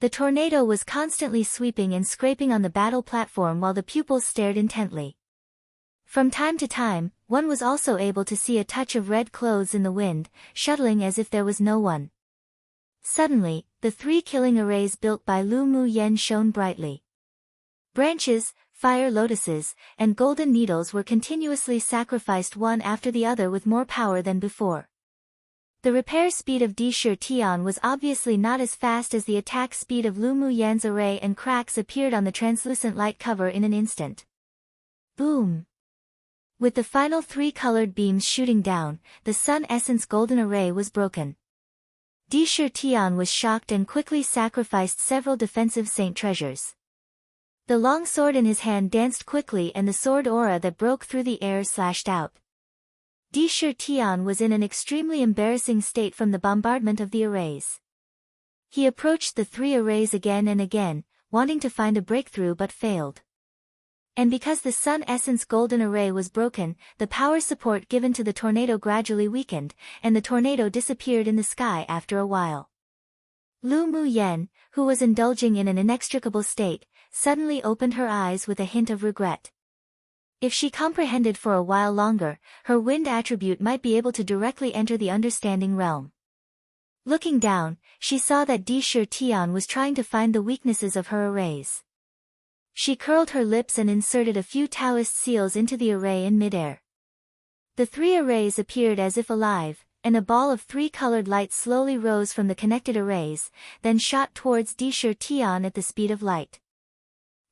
[SPEAKER 1] The tornado was constantly sweeping and scraping on the battle platform while the pupils stared intently. From time to time, one was also able to see a touch of red clothes in the wind, shuttling as if there was no one. Suddenly, the 3 killing arrays built by Lu Muyan shone brightly. Branches, fire lotuses, and golden needles were continuously sacrificed one after the other with more power than before. The repair speed of Di Shi Tian was obviously not as fast as the attack speed of Lu Muyan's array, and cracks appeared on the translucent light cover in an instant. Boom! With the final 3 colored beams shooting down, the Sun Essence Golden Array was broken. Di Shi Tian was shocked and quickly sacrificed several defensive saint treasures. The long sword in his hand danced quickly and the sword aura that broke through the air slashed out. Di Shi Tian was in an extremely embarrassing state from the bombardment of the arrays. He approached the 3 arrays again and again, wanting to find a breakthrough but failed. And because the Sun Essence Golden Array was broken, the power support given to the tornado gradually weakened, and the tornado disappeared in the sky after a while. Lu Muyan, who was indulging in an inextricable state, suddenly opened her eyes with a hint of regret. If she comprehended for a while longer, her wind attribute might be able to directly enter the understanding realm. Looking down, she saw that Di Shi Tian was trying to find the weaknesses of her arrays. She curled her lips and inserted a few Taoist seals into the array in midair. The 3 arrays appeared as if alive, and a ball of 3 colored light slowly rose from the connected arrays, then shot towards Di Shi Tian at the speed of light.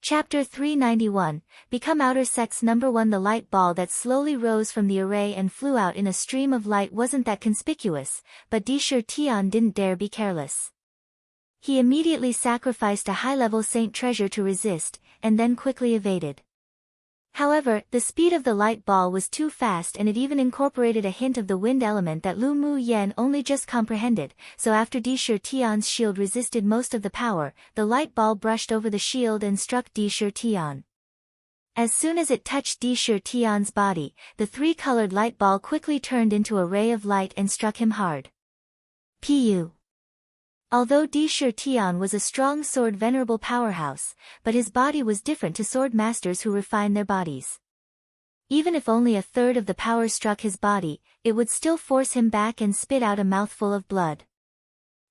[SPEAKER 1] Chapter 391, Become Outer Sects No. 1. The light ball that slowly rose from the array and flew out in a stream of light wasn't that conspicuous, but Di Shi Tian didn't dare be careless. He immediately sacrificed a high-level saint treasure to resist, and then quickly evaded. However, the speed of the light ball was too fast and it even incorporated a hint of the wind element that Lu Muyan only just comprehended, so after Di Shi Tian's shield resisted most of the power, the light ball brushed over the shield and struck Di Shi Tian. As soon as it touched Di Shi Tian's body, the 3-colored light ball quickly turned into a ray of light and struck him hard. Pu. Although Di Shi Tian was a strong sword venerable powerhouse, but his body was different to sword masters who refine their bodies. Even if only a third of the power struck his body, it would still force him back and spit out a mouthful of blood.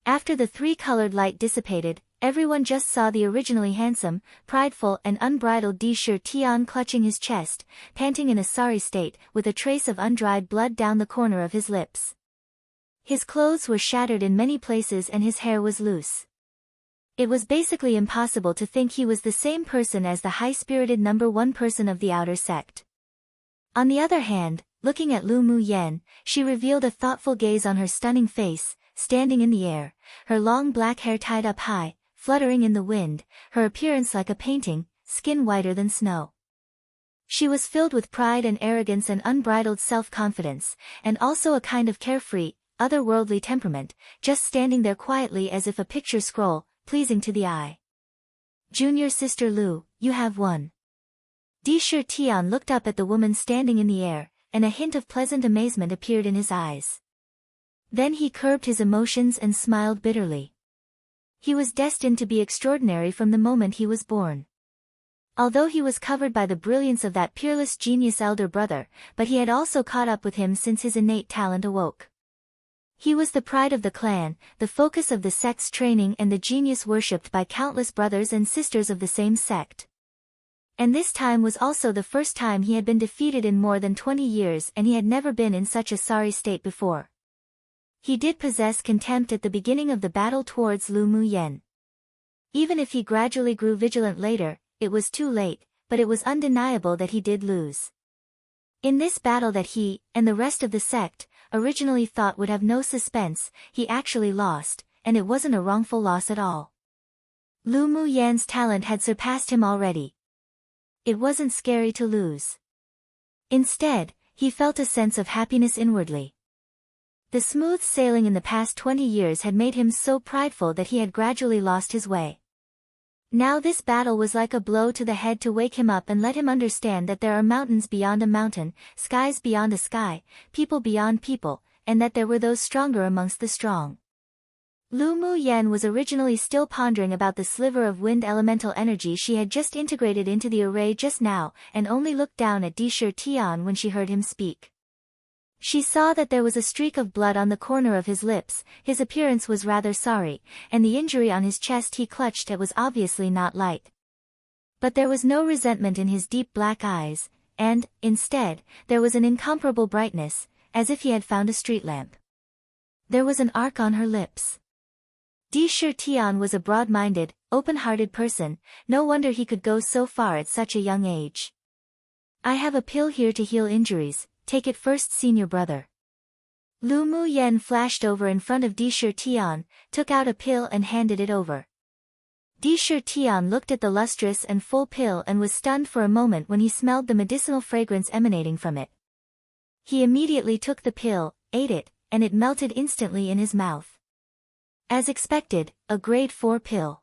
[SPEAKER 1] After the 3-colored light dissipated, Everyone just saw the originally handsome, prideful and unbridled Di Tian clutching his chest, panting in a sorry state, with a trace of undried blood down the corner of his lips. His clothes were shattered in many places and his hair was loose. It was basically impossible to think he was the same person as the high-spirited number one person of the outer sect. On the other hand, looking at Lu Mu Yen, she revealed a thoughtful gaze on her stunning face, standing in the air, her long black hair tied up high, fluttering in the wind, her appearance like a painting, skin whiter than snow. She was filled with pride and arrogance and unbridled self-confidence, and also a kind of carefree, otherworldly temperament, just standing there quietly as if a picture scroll, pleasing to the eye. "Junior sister Lu, you have won." Di Tian looked up at the woman standing in the air, and a hint of pleasant amazement appeared in his eyes. Then he curbed his emotions and smiled bitterly. He was destined to be extraordinary from the moment he was born. Although he was covered by the brilliance of that peerless genius elder brother, but he had also caught up with him since his innate talent awoke. He was the pride of the clan, the focus of the sect's training and the genius worshipped by countless brothers and sisters of the same sect. And this time was also the first time he had been defeated in more than 20 years and he had never been in such a sorry state before. He did possess contempt at the beginning of the battle towards Lu Mu Yen. Even if he gradually grew vigilant later, it was too late, but it was undeniable that he did lose. In this battle that he, and the rest of the sect, originally thought would have no suspense, he actually lost, and it wasn't a wrongful loss at all. Lu Mu Yan's talent had surpassed him already. It wasn't scary to lose. Instead, he felt a sense of happiness inwardly. The smooth sailing in the past 20 years had made him so prideful that he had gradually lost his way. Now this battle was like a blow to the head to wake him up and let him understand that there are mountains beyond a mountain, skies beyond a sky, people beyond people, and that there were those stronger amongst the strong. Lu Mu Yen was originally still pondering about the sliver of wind elemental energy she had just integrated into the array just now, and only looked down at Di Tian when she heard him speak. She saw that there was a streak of blood on the corner of his lips, his appearance was rather sorry, and the injury on his chest he clutched at was obviously not light. But there was no resentment in his deep black eyes, and, instead, there was an incomparable brightness, as if he had found a street lamp. There was an arc on her lips. Di Tian was a broad-minded, open-hearted person, no wonder he could go so far at such a young age. "I have a pill here to heal injuries. Take it first, senior brother." Lu Mu Yen flashed over in front of Di Tian, took out a pill and handed it over. Di Tian looked at the lustrous and full pill and was stunned for a moment when he smelled the medicinal fragrance emanating from it. He immediately took the pill, ate it, and it melted instantly in his mouth. As expected, a grade 4 pill.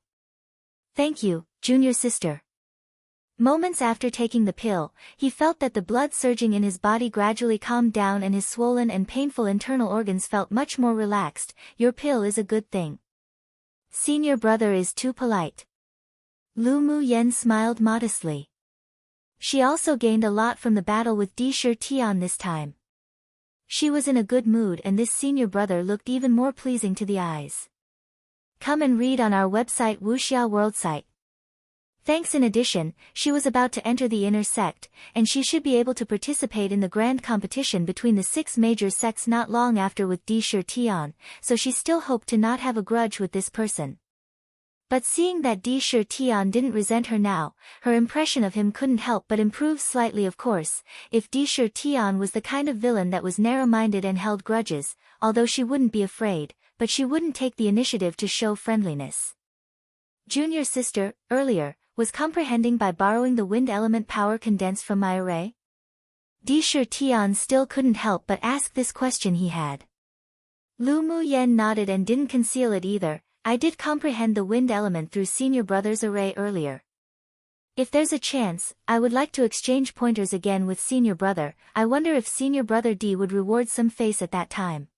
[SPEAKER 1] "Thank you, junior sister." Moments after taking the pill, he felt that the blood surging in his body gradually calmed down and his swollen and painful internal organs felt much more relaxed. "Your pill is a good thing. Senior brother is too polite." Lu Mu Yen smiled modestly. She also gained a lot from the battle with Di Tian this time. She was in a good mood and this senior brother looked even more pleasing to the eyes. Come and read on our website Wuxia World site. Thanks. In addition, she was about to enter the inner sect, and she should be able to participate in the grand competition between the 6 major sects not long after with Di Tian, so she still hoped to not have a grudge with this person. But seeing that Di Tian didn't resent her now, her impression of him couldn't help but improve slightly. Of course, if Di Tian was the kind of villain that was narrow-minded and held grudges, although she wouldn't be afraid, but she wouldn't take the initiative to show friendliness. "Junior sister, earlier, was comprehending by borrowing the wind element power condensed from my array?" Di Tian still couldn't help but ask this question he had. Lu Mu Yen nodded and didn't conceal it either. "I did comprehend the wind element through senior brother's array earlier. If there's a chance, I would like to exchange pointers again with senior brother. I wonder if senior brother D would reward some face at that time."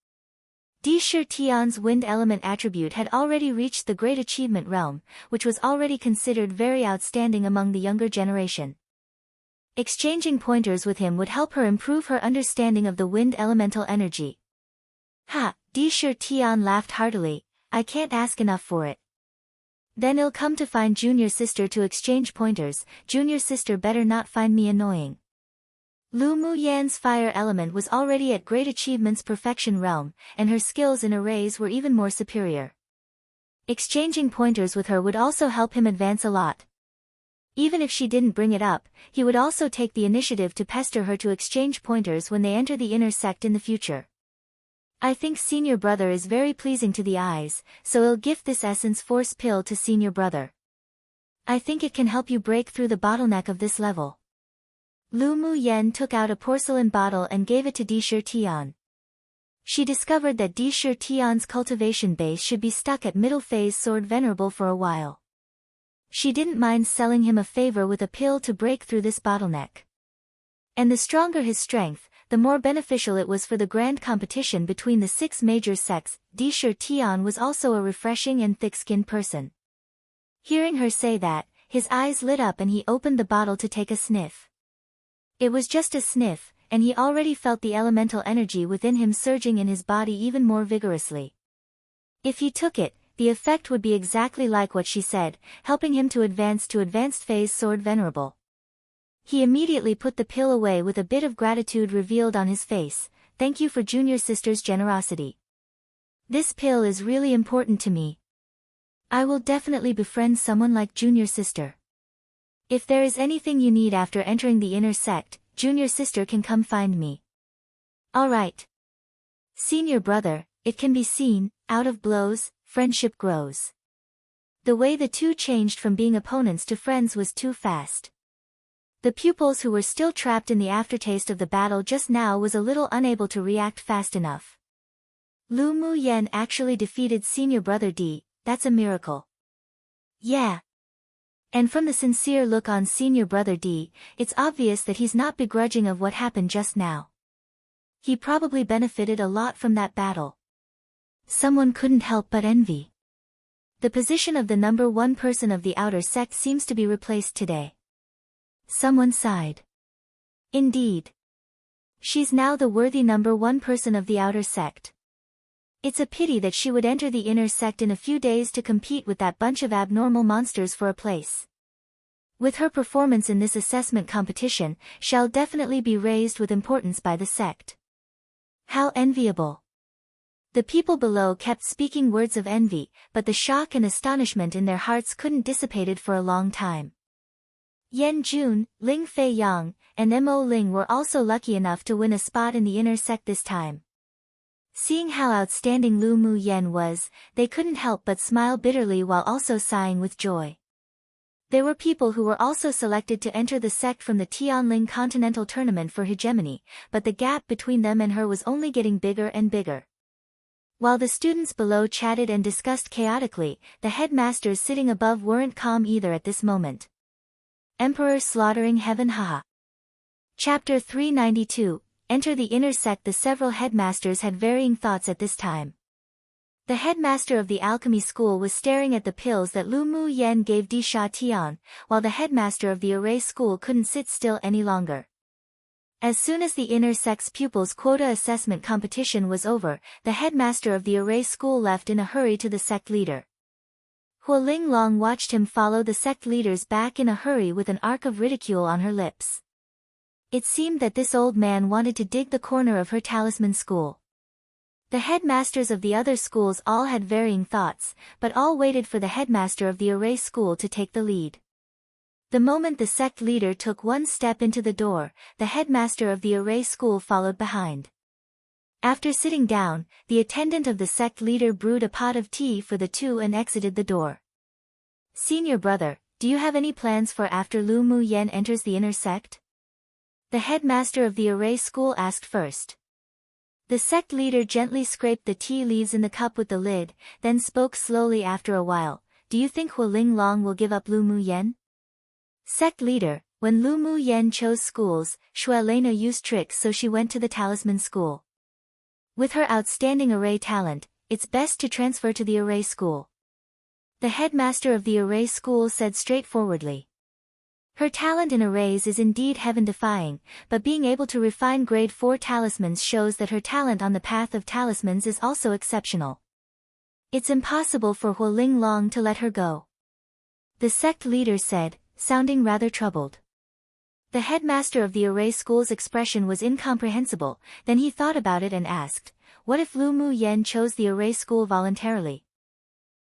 [SPEAKER 1] Di Tian's wind element attribute had already reached the great achievement realm, which was already considered very outstanding among the younger generation. Exchanging pointers with him would help her improve her understanding of the wind elemental energy. "Ha!" Di Tian laughed heartily, "I can't ask enough for it." Then I'll come to find junior sister to exchange pointers. Junior sister better not find me annoying. Lu Mu Yan's fire element was already at great achievements perfection realm, and her skills in arrays were even more superior. Exchanging pointers with her would also help him advance a lot. Even if she didn't bring it up, he would also take the initiative to pester her to exchange pointers when they enter the inner sect in the future. I think senior brother is very pleasing to the eyes, so I'll gift this essence force pill to senior brother. I think it can help you break through the bottleneck of this level. Lu Mu Yan took out a porcelain bottle and gave it to Di Shi Tian. She discovered that Di Shi Tian's cultivation base should be stuck at middle phase sword venerable for a while. She didn't mind selling him a favor with a pill to break through this bottleneck. And the stronger his strength, the more beneficial it was for the grand competition between the 6 major sects. Di Shi Tian was also a refreshing and thick-skinned person. Hearing her say that, his eyes lit up and he opened the bottle to take a sniff. It was just a sniff, and he already felt the elemental energy within him surging in his body even more vigorously. If he took it, the effect would be exactly like what she said, helping him to advance to advanced phase sword venerable. He immediately put the pill away with a bit of gratitude revealed on his face. Thank you for junior sister's generosity. This pill is really important to me. I will definitely befriend someone like junior sister. If there is anything you need after entering the inner sect, junior sister can come find me. Alright. Senior brother, it can be seen, out of blows, friendship grows. The way the two changed from being opponents to friends was too fast. The pupils who were still trapped in the aftertaste of the battle just now was a little unable to react fast enough. Lu Mu Yan actually defeated senior brother Di, that's a miracle. Yeah. And from the sincere look on senior brother Di, it's obvious that he's not begrudging of what happened just now. He probably benefited a lot from that battle. Someone couldn't help but envy. The position of the number 1 person of the outer sect seems to be replaced today. Someone sighed. Indeed. She's now the worthy number 1 person of the outer sect. It's a pity that she would enter the inner sect in a few days to compete with that bunch of abnormal monsters for a place. With her performance in this assessment competition, she'll definitely be raised with importance by the sect. How enviable. The people below kept speaking words of envy, but the shock and astonishment in their hearts couldn't dissipated for a long time. Yan Jun, Ling Fei Yang, and Mo Ling were also lucky enough to win a spot in the inner sect this time. Seeing how outstanding Lu Mu Yan was, they couldn't help but smile bitterly while also sighing with joy. There were people who were also selected to enter the sect from the Tianling Continental Tournament for hegemony, but the gap between them and her was only getting bigger and bigger. While the students below chatted and discussed chaotically, the headmasters sitting above weren't calm either at this moment. Emperor slaughtering heaven haha. Chapter 392, Enter the inner sect. The several headmasters had varying thoughts at this time. The headmaster of the alchemy school was staring at the pills that Lu Mu Yan gave Di Shi Tian, while the headmaster of the array school couldn't sit still any longer. As soon as the inner sect's pupils' quota assessment competition was over, the headmaster of the array school left in a hurry to the sect leader. Huo Linglong watched him follow the sect leaders back in a hurry with an arc of ridicule on her lips. It seemed that this old man wanted to dig the corner of her talisman school. The headmasters of the other schools all had varying thoughts, but all waited for the headmaster of the array school to take the lead. The moment the sect leader took one step into the door, the headmaster of the array school followed behind. After sitting down, the attendant of the sect leader brewed a pot of tea for the two and exited the door. Senior brother, do you have any plans for after Lu Mu Yan enters the inner sect? The headmaster of the array school asked first. The sect leader gently scraped the tea leaves in the cup with the lid, then spoke slowly after a while. Do you think Huo Linglong will give up Lu Mu Yan? Sect leader, when Lu Mu Yan chose schools, Shui Lena used tricks, so she went to the talisman school. With her outstanding array talent, it's best to transfer to the array school. The headmaster of the array school said straightforwardly. Her talent in arrays is indeed heaven-defying, but being able to refine grade 4 talismans shows that her talent on the path of talismans is also exceptional. It's impossible for Huo Linglong to let her go. the sect leader said, sounding rather troubled. The headmaster of the array school's expression was incomprehensible, then he thought about it and asked, what if Lu Mu Yen chose the array school voluntarily?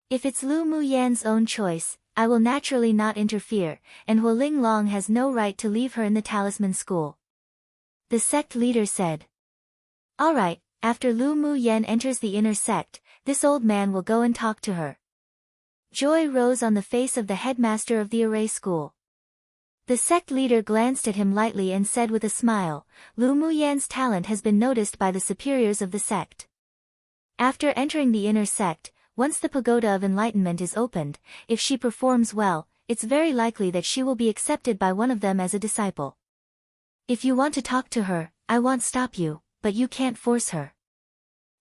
[SPEAKER 1] If it's Lu Mu Yan's own choice, I will naturally not interfere, and Hu Ling Long has no right to leave her in the talisman school. The sect leader said. Alright, after Lu Mu Yen enters the inner sect, this old man will go and talk to her. Joy rose on the face of the headmaster of the array school. The sect leader glanced at him lightly and said with a smile, Lu Mu Yan's talent has been noticed by the superiors of the sect. After entering the inner sect, once the pagoda of enlightenment is opened, if she performs well, it's very likely that she will be accepted by one of them as a disciple. If you want to talk to her, I won't stop you, but you can't force her.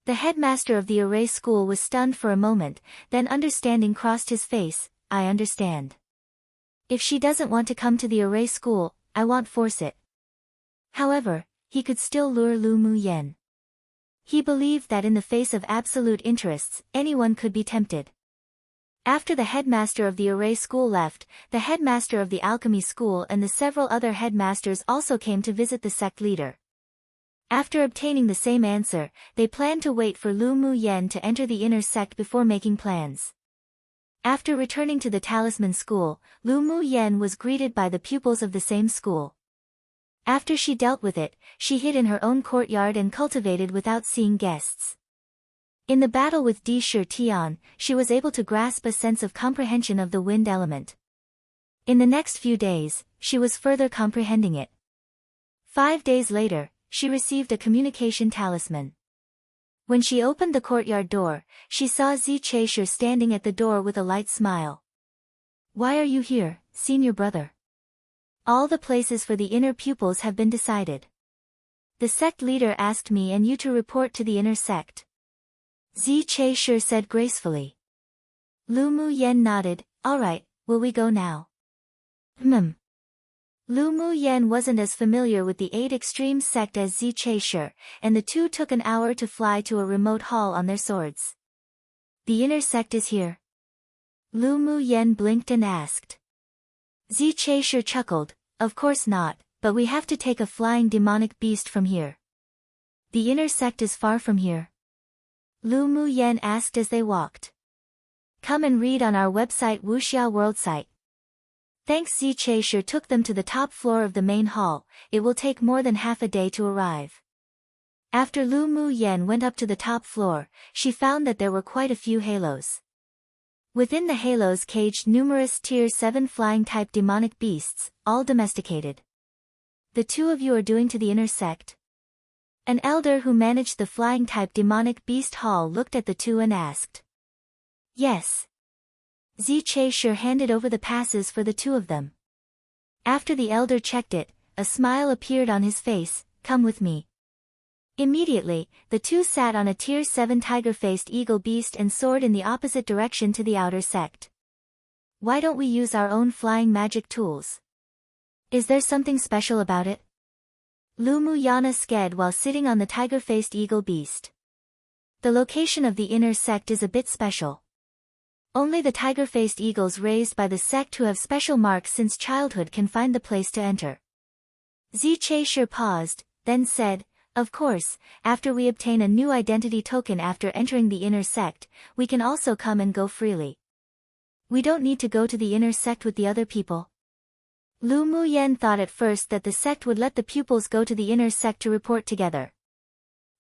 [SPEAKER 1] The headmaster of the array school was stunned for a moment, then understanding crossed his face, I understand. If she doesn't want to come to the array school, I won't force it. However, he could still lure Lu Mu Yen. He believed that in the face of absolute interests, anyone could be tempted. After the headmaster of the array school left, the headmaster of the alchemy school and the several other headmasters also came to visit the sect leader. After obtaining the same answer, they planned to wait for Lu Mu Yen to enter the inner sect before making plans. After returning to the talisman school, Lu Mu Yen was greeted by the pupils of the same school. After she dealt with it, she hid in her own courtyard and cultivated without seeing guests. In the battle with Di Shi Tian, she was able to grasp a sense of comprehension of the wind element. In the next few days, she was further comprehending it. 5 days later, she received a communication talisman. When she opened the courtyard door, she saw Zi Chaisher standing at the door with a light smile. Why are you here, senior brother? All the places for the inner pupils have been decided. The sect leader asked me and you to report to the inner sect. Zi Chaisher said gracefully. Lu Mu Yen nodded, alright, will we go now? Lu Mu Yen wasn't as familiar with the 8 Extreme sect as Zi Chaisher, and the two took an hour to fly to a remote hall on their swords. The inner sect is here. Lu Mu Yen blinked and asked. Zi Chaisher chuckled, of course not, but we have to take a flying demonic beast from here. The inner sect is far from here. Lu Mu Yen asked as they walked. Come and read on our website Wuxia World site. Thanks. Zi Chaisher took them to the top floor of the main hall. It will take more than half a day to arrive. After Lu Mu Yen went up to the top floor, she found that there were quite a few halos. Within the halos caged numerous Tier 7 flying-type demonic beasts, all domesticated. The two of you are doing to the inner sect? An elder who managed the flying-type demonic beast hall looked at the two and asked. Yes. Zi Chaisher handed over the passes for the two of them. After the elder checked it, a smile appeared on his face, come with me. Immediately, the two sat on a Tier 7 tiger-faced eagle beast and soared in the opposite direction to the outer sect. Why don't we use our own flying magic tools? Is there something special about it? Lu Mu Yana sked while sitting on the tiger-faced eagle beast. The location of the inner sect is a bit special. Only the tiger-faced eagles raised by the sect who have special marks since childhood can find the place to enter. Zi Chaisher paused, then said, of course, after we obtain a new identity token after entering the inner sect, we can also come and go freely. We don't need to go to the inner sect with the other people. Lu Mu Yen thought at first that the sect would let the pupils go to the inner sect to report together.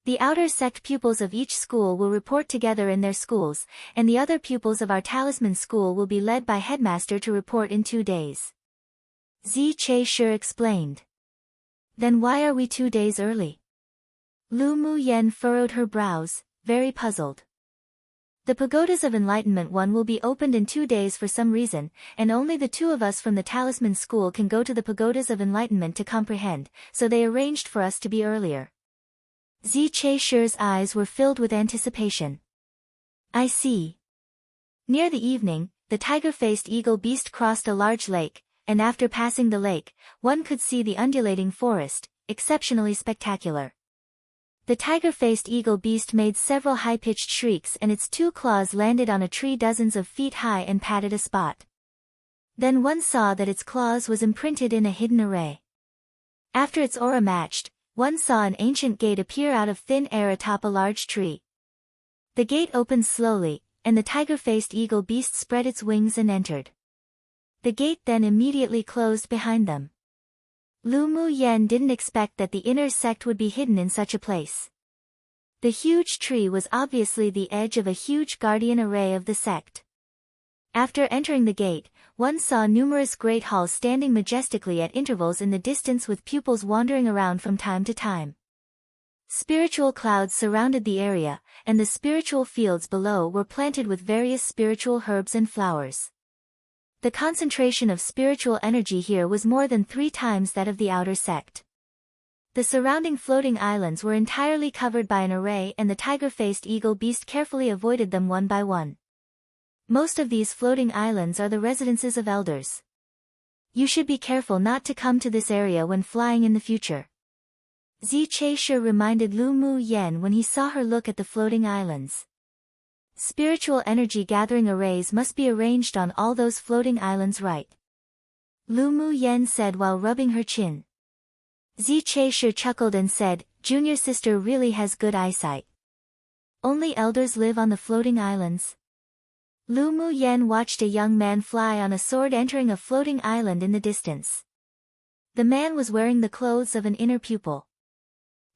[SPEAKER 1] The outer sect pupils of each school will report together in their schools, and the other pupils of our talisman school will be led by headmaster to report in 2 days. Zi Chaisher explained. Then why are we 2 days early? Lu Mu Yen furrowed her brows, very puzzled. The pagodas of enlightenment 1 will be opened in 2 days for some reason, and only the two of us from the talisman school can go to the pagodas of enlightenment to comprehend, so they arranged for us to be earlier. Zi Chaisher's eyes were filled with anticipation. I see. Near the evening, the tiger-faced eagle beast crossed a large lake, and after passing the lake, one could see the undulating forest, exceptionally spectacular. The tiger-faced eagle beast made several high-pitched shrieks and its 2 claws landed on a tree dozens of feet high and patted a spot. Then one saw that its claws was imprinted in a hidden array. After its aura matched, one saw an ancient gate appear out of thin air atop a large tree. The gate opened slowly, and the tiger-faced eagle beast spread its wings and entered. The gate then immediately closed behind them. Lu Mu Yen didn't expect that the inner sect would be hidden in such a place. The huge tree was obviously the edge of a huge guardian array of the sect. After entering the gate, one saw numerous great halls standing majestically at intervals in the distance with pupils wandering around from time to time. Spiritual clouds surrounded the area, and the spiritual fields below were planted with various spiritual herbs and flowers. The concentration of spiritual energy here was more than 3 times that of the outer sect. The surrounding floating islands were entirely covered by an array, and the tiger-faced eagle beast carefully avoided them one by one. Most of these floating islands are the residences of elders. You should be careful not to come to this area when flying in the future. Zi Che-shi reminded Lu Mu Yen when he saw her look at the floating islands. Spiritual energy gathering arrays must be arranged on all those floating islands, right? Lu Mu Yen said while rubbing her chin. Zi Che-shi chuckled and said, "Junior sister really has good eyesight. Only elders live on the floating islands." Lu Mu Yen watched a young man fly on a sword entering a floating island in the distance. The man was wearing the clothes of an inner pupil.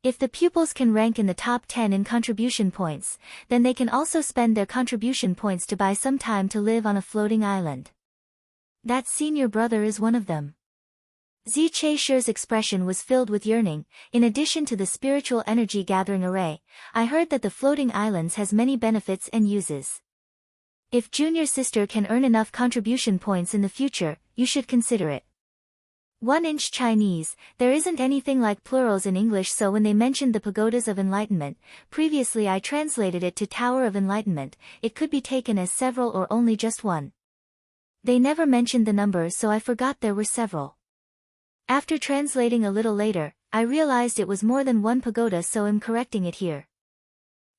[SPEAKER 1] If the pupils can rank in the top 10 in contribution points, then they can also spend their contribution points to buy some time to live on a floating island. That senior brother is one of them. Zi Che-shi's expression was filled with yearning. In addition to the spiritual energy gathering array, I heard that the floating islands has many benefits and uses. If junior sister can earn enough contribution points in the future, you should consider it. 1-inch Chinese, there isn't anything like plurals in English, so when they mentioned the pagodas of enlightenment, previously I translated it to Tower of Enlightenment, it could be taken as several or only just one. They never mentioned the number, so I forgot there were several. After translating a little later, I realized it was more than one pagoda, so I'm correcting it here.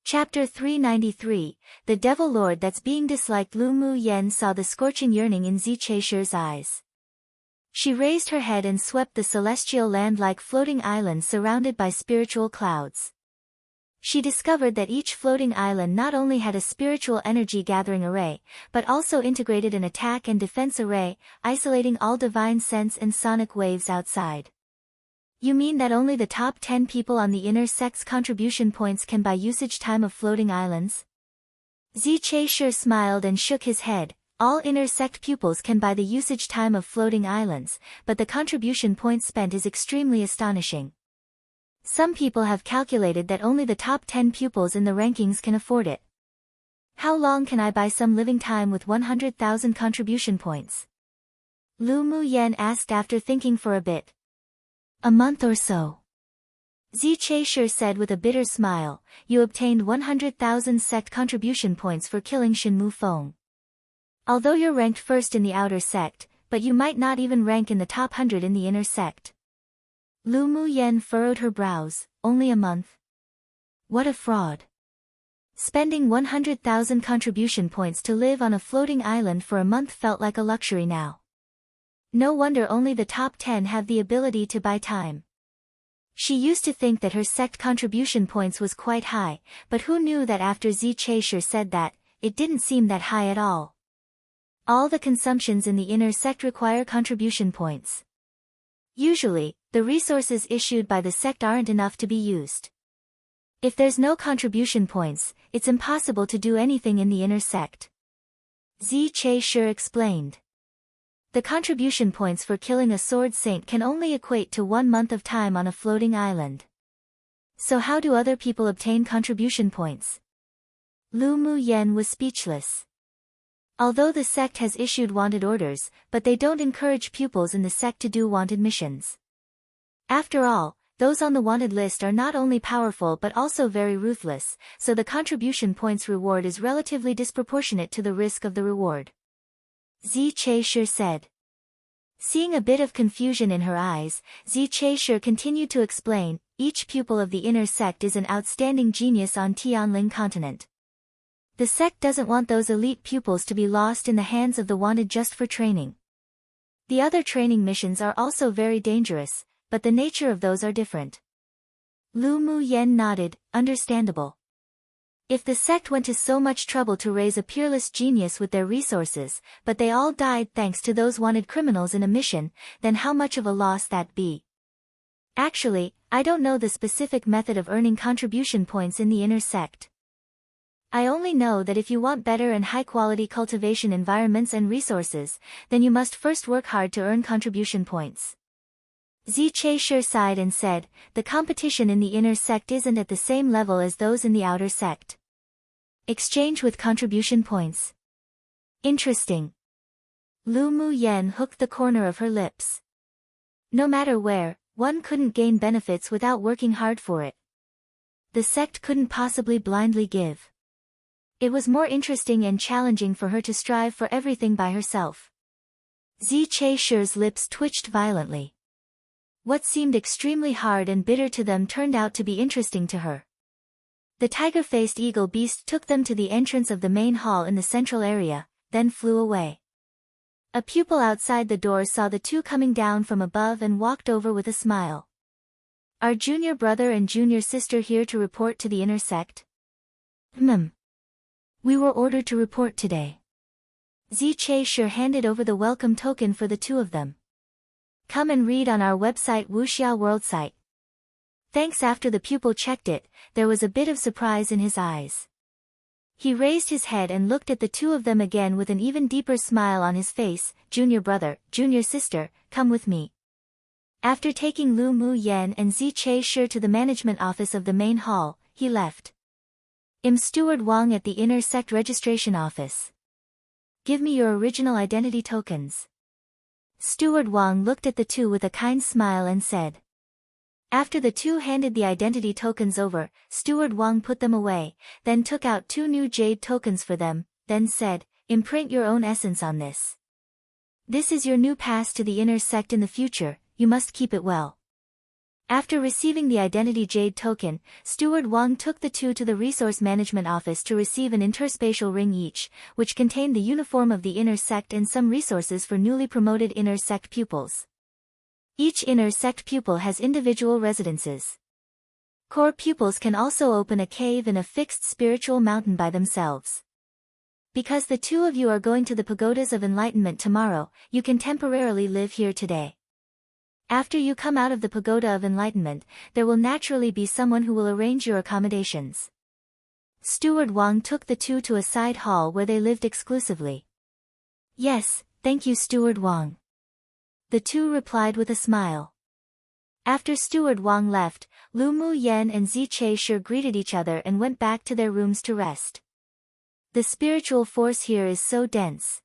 [SPEAKER 1] Chapter 393, The Devil Lord That's Being Disliked. Lu Mu Yen saw the scorching yearning in Zi Che-shi's eyes. She raised her head and swept the celestial land like floating islands surrounded by spiritual clouds. She discovered that each floating island not only had a spiritual energy gathering array, but also integrated an attack and defense array, isolating all divine sense and sonic waves outside. You mean that only the top 10 people on the inner sect's contribution points can buy usage time of floating islands? Zi Che-shi smiled and shook his head. All inner sect pupils can buy the usage time of floating islands, but the contribution points spent is extremely astonishing. Some people have calculated that only the top 10 pupils in the rankings can afford it. How long can I buy some living time with 100,000 contribution points? Lu Mu Yen asked after thinking for a bit. A month or so. Zi Che-shi said with a bitter smile, you obtained 100,000 sect contribution points for killing Shin Mu Feng. Although you're ranked first in the outer sect, but you might not even rank in the top 100 in the inner sect. Lu Mu Yen furrowed her brows. Only a month? What a fraud. Spending 100,000 contribution points to live on a floating island for a month felt like a luxury now. No wonder only the top 10 have the ability to buy time. She used to think that her sect contribution points was quite high, but who knew that after Zi Che-shi said that, it didn't seem that high at all. All the consumptions in the inner sect require contribution points. Usually, the resources issued by the sect aren't enough to be used. If there's no contribution points, it's impossible to do anything in the inner sect. Zi Che-shi explained. The contribution points for killing a sword saint can only equate to 1 month of time on a floating island. So how do other people obtain contribution points? Lu Mu Yen was speechless. Although the sect has issued wanted orders, but they don't encourage pupils in the sect to do wanted missions. After all, those on the wanted list are not only powerful but also very ruthless, so the contribution points reward is relatively disproportionate to the risk of the reward. Zi Che-shi said. Seeing a bit of confusion in her eyes, Zi Che-shi continued to explain, each pupil of the inner sect is an outstanding genius on Tianling continent. The sect doesn't want those elite pupils to be lost in the hands of the wanted just for training. The other training missions are also very dangerous, but the nature of those are different. Lu Mu Yen nodded, understandable. If the sect went to so much trouble to raise a peerless genius with their resources, but they all died thanks to those wanted criminals in a mission, then how much of a loss that be? Actually, I don't know the specific method of earning contribution points in the inner sect. I only know that if you want better and high-quality cultivation environments and resources, then you must first work hard to earn contribution points. Zi Che sighed and said, the competition in the inner sect isn't at the same level as those in the outer sect. Exchange with contribution points. Interesting. Lu Mu Yen hooked the corner of her lips. No matter where, one couldn't gain benefits without working hard for it. The sect couldn't possibly blindly give. It was more interesting and challenging for her to strive for everything by herself. Zi Che lips twitched violently. What seemed extremely hard and bitter to them turned out to be interesting to her. The tiger-faced eagle beast took them to the entrance of the main hall in the central area, then flew away. A pupil outside the door saw the two coming down from above and walked over with a smile. Our junior brother and junior sister here to report to the inner sect? We were ordered to report today. Zi Che handed over the welcome token for the two of them. Come and read on our website Wuxia World site. Thanks. After the pupil checked it, there was a bit of surprise in his eyes. He raised his head and looked at the two of them again with an even deeper smile on his face. Junior brother, junior sister, come with me. After taking Lu Mu Yen and Zi Che to the management office of the main hall, he left. Steward Wang at the inner sect registration office. Give me your original identity tokens. Steward Wang looked at the two with a kind smile and said. After the two handed the identity tokens over, Steward Wang put them away, then took out two new jade tokens for them, then said, imprint your own essence on this. This is your new pass to the inner sect in the future, you must keep it well. After receiving the identity jade token, Steward Wang took the two to the resource management office to receive an interspatial ring each, which contained the uniform of the inner sect and some resources for newly promoted inner sect pupils. Each inner sect pupil has individual residences. Core pupils can also open a cave in a fixed spiritual mountain by themselves. Because the two of you are going to the pagodas of enlightenment tomorrow, you can temporarily live here today. After you come out of the pagoda of enlightenment, there will naturally be someone who will arrange your accommodations. Steward Wang took the two to a side hall where they lived exclusively. Yes, thank you, Steward Wang. The two replied with a smile. After Steward Wang left, Lu Mu Yen and Zi Che greeted each other and went back to their rooms to rest. The spiritual force here is so dense.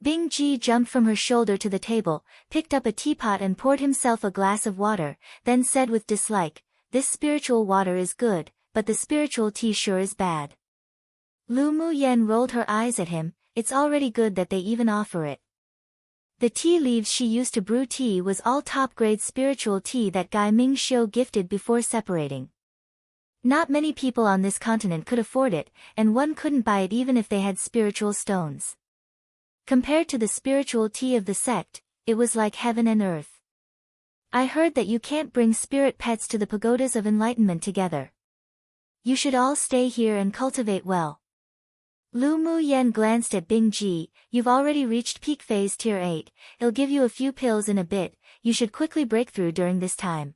[SPEAKER 1] Bing Ji jumped from her shoulder to the table, picked up a teapot and poured himself a glass of water, then said with dislike, this spiritual water is good, but the spiritual tea sure is bad. Lu Mu Yen rolled her eyes at him, it's already good that they even offer it. The tea leaves she used to brew tea was all top-grade spiritual tea that Guy Mingxiu gifted before separating. Not many people on this continent could afford it, and one couldn't buy it even if they had spiritual stones. Compared to the spiritual tea of the sect, it was like heaven and earth. I heard that you can't bring spirit pets to the pagodas of enlightenment together. You should all stay here and cultivate well. Lu Mu Yen glanced at Bing Ji, you've already reached peak phase tier 8, it'll give you a few pills in a bit, you should quickly break through during this time.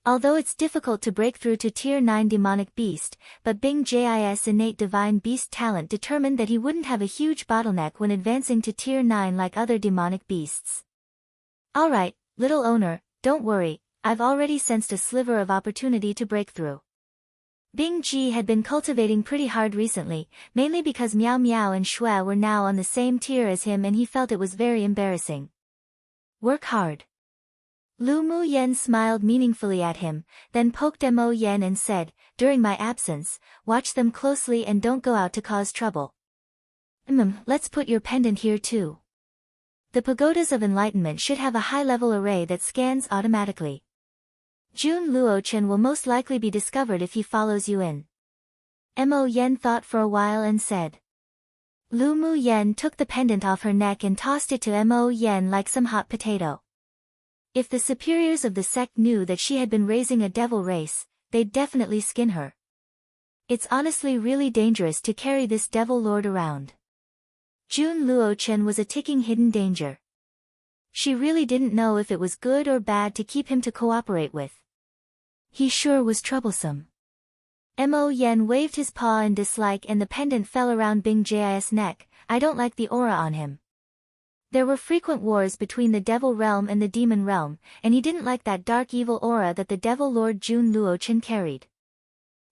[SPEAKER 1] Although it's difficult to break through to tier 9 demonic beast, but Bing Ji's innate divine beast talent determined that he wouldn't have a huge bottleneck when advancing to tier 9 like other demonic beasts. Alright, little owner, don't worry, I've already sensed a sliver of opportunity to break through. Bing Ji had been cultivating pretty hard recently, mainly because Miao Miao and Shui were now on the same tier as him and he felt it was very embarrassing. Work hard. Lu Mu Yen smiled meaningfully at him, then poked Mo Yen and said, during my absence, watch them closely and don't go out to cause trouble. Let's put your pendant here too. The pagodas of enlightenment should have a high-level array that scans automatically. Jun Luochen will most likely be discovered if he follows you in. Mo Yen thought for a while and said. Lu Mu Yen took the pendant off her neck and tossed it to Mo Yen like some hot potato. If the superiors of the sect knew that she had been raising a devil race, they'd definitely skin her. It's honestly really dangerous to carry this devil lord around. Jun Luochen was a ticking hidden danger. She really didn't know if it was good or bad to keep him to cooperate with. He sure was troublesome. Mo Yen waved his paw in dislike and the pendant fell around Bing Jis' neck. I don't like the aura on him. There were frequent wars between the devil realm and the demon realm, and he didn't like that dark evil aura that the devil lord Jun Luochen carried.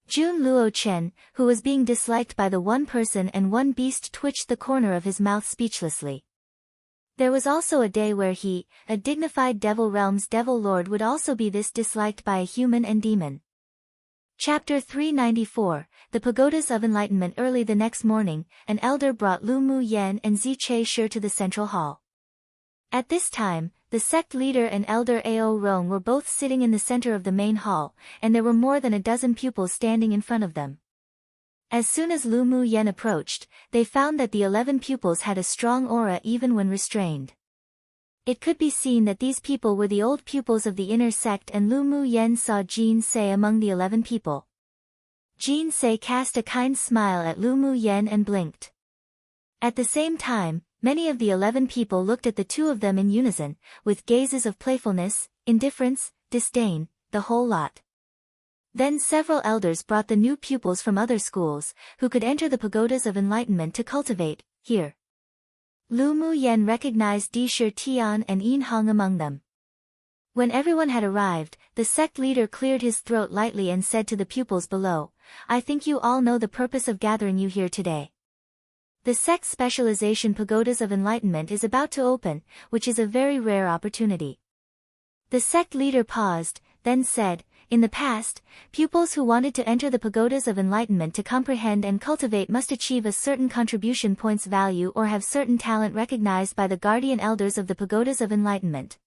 [SPEAKER 1] Jun Luochen, who was being disliked by the one person and one beast, twitched the corner of his mouth speechlessly. There was also a day where he, a dignified devil realm's devil lord, would also be this disliked by a human and demon. Chapter 394, The Pagodas of Enlightenment. Early the next morning, an elder brought Lu Mu Yen and Zi Che Shi to the central hall. At this time, the sect leader and elder Ao Rong were both sitting in the center of the main hall, and there were more than a dozen pupils standing in front of them. As soon as Lu Mu Yen approached, they found that the 11 pupils had a strong aura even when restrained. It could be seen that these people were the old pupils of the inner sect, and Lu Mu Yen saw Jin Se among the 11 people. Jin Se cast a kind smile at Lu Mu Yen and blinked. At the same time, many of the 11 people looked at the two of them in unison, with gazes of playfulness, indifference, disdain, the whole lot. Then several elders brought the new pupils from other schools, who could enter the pagodas of enlightenment to cultivate, here. Lu Mu Yen recognized Di Shi Tian and Yin Hong among them. When everyone had arrived, the sect leader cleared his throat lightly and said to the pupils below, I think you all know the purpose of gathering you here today. The sect specialization pagodas of enlightenment is about to open, which is a very rare opportunity. The sect leader paused, then said, in the past, pupils who wanted to enter the pagodas of enlightenment to comprehend and cultivate must achieve a certain contribution points value or have certain talent recognized by the guardian elders of the pagodas of enlightenment.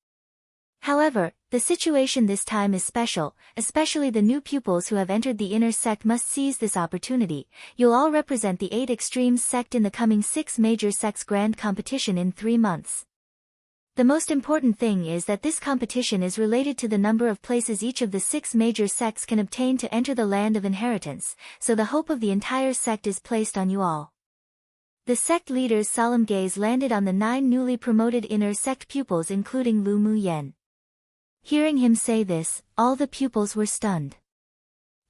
[SPEAKER 1] However, the situation this time is special, especially the new pupils who have entered the inner sect must seize this opportunity. You'll all represent the 8 extremes sect in the coming 6 major sects grand competition in 3 months. The most important thing is that this competition is related to the number of places each of the 6 major sects can obtain to enter the land of inheritance, so the hope of the entire sect is placed on you all. The sect leader's solemn gaze landed on the 9 newly promoted inner sect pupils, including Lu Mu Yen. Hearing him say this, all the pupils were stunned.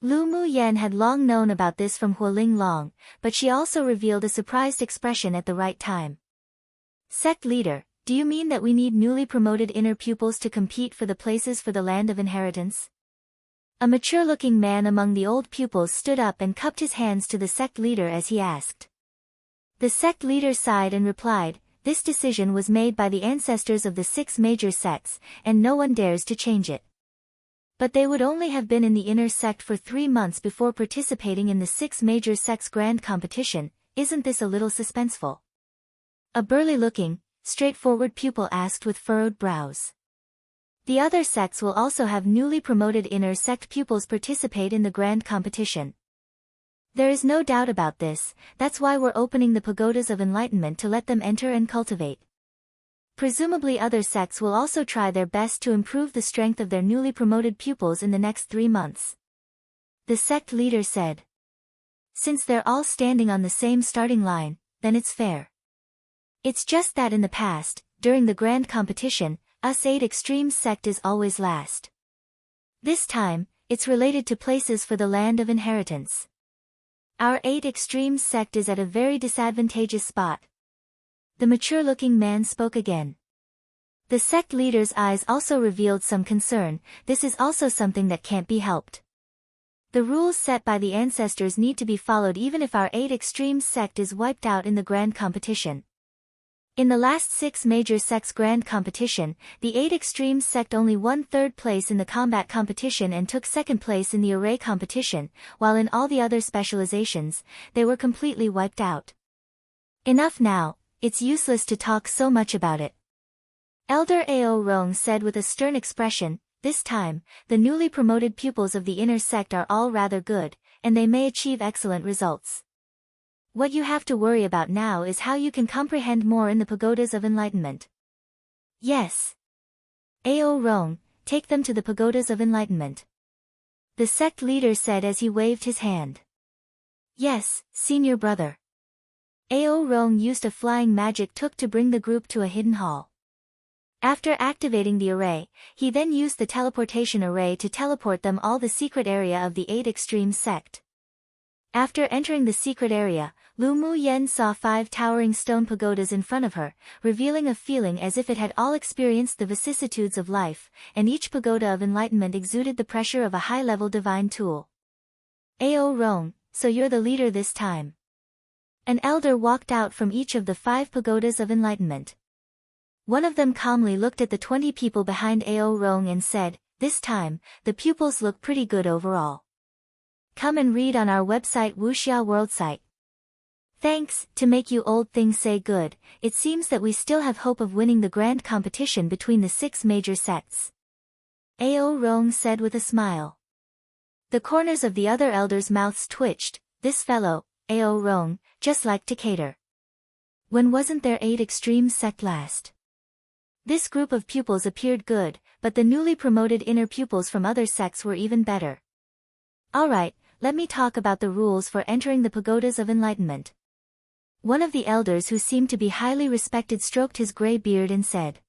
[SPEAKER 1] Lu Mu Yen had long known about this from Hualing Long, but she also revealed a surprised expression at the right time. Sect leader, do you mean that we need newly promoted inner pupils to compete for the places for the land of inheritance? A mature-looking man among the old pupils stood up and cupped his hands to the sect leader as he asked. The sect leader sighed and replied, this decision was made by the ancestors of the 6 major sects, and no one dares to change it. But they would only have been in the inner sect for 3 months before participating in the 6 major sects grand competition. Isn't this a little suspenseful? A burly-looking, straightforward pupil asked with furrowed brows. The other sects will also have newly promoted inner sect pupils participate in the grand competition. There is no doubt about this, that's why we're opening the pagodas of enlightenment to let them enter and cultivate. Presumably other sects will also try their best to improve the strength of their newly promoted pupils in the next 3 months. The sect leader said. Since they're all standing on the same starting line, then it's fair. It's just that in the past, during the grand competition, us 8 extremes sect is always last. This time, it's related to places for the land of inheritance. Our 8 extremes sect is at a very disadvantageous spot. The mature-looking man spoke again. The sect leader's eyes also revealed some concern. This is also something that can't be helped. The rules set by the ancestors need to be followed even if our 8 extremes sect is wiped out in the grand competition. In the last 6 major sects grand competition, the 8 extremes sect only won 3rd place in the combat competition and took 2nd place in the array competition, while in all the other specializations, they were completely wiped out. Enough now, it's useless to talk so much about it. Elder Ao Rong said with a stern expression, this time, the newly promoted pupils of the inner sect are all rather good, and they may achieve excellent results. What you have to worry about now is how you can comprehend more in the pagodas of enlightenment. Yes. Ao Rong, take them to the pagodas of enlightenment. The sect leader said as he waved his hand. Yes, senior brother. Ao Rong used a flying magic took to bring the group to a hidden hall. After activating the array, he then used the teleportation array to teleport them all the secret area of the 8 Extremes sect. After entering the secret area, Lu Mu Yen saw 5 towering stone pagodas in front of her, revealing a feeling as if it had all experienced the vicissitudes of life, and each pagoda of enlightenment exuded the pressure of a high-level divine tool. Ao Rong, so you're the leader this time. An elder walked out from each of the 5 pagodas of enlightenment. One of them calmly looked at the 20 people behind Ao Rong and said, "This time, the pupils look pretty good overall. Come and read on our website Wuxia World site." Thanks, to make you old things say good, it seems that we still have hope of winning the grand competition between the 6 major sects. Ao Rong said with a smile. The corners of the other elders' mouths twitched. This fellow, Ao Rong, just liked to cater. When wasn't there 8 Extremes sect last? This group of pupils appeared good, but the newly promoted inner pupils from other sects were even better. Alright, let me talk about the rules for entering the pagodas of enlightenment. One of the elders who seemed to be highly respected stroked his grey beard and said.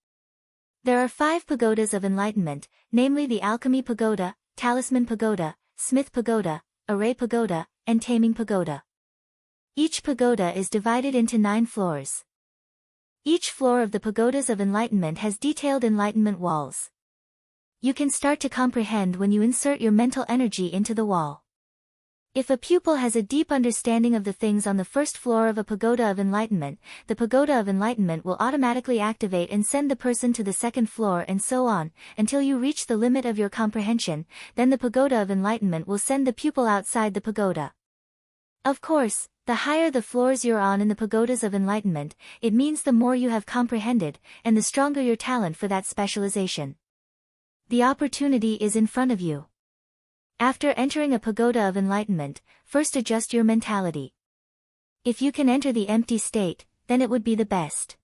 [SPEAKER 1] There are 5 pagodas of enlightenment, namely the Alchemy Pagoda, Talisman Pagoda, Smith Pagoda, Array Pagoda, and Taming Pagoda. Each pagoda is divided into 9 floors. Each floor of the pagodas of enlightenment has detailed enlightenment walls. You can start to comprehend when you insert your mental energy into the wall. If a pupil has a deep understanding of the things on the first floor of a pagoda of enlightenment, the pagoda of enlightenment will automatically activate and send the person to the second floor and so on, until you reach the limit of your comprehension, then the pagoda of enlightenment will send the pupil outside the pagoda. Of course, the higher the floors you're on in the pagodas of enlightenment, it means the more you have comprehended, and the stronger your talent for that specialization. The opportunity is in front of you. After entering a pagoda of enlightenment, first adjust your mentality. If you can enter the empty state, then it would be the best.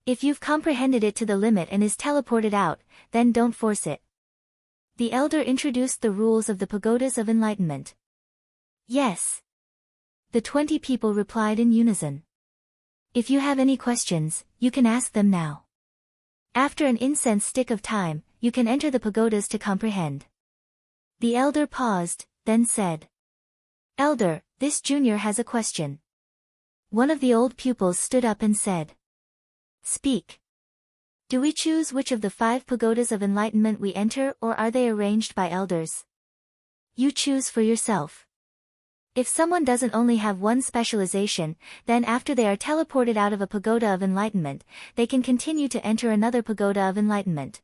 [SPEAKER 1] If you've comprehended it to the limit and is teleported out, then don't force it. The elder introduced the rules of the pagodas of enlightenment. Yes. The 20 people replied in unison. If you have any questions, you can ask them now. After an incense stick of time, you can enter the pagodas to comprehend. The elder paused, then said. Elder, this junior has a question. One of the old pupils stood up and said. Speak. Do we choose which of the 5 pagodas of enlightenment we enter, or are they arranged by elders? You choose for yourself. If someone doesn't only have one specialization, then after they are teleported out of a pagoda of enlightenment, they can continue to enter another pagoda of enlightenment.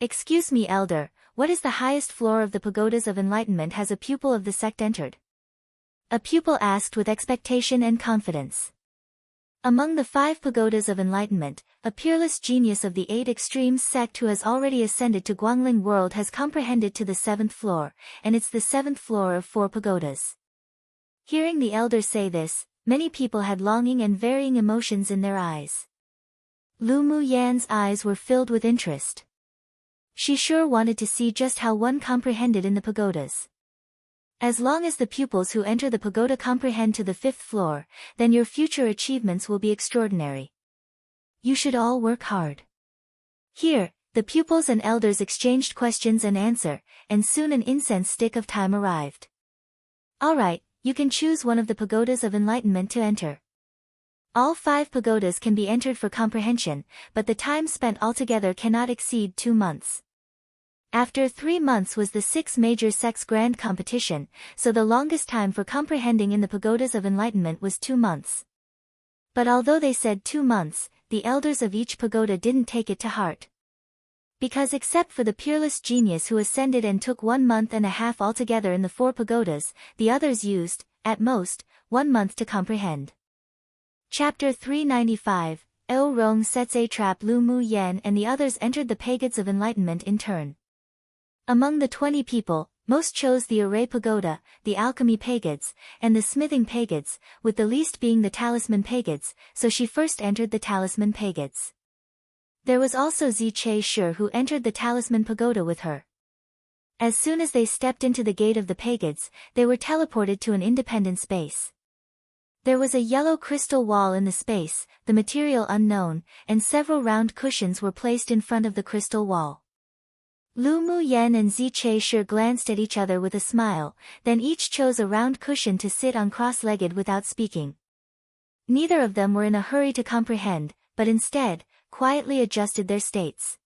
[SPEAKER 1] Excuse me, elder, what is the highest floor of the pagodas of enlightenment has a pupil of the sect entered? A pupil asked with expectation and confidence. Among the 5 pagodas of enlightenment, a peerless genius of the 8 Extremes sect who has already ascended to Guangling world has comprehended to the 7th floor, and it's the 7th floor of 4 pagodas. Hearing the elder say this, many people had longing and varying emotions in their eyes. Lu Mu Yan's eyes were filled with interest. She sure wanted to see just how one comprehended in the pagodas. As long as the pupils who enter the pagoda comprehend to the 5th floor, then your future achievements will be extraordinary. You should all work hard. Here, the pupils and elders exchanged questions and answer, and soon an incense stick of time arrived. Alright, you can choose one of the pagodas of enlightenment to enter. All 5 pagodas can be entered for comprehension, but the time spent altogether cannot exceed 2 months. After 3 months was the 6 major sects grand competition, so the longest time for comprehending in the pagodas of enlightenment was 2 months. But although they said 2 months, the elders of each pagoda didn't take it to heart. Because except for the peerless genius who ascended and took 1 month and a half altogether in the 4 pagodas, the others used, at most, 1 month to comprehend. Chapter 395, Ao Rong sets a trap. Lu Mu Yan and the others entered the pagodas of enlightenment in turn. Among the 20 people, most chose the Array Pagoda, the Alchemy Pagods, and the Smithing Pagods, with the least being the Talisman Pagods, so she first entered the Talisman Pagods. There was also Ziche Shi who entered the Talisman Pagoda with her. As soon as they stepped into the gate of the Pagods, they were teleported to an independent space. There was a yellow crystal wall in the space, the material unknown, and several round cushions were placed in front of the crystal wall. Lu Muyen and Ziche Shi glanced at each other with a smile, then each chose a round cushion to sit on cross-legged without speaking. Neither of them were in a hurry to comprehend, but instead, quietly adjusted their states.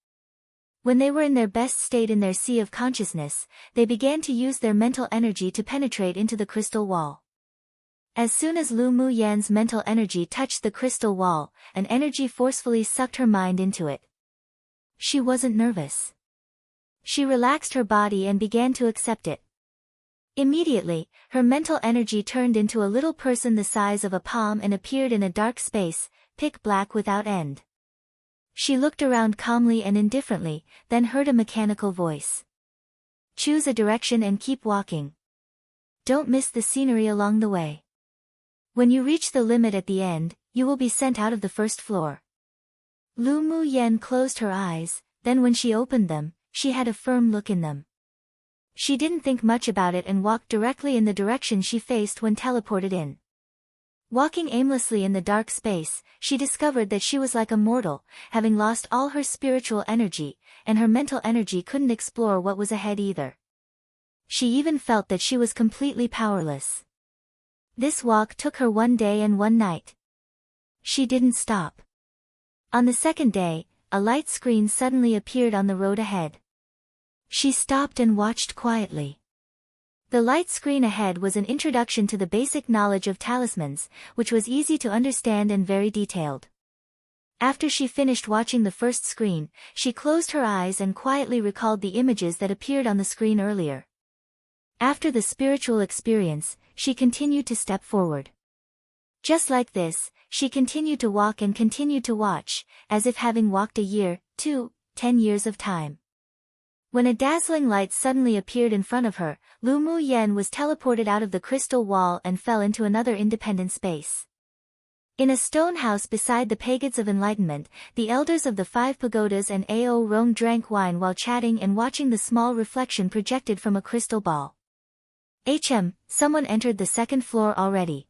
[SPEAKER 1] When they were in their best state in their sea of consciousness, they began to use their mental energy to penetrate into the crystal wall. As soon as Lu Muyen's mental energy touched the crystal wall, an energy forcefully sucked her mind into it. She wasn't nervous. She relaxed her body and began to accept it. Immediately, her mental energy turned into a little person the size of a palm and appeared in a dark space, pitch black without end. She looked around calmly and indifferently, then heard a mechanical voice. Choose a direction and keep walking. Don't miss the scenery along the way. When you reach the limit at the end, you will be sent out of the first floor. Lu Muyen closed her eyes, then when she opened them, she had a firm look in them. She didn't think much about it and walked directly in the direction she faced when teleported in. Walking aimlessly in the dark space, she discovered that she was like a mortal, having lost all her spiritual energy, and her mental energy couldn't explore what was ahead either. She even felt that she was completely powerless. This walk took her 1 day and 1 night. She didn't stop. On the second day, a light screen suddenly appeared on the road ahead. She stopped and watched quietly. The light screen ahead was an introduction to the basic knowledge of talismans, which was easy to understand and very detailed. After she finished watching the first screen, she closed her eyes and quietly recalled the images that appeared on the screen earlier. After the spiritual experience, she continued to step forward. Just like this, she continued to walk and continued to watch, as if having walked a year, 2, 10 years of time. When a dazzling light suddenly appeared in front of her, Lu Muyen was teleported out of the crystal wall and fell into another independent space. In a stone house beside the Pagods of Enlightenment, the elders of the 5 pagodas and Ao Rong drank wine while chatting and watching the small reflection projected from a crystal ball. Someone entered the second floor already.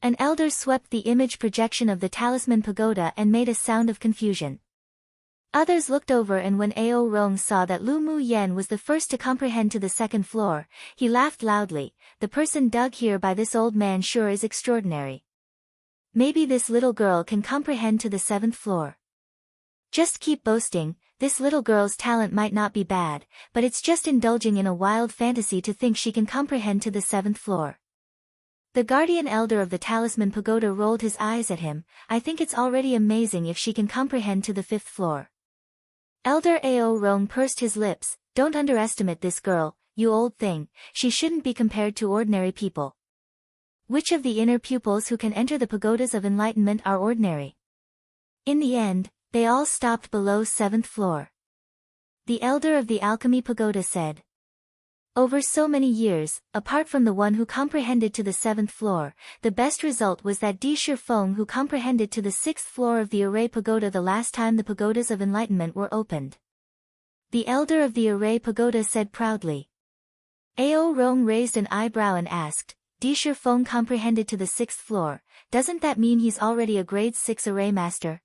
[SPEAKER 1] An elder swept the image projection of the Talisman Pagoda and made a sound of confusion. Others looked over, and when Ao Rong saw that Lu Muyen was the first to comprehend to the second floor, he laughed loudly. The person dug here by this old man sure is extraordinary. Maybe this little girl can comprehend to the 7th floor. Just keep boasting. This little girl's talent might not be bad, but it's just indulging in a wild fantasy to think she can comprehend to the 7th floor. The guardian elder of the Talisman Pagoda rolled his eyes at him. I think it's already amazing if she can comprehend to the 5th floor. Elder Ao Rong pursed his lips. Don't underestimate this girl, you old thing. She shouldn't be compared to ordinary people. Which of the inner pupils who can enter the pagodas of enlightenment are ordinary? In the end, they all stopped below 7th floor. The elder of the Alchemy Pagoda said. Over so many years, apart from the one who comprehended to the 7th floor, the best result was that Di Shifeng who comprehended to the 6th floor of the Array Pagoda the last time the pagodas of enlightenment were opened. The elder of the Array Pagoda said proudly. Ao Rong raised an eyebrow and asked, Di Shifeng comprehended to the 6th floor, doesn't that mean he's already a grade 6 array master?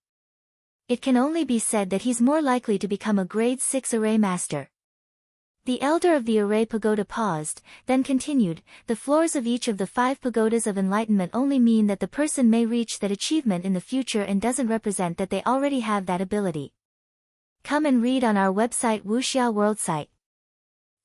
[SPEAKER 1] It can only be said that he's more likely to become a grade 6 array master. The elder of the Array Pagoda paused, then continued, the floors of each of the 5 pagodas of enlightenment only mean that the person may reach that achievement in the future and doesn't represent that they already have that ability. Come and read on our website Wuxia World site.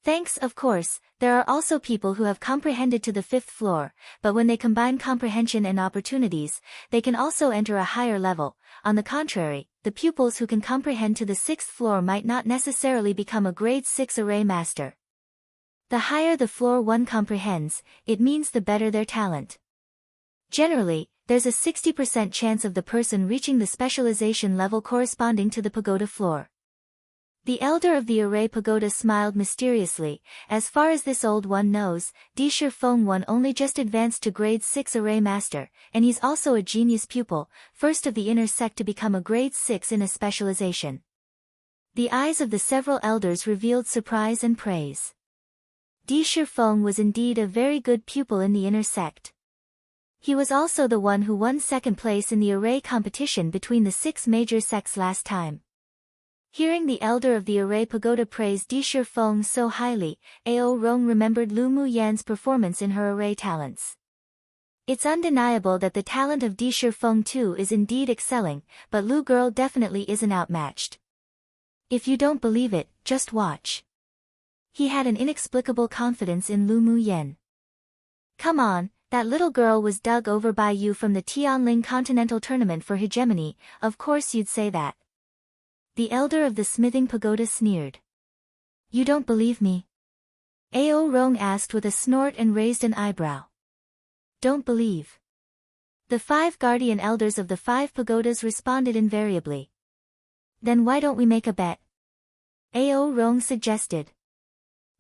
[SPEAKER 1] Thanks. Of course, there are also people who have comprehended to the 5th floor, but when they combine comprehension and opportunities, they can also enter a higher level. On the contrary, the pupils who can comprehend to the 6th floor might not necessarily become a grade 6 array master. The higher the floor one comprehends, it means the better their talent. Generally, there's a 60% chance of the person reaching the specialization level corresponding to the pagoda floor. The elder of the array pagoda smiled mysteriously. As far as this old one knows, Di Shifeng One only just advanced to grade 6 array master, and he's also a genius pupil, first of the inner sect to become a grade 6 in a specialization. The eyes of the several elders revealed surprise and praise. Di Shifeng was indeed a very good pupil in the inner sect. He was also the one who won second place in the array competition between the 6 major sects last time. Hearing the elder of the array pagoda praise Di Shifeng so highly, Ao Rong remembered Lu Mu Yan's performance in her array talents. It's undeniable that the talent of Di Shifeng too is indeed excelling, but Lu girl definitely isn't outmatched. If you don't believe it, just watch. He had an inexplicable confidence in Lu Mu Yan. Come on, that little girl was dug over by you from the Tianling Continental Tournament for hegemony, of course you'd say that. The elder of the smithing pagoda sneered. You don't believe me? Ao Rong asked with a snort and raised an eyebrow. Don't believe. The 5 guardian elders of the 5 pagodas responded invariably. Then why don't we make a bet? Ao Rong suggested.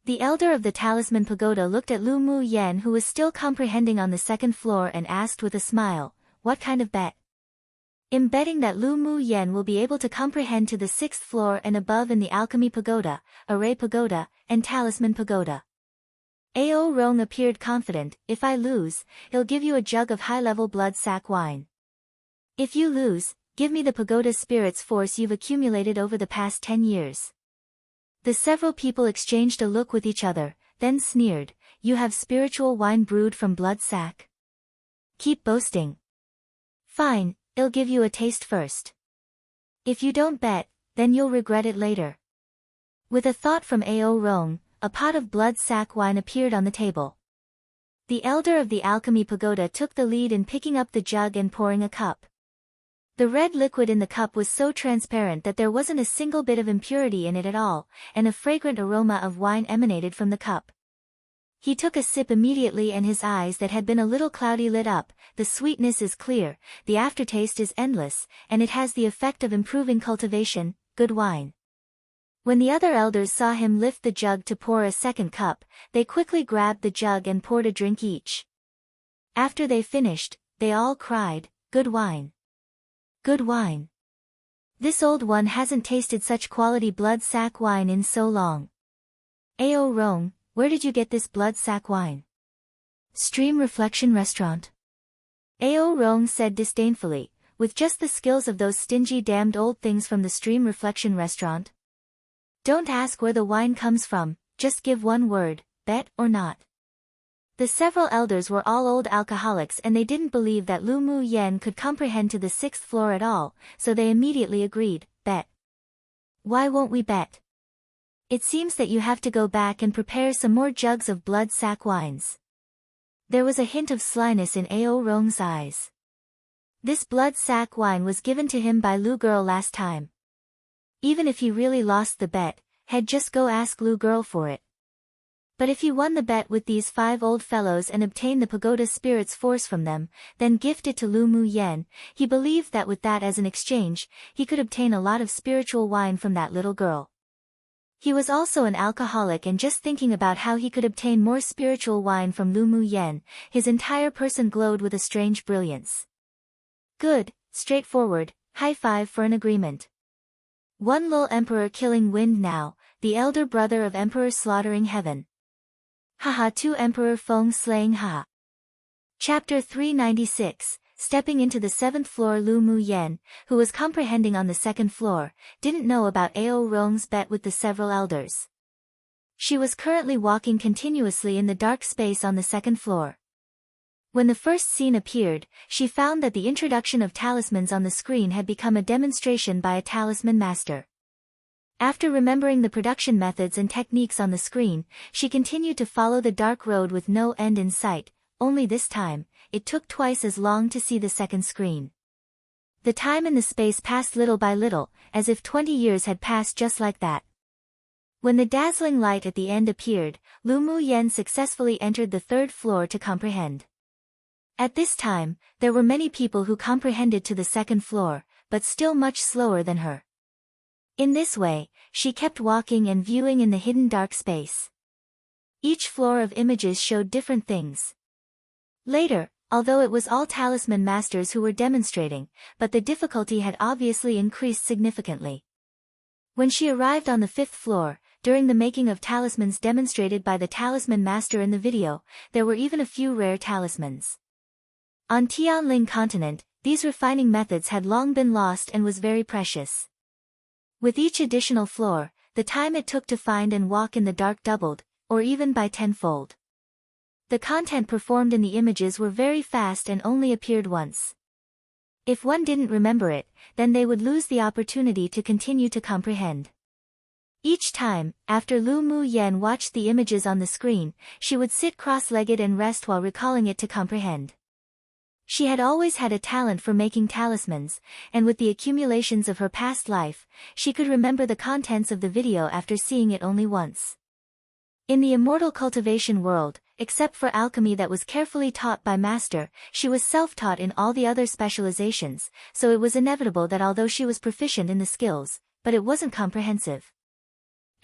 [SPEAKER 1] The elder of the talisman pagoda looked at Lu Mu Yan, who was still comprehending on the 2nd floor, and asked with a smile, what kind of bet? I'm betting that Lu Mu Yan will be able to comprehend to the 6th floor and above in the alchemy pagoda, array pagoda, and talisman pagoda. Ao Rong appeared confident. If I lose, he'll give you a jug of high-level blood sack wine. If you lose, give me the pagoda spirit's force you've accumulated over the past 10 years. The several people exchanged a look with each other, then sneered, you have spiritual wine brewed from blood sack? Keep boasting. Fine, I'll give you a taste first. If you don't bet, then you'll regret it later. With a thought from Ao Rong, a pot of blood sack wine appeared on the table. The elder of the alchemy pagoda took the lead in picking up the jug and pouring a cup. The red liquid in the cup was so transparent that there wasn't a single bit of impurity in it at all, and a fragrant aroma of wine emanated from the cup. He took a sip immediately and his eyes that had been a little cloudy lit up. The sweetness is clear, the aftertaste is endless, and it has the effect of improving cultivation, good wine. When the other elders saw him lift the jug to pour a second cup, they quickly grabbed the jug and poured a drink each. After they finished, they all cried, good wine. Good wine. This old one hasn't tasted such quality blood sack wine in so long. Ao Rong, where did you get this blood sack wine? Stream Reflection Restaurant. Ao Rong said disdainfully, with just the skills of those stingy damned old things from the Stream Reflection Restaurant. Don't ask where the wine comes from, just give one word, bet or not. The several elders were all old alcoholics and they didn't believe that Lu Mu Yan could comprehend to the 6th floor at all, so they immediately agreed, bet. Why won't we bet? It seems that you have to go back and prepare some more jugs of blood sack wines. There was a hint of slyness in Ao Rong's eyes. This blood sack wine was given to him by Lu girl last time. Even if he really lost the bet, he'd just go ask Lu girl for it. But if he won the bet with these 5 old fellows and obtained the pagoda spirit's force from them, then gift it to Lu Mu Yan, he believed that with that as an exchange, he could obtain a lot of spiritual wine from that little girl. He was also an alcoholic, and just thinking about how he could obtain more spiritual wine from Lu Mu Yan, his entire person glowed with a strange brilliance. Good, straightforward, high five for an agreement. One Lul Emperor killing wind now, the elder brother of Emperor slaughtering heaven. Haha, 2 Emperor Feng slaying ha. Chapter 396, stepping into the 7th floor. Lu Mu Yan, who was comprehending on the 2nd floor, didn't know about Ao Rong's bet with the several elders. She was currently walking continuously in the dark space on the 2nd floor. When the first scene appeared, she found that the introduction of talismans on the screen had become a demonstration by a talisman master. After remembering the production methods and techniques on the screen, she continued to follow the dark road with no end in sight, only this time, it took twice as long to see the second screen. The time and the space passed little by little, as if 20 years had passed just like that. When the dazzling light at the end appeared, Lu Mu Yan successfully entered the 3rd floor to comprehend. At this time, there were many people who comprehended to the 2nd floor, but still much slower than her. In this way, she kept walking and viewing in the hidden dark space. Each floor of images showed different things. Later, although it was all talisman masters who were demonstrating, but the difficulty had obviously increased significantly. When she arrived on the 5th floor, during the making of talismans demonstrated by the talisman master in the video, there were even a few rare talismans. On Tianling continent, these refining methods had long been lost and was very precious. With each additional floor, the time it took to find and walk in the dark doubled, or even by tenfold. The content performed in the images were very fast and only appeared once. If one didn't remember it, then they would lose the opportunity to continue to comprehend. Each time, after Lu Mu Yen watched the images on the screen, she would sit cross-legged and rest while recalling it to comprehend. She had always had a talent for making talismans, and with the accumulations of her past life, she could remember the contents of the video after seeing it only once. In the immortal cultivation world, except for alchemy that was carefully taught by master, she was self-taught in all the other specializations, so it was inevitable that although she was proficient in the skills, but it wasn't comprehensive.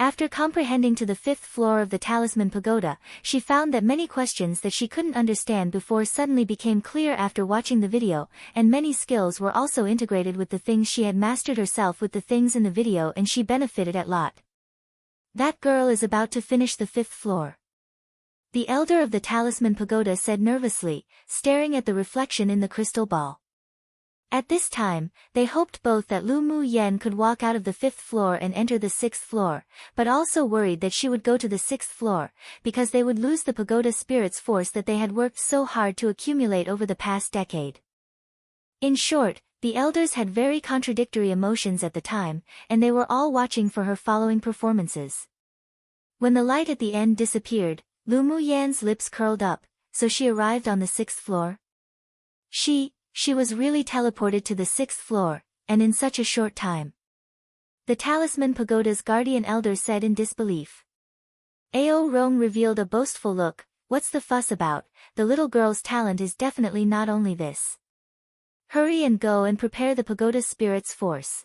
[SPEAKER 1] After comprehending to the 5th floor of the Talisman Pagoda, she found that many questions that she couldn't understand before suddenly became clear after watching the video, and many skills were also integrated with the things she had mastered herself with the things in the video, and she benefited a lot. That girl is about to finish the 5th floor. The elder of the Talisman Pagoda said nervously, staring at the reflection in the crystal ball. At this time, they hoped both that Lu Mu Yen could walk out of the 5th floor and enter the 6th floor, but also worried that she would go to the 6th floor, because they would lose the pagoda spirit's force that they had worked so hard to accumulate over the past decade. In short, the elders had very contradictory emotions at the time, and they were all watching for her following performances. When the light at the end disappeared, Lu Mu Yan's lips curled up, so she arrived on the 6th floor? She was really teleported to the 6th floor, and in such a short time. The Talisman Pagoda's guardian elder said in disbelief. Ao Rong revealed a boastful look, "What's the fuss about? The little girl's talent is definitely not only this. Hurry and go and prepare the pagoda spirit's force."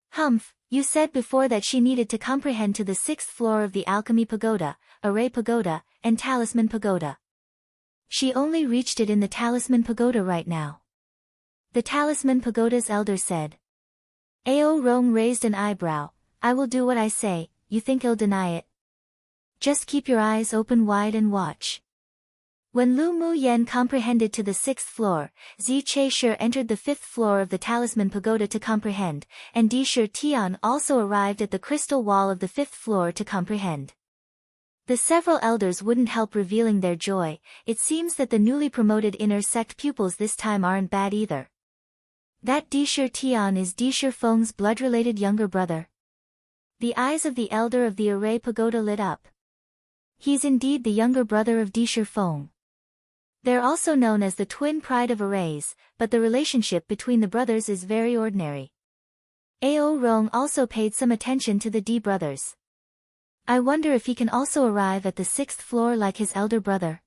[SPEAKER 1] "Humph, you said before that she needed to comprehend to the 6th floor of the Alchemy Pagoda, Array Pagoda, and Talisman Pagoda. She only reached it in the Talisman Pagoda right now," the Talisman Pagoda's elder said. Ao Rong raised an eyebrow. "I will do what I say, you think he'll deny it? Just keep your eyes open wide and watch." When Lu Mu Yen comprehended to the 6th floor, Zi Che-Shi entered the 5th floor of the Talisman Pagoda to comprehend, and Di Shi Tian also arrived at the crystal wall of the 5th floor to comprehend. The several elders wouldn't help revealing their joy. It seems that the newly promoted inner sect pupils this time aren't bad either. That Di Shi Tian is Di Shi Feng's blood-related younger brother. The eyes of the elder of the Array Pagoda lit up. He's indeed the younger brother of Di Shi Feng. They're also known as the twin pride of arrays, but the relationship between the brothers is very ordinary. Ao Rong also paid some attention to the Di brothers. I wonder if he can also arrive at the 6th floor like his elder brother.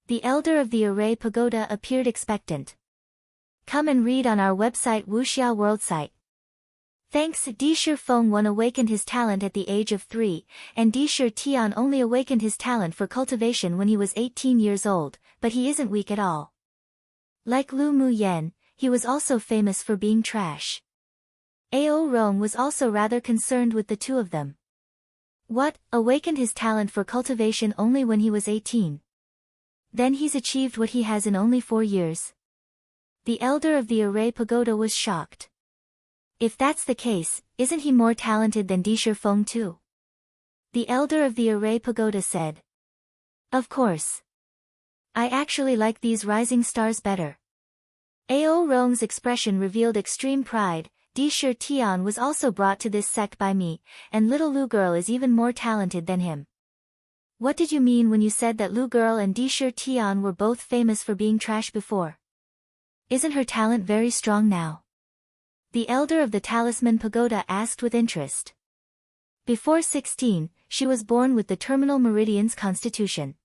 [SPEAKER 1] The elder of the Array Pagoda appeared expectant. Come and read on our website Wuxia World site. Thanks, Di Shi Feng awakened his talent at the age of 3, and Di Shi Tian only awakened his talent for cultivation when he was 18 years old, but he isn't weak at all. Like Lu Mu Yen, he was also famous for being trash. Ao Rong was also rather concerned with the two of them. What, awakened his talent for cultivation only when he was 18? Then he's achieved what he has in only 4 years? The elder of the Array Pagoda was shocked. If that's the case, isn't he more talented than Di Shi Feng too? The elder of the Array Pagoda said. Of course. I actually like these rising stars better. Ao Rong's expression revealed extreme pride. Di Shi Tian was also brought to this sect by me, and little Lu girl is even more talented than him. What did you mean when you said that Lu girl and Di Shi Tian were both famous for being trash before? Isn't her talent very strong now? The elder of the Talisman Pagoda asked with interest. Before 16, she was born with the terminal meridian's constitution.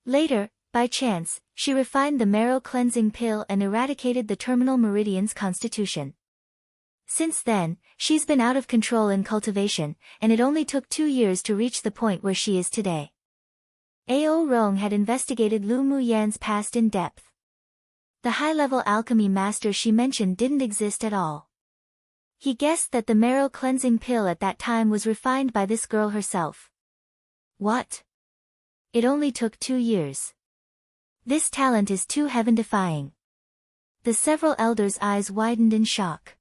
[SPEAKER 1] Later, by chance, she refined the marrow cleansing pill and eradicated the terminal meridian's constitution. Since then, she's been out of control in cultivation, and it only took 2 years to reach the point where she is today. Ao Rong had investigated Lu Muyan's past in depth. The high-level alchemy master she mentioned didn't exist at all. He guessed that the marrow cleansing pill at that time was refined by this girl herself. What? It only took 2 years. This talent is too heaven-defying. The several elders' eyes widened in shock.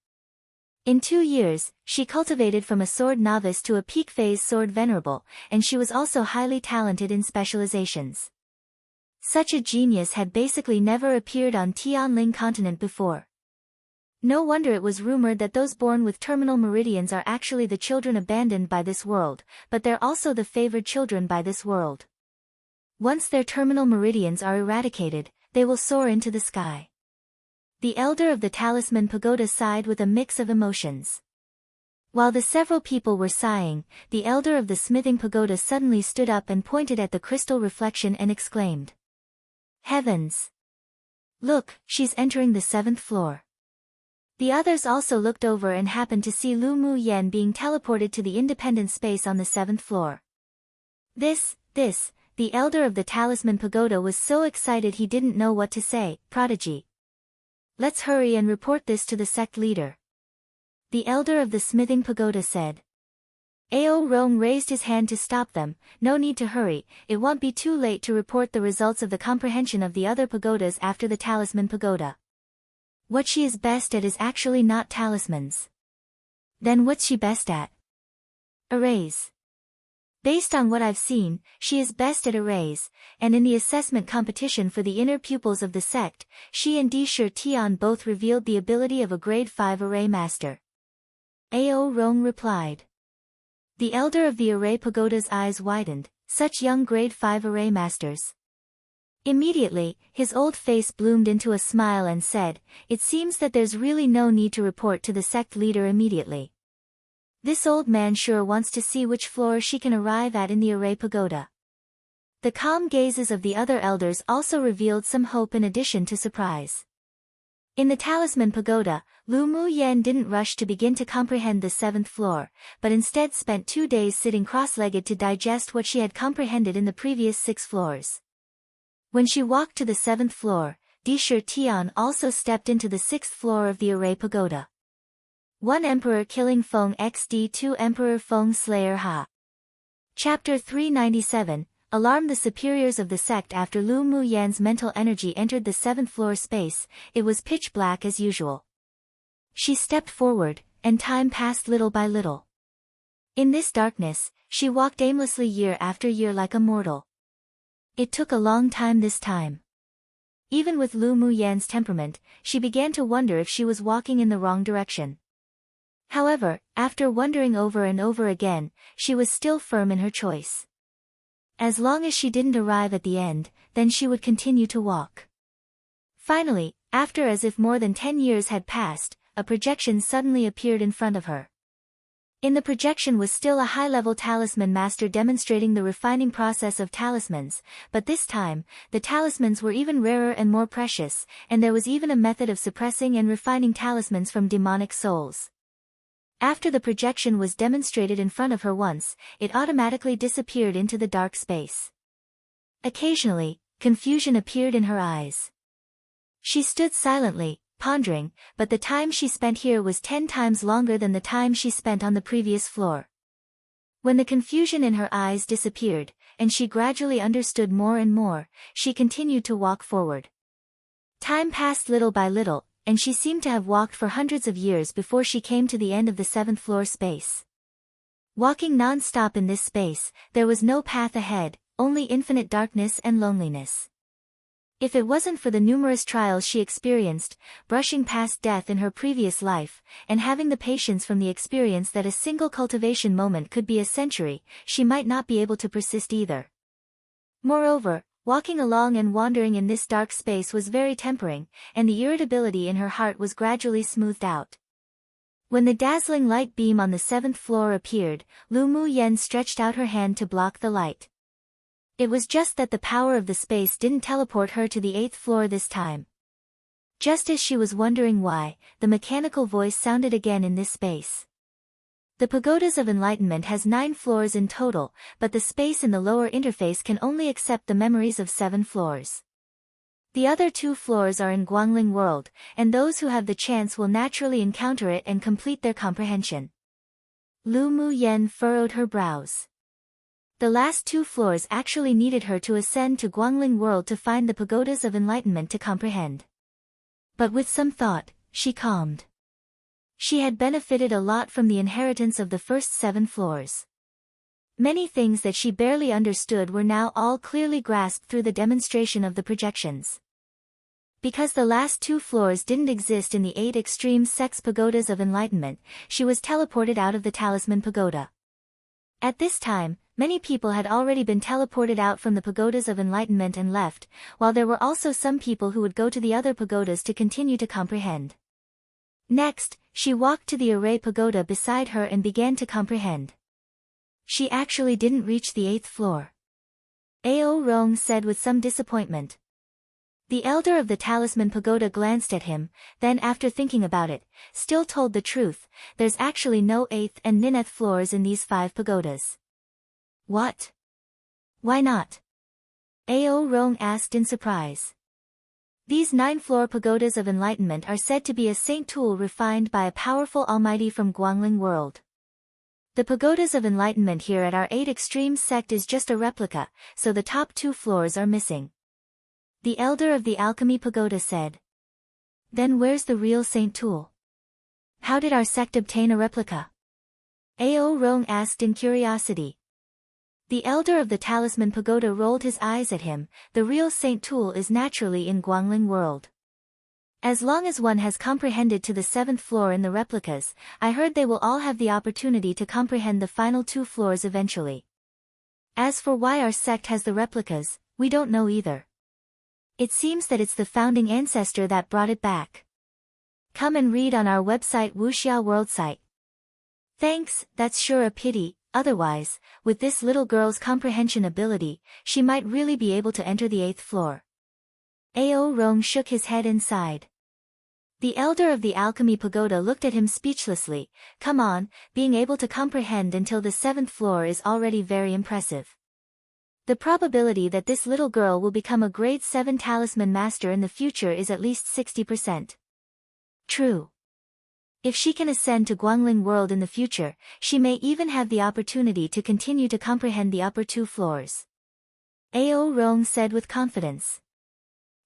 [SPEAKER 1] In 2 years, she cultivated from a sword novice to a peak phase sword venerable, and she was also highly talented in specializations. Such a genius had basically never appeared on Tianling continent before. No wonder it was rumored that those born with terminal meridians are actually the children abandoned by this world, but they're also the favored children by this world. Once their terminal meridians are eradicated, they will soar into the sky. The elder of the Talisman Pagoda sighed with a mix of emotions. While the several people were sighing, the elder of the Smithing Pagoda suddenly stood up and pointed at the crystal reflection and exclaimed. Heavens! Look, she's entering the 7th floor. The others also looked over and happened to see Lu Muyan being teleported to the independent space on the 7th floor. The elder of the Talisman Pagoda was so excited he didn't know what to say. Prodigy. Let's hurry and report this to the sect leader. The elder of the Smithing Pagoda said. Ao Rong raised his hand to stop them. No need to hurry, it won't be too late to report the results of the comprehension of the other pagodas after the Talisman Pagoda. What she is best at is actually not talismans. Then what's she best at? Arrays. Based on what I've seen, she is best at arrays, and in the assessment competition for the inner pupils of the sect, she and Di Shi Tian both revealed the ability of a grade 5 array master. Ao Rong replied. The elder of the array pagoda's eyes widened. Such young grade 5 array masters. Immediately, his old face bloomed into a smile and said, it seems that there's really no need to report to the sect leader immediately. This old man sure wants to see which floor she can arrive at in the array pagoda. The calm gazes of the other elders also revealed some hope in addition to surprise. In the Talisman Pagoda, Lu Muyan didn't rush to begin to comprehend the 7th floor, but instead spent 2 days sitting cross-legged to digest what she had comprehended in the previous 6 floors. When she walked to the 7th floor, Di Shi Tian also stepped into the 6th floor of the array pagoda. 1 Emperor Killing Feng XD 2 Emperor Feng Slayer Ha. Chapter 397, alarmed the superiors of the sect after Lu Muyan's mental energy entered the 7th floor space. It was pitch black as usual. She stepped forward, and time passed little by little. In this darkness, she walked aimlessly year after year like a mortal. It took a long time this time. Even with Lu Muyan's temperament, she began to wonder if she was walking in the wrong direction. However, after wondering over and over again, she was still firm in her choice. As long as she didn't arrive at the end, then she would continue to walk. Finally, after as if more than 10 years had passed, a projection suddenly appeared in front of her. In the projection was still a high-level talisman master demonstrating the refining process of talismans, but this time, the talismans were even rarer and more precious, and there was even a method of suppressing and refining talismans from demonic souls. After the projection was demonstrated in front of her once, it automatically disappeared into the dark space. Occasionally, confusion appeared in her eyes. She stood silently, pondering, but the time she spent here was 10 times longer than the time she spent on the previous floor. When the confusion in her eyes disappeared, and she gradually understood more and more, she continued to walk forward. Time passed little by little, and she seemed to have walked for hundreds of years before she came to the end of the 7th floor space. Walking non-stop in this space, there was no path ahead, only infinite darkness and loneliness. If it wasn't for the numerous trials she experienced, brushing past death in her previous life, and having the patience from the experience that a single cultivation moment could be a century, she might not be able to persist either. Moreover, walking along and wandering in this dark space was very tempering, and the irritability in her heart was gradually smoothed out. When the dazzling light beam on the 7th floor appeared, Lu Muyan stretched out her hand to block the light. It was just that the power of the space didn't teleport her to the 8th floor this time. Just as she was wondering why, the mechanical voice sounded again in this space. The Pagodas of Enlightenment has 9 floors in total, but the space in the lower interface can only accept the memories of 7 floors. The other 2 floors are in Guangling World, and those who have the chance will naturally encounter it and complete their comprehension. Lu Mu Yen furrowed her brows. The last 2 floors actually needed her to ascend to Guangling World to find the Pagodas of Enlightenment to comprehend. But with some thought, she calmed. She had benefited a lot from the inheritance of the first 7 floors. Many things that she barely understood were now all clearly grasped through the demonstration of the projections. Because the last 2 floors didn't exist in the 8 extreme sects Pagodas of Enlightenment, she was teleported out of the Talisman Pagoda. At this time, many people had already been teleported out from the Pagodas of Enlightenment and left, while there were also some people who would go to the other pagodas to continue to comprehend. Next, she walked to the Array Pagoda beside her and began to comprehend. She actually didn't reach the 8th floor. Ao Rong said with some disappointment. The elder of the Talisman Pagoda glanced at him, then after thinking about it, still told the truth, there's actually no 8th and 9th floors in these 5 pagodas. What? Why not? Ao Rong asked in surprise. These 9-floor pagodas of enlightenment are said to be a saint tool refined by a powerful almighty from Guangling World. The pagodas of enlightenment here at our 8 extreme sect is just a replica, so the top 2 floors are missing. The elder of the alchemy pagoda said. Then where's the real saint tool? How did our sect obtain a replica? Ao Rong asked in curiosity. The elder of the Talisman Pagoda rolled his eyes at him. The real saint tool is naturally in Guangling World. As long as one has comprehended to the 7th floor in the replicas, I heard they will all have the opportunity to comprehend the final 2 floors eventually. As for why our sect has the replicas, we don't know either. It seems that it's the founding ancestor that brought it back. Come and read on our website Wuxia World site. Thanks, that's sure a pity. Otherwise, with this little girl's comprehension ability, she might really be able to enter the 8th floor. Ao Rong shook his head and sighed. The elder of the alchemy pagoda looked at him speechlessly. Come on, being able to comprehend until the 7th floor is already very impressive. The probability that this little girl will become a grade 7 talisman master in the future is at least 60%. True. If she can ascend to Guangling World in the future, she may even have the opportunity to continue to comprehend the upper 2 floors. Ao Rong said with confidence.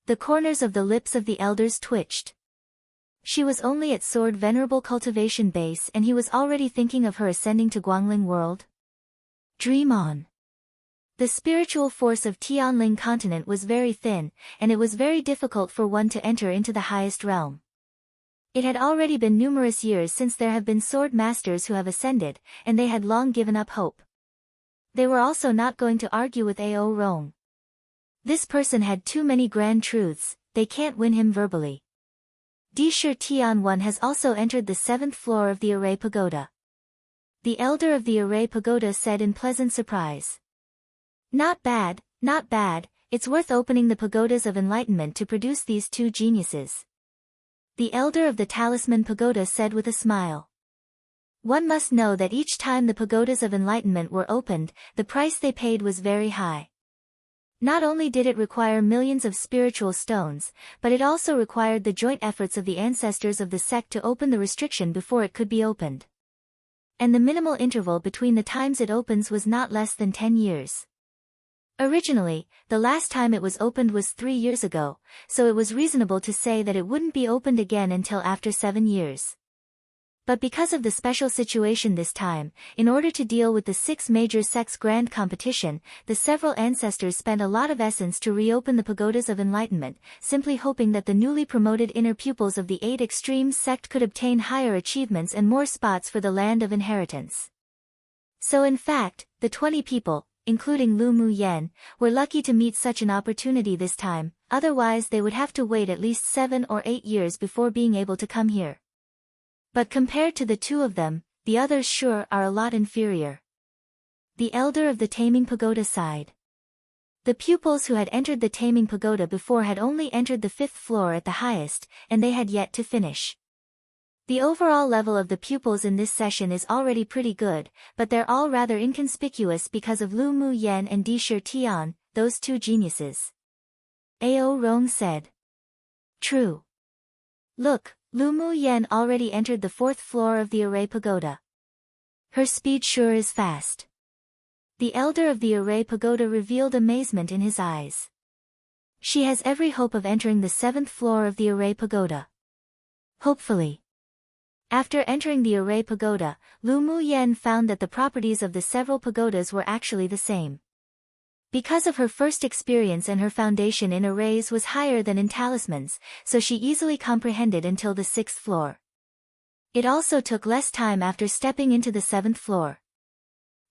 [SPEAKER 1] The corners of the lips of the elders twitched. She was only at Sword Venerable Cultivation Base and he was already thinking of her ascending to Guangling World? Dream on. The spiritual force of Tianling continent was very thin, and it was very difficult for one to enter into the highest realm. It had already been numerous years since there have been sword masters who have ascended, and they had long given up hope. They were also not going to argue with Ao Rong. This person had too many grand truths, they can't win him verbally. Disher Tian-1 has also entered the 7th floor of the Array Pagoda. The elder of the Array Pagoda said in pleasant surprise. Not bad, not bad, it's worth opening the pagodas of enlightenment to produce these 2 geniuses. The elder of the Talisman Pagoda said with a smile. One must know that each time the pagodas of enlightenment were opened, the price they paid was very high. Not only did it require millions of spiritual stones, but it also required the joint efforts of the ancestors of the sect to open the restriction before it could be opened. And the minimal interval between the times it opens was not less than 10 years. Originally, the last time it was opened was 3 years ago, so it was reasonable to say that it wouldn't be opened again until after 7 years. But because of the special situation this time, in order to deal with the 6 major sects grand competition, the several ancestors spent a lot of essence to reopen the pagodas of enlightenment, simply hoping that the newly promoted inner pupils of the 8 extreme sect could obtain higher achievements and more spots for the land of inheritance. So in fact, the 20 people, including Lu Mu Yen, were lucky to meet such an opportunity this time, otherwise they would have to wait at least 7 or 8 years before being able to come here. But compared to the 2 of them, the others sure are a lot inferior. The elder of the Taming Pagoda sighed. The pupils who had entered the taming pagoda before had only entered the 5th floor at the highest, and they had yet to finish. The overall level of the pupils in this session is already pretty good, but they're all rather inconspicuous because of Lu Mu Yen and Di Shi Tian, those two geniuses. Ao Rong said. True. Look, Lu Mu Yen already entered the 4th floor of the Array Pagoda. Her speed sure is fast. The elder of the Array Pagoda revealed amazement in his eyes. She has every hope of entering the 7th floor of the Array Pagoda. Hopefully. After entering the Array Pagoda, Lu Mu Yen found that the properties of the several pagodas were actually the same. Because of her first experience and her foundation in arrays was higher than in talismans, so she easily comprehended until the 6th floor. It also took less time after stepping into the 7th floor.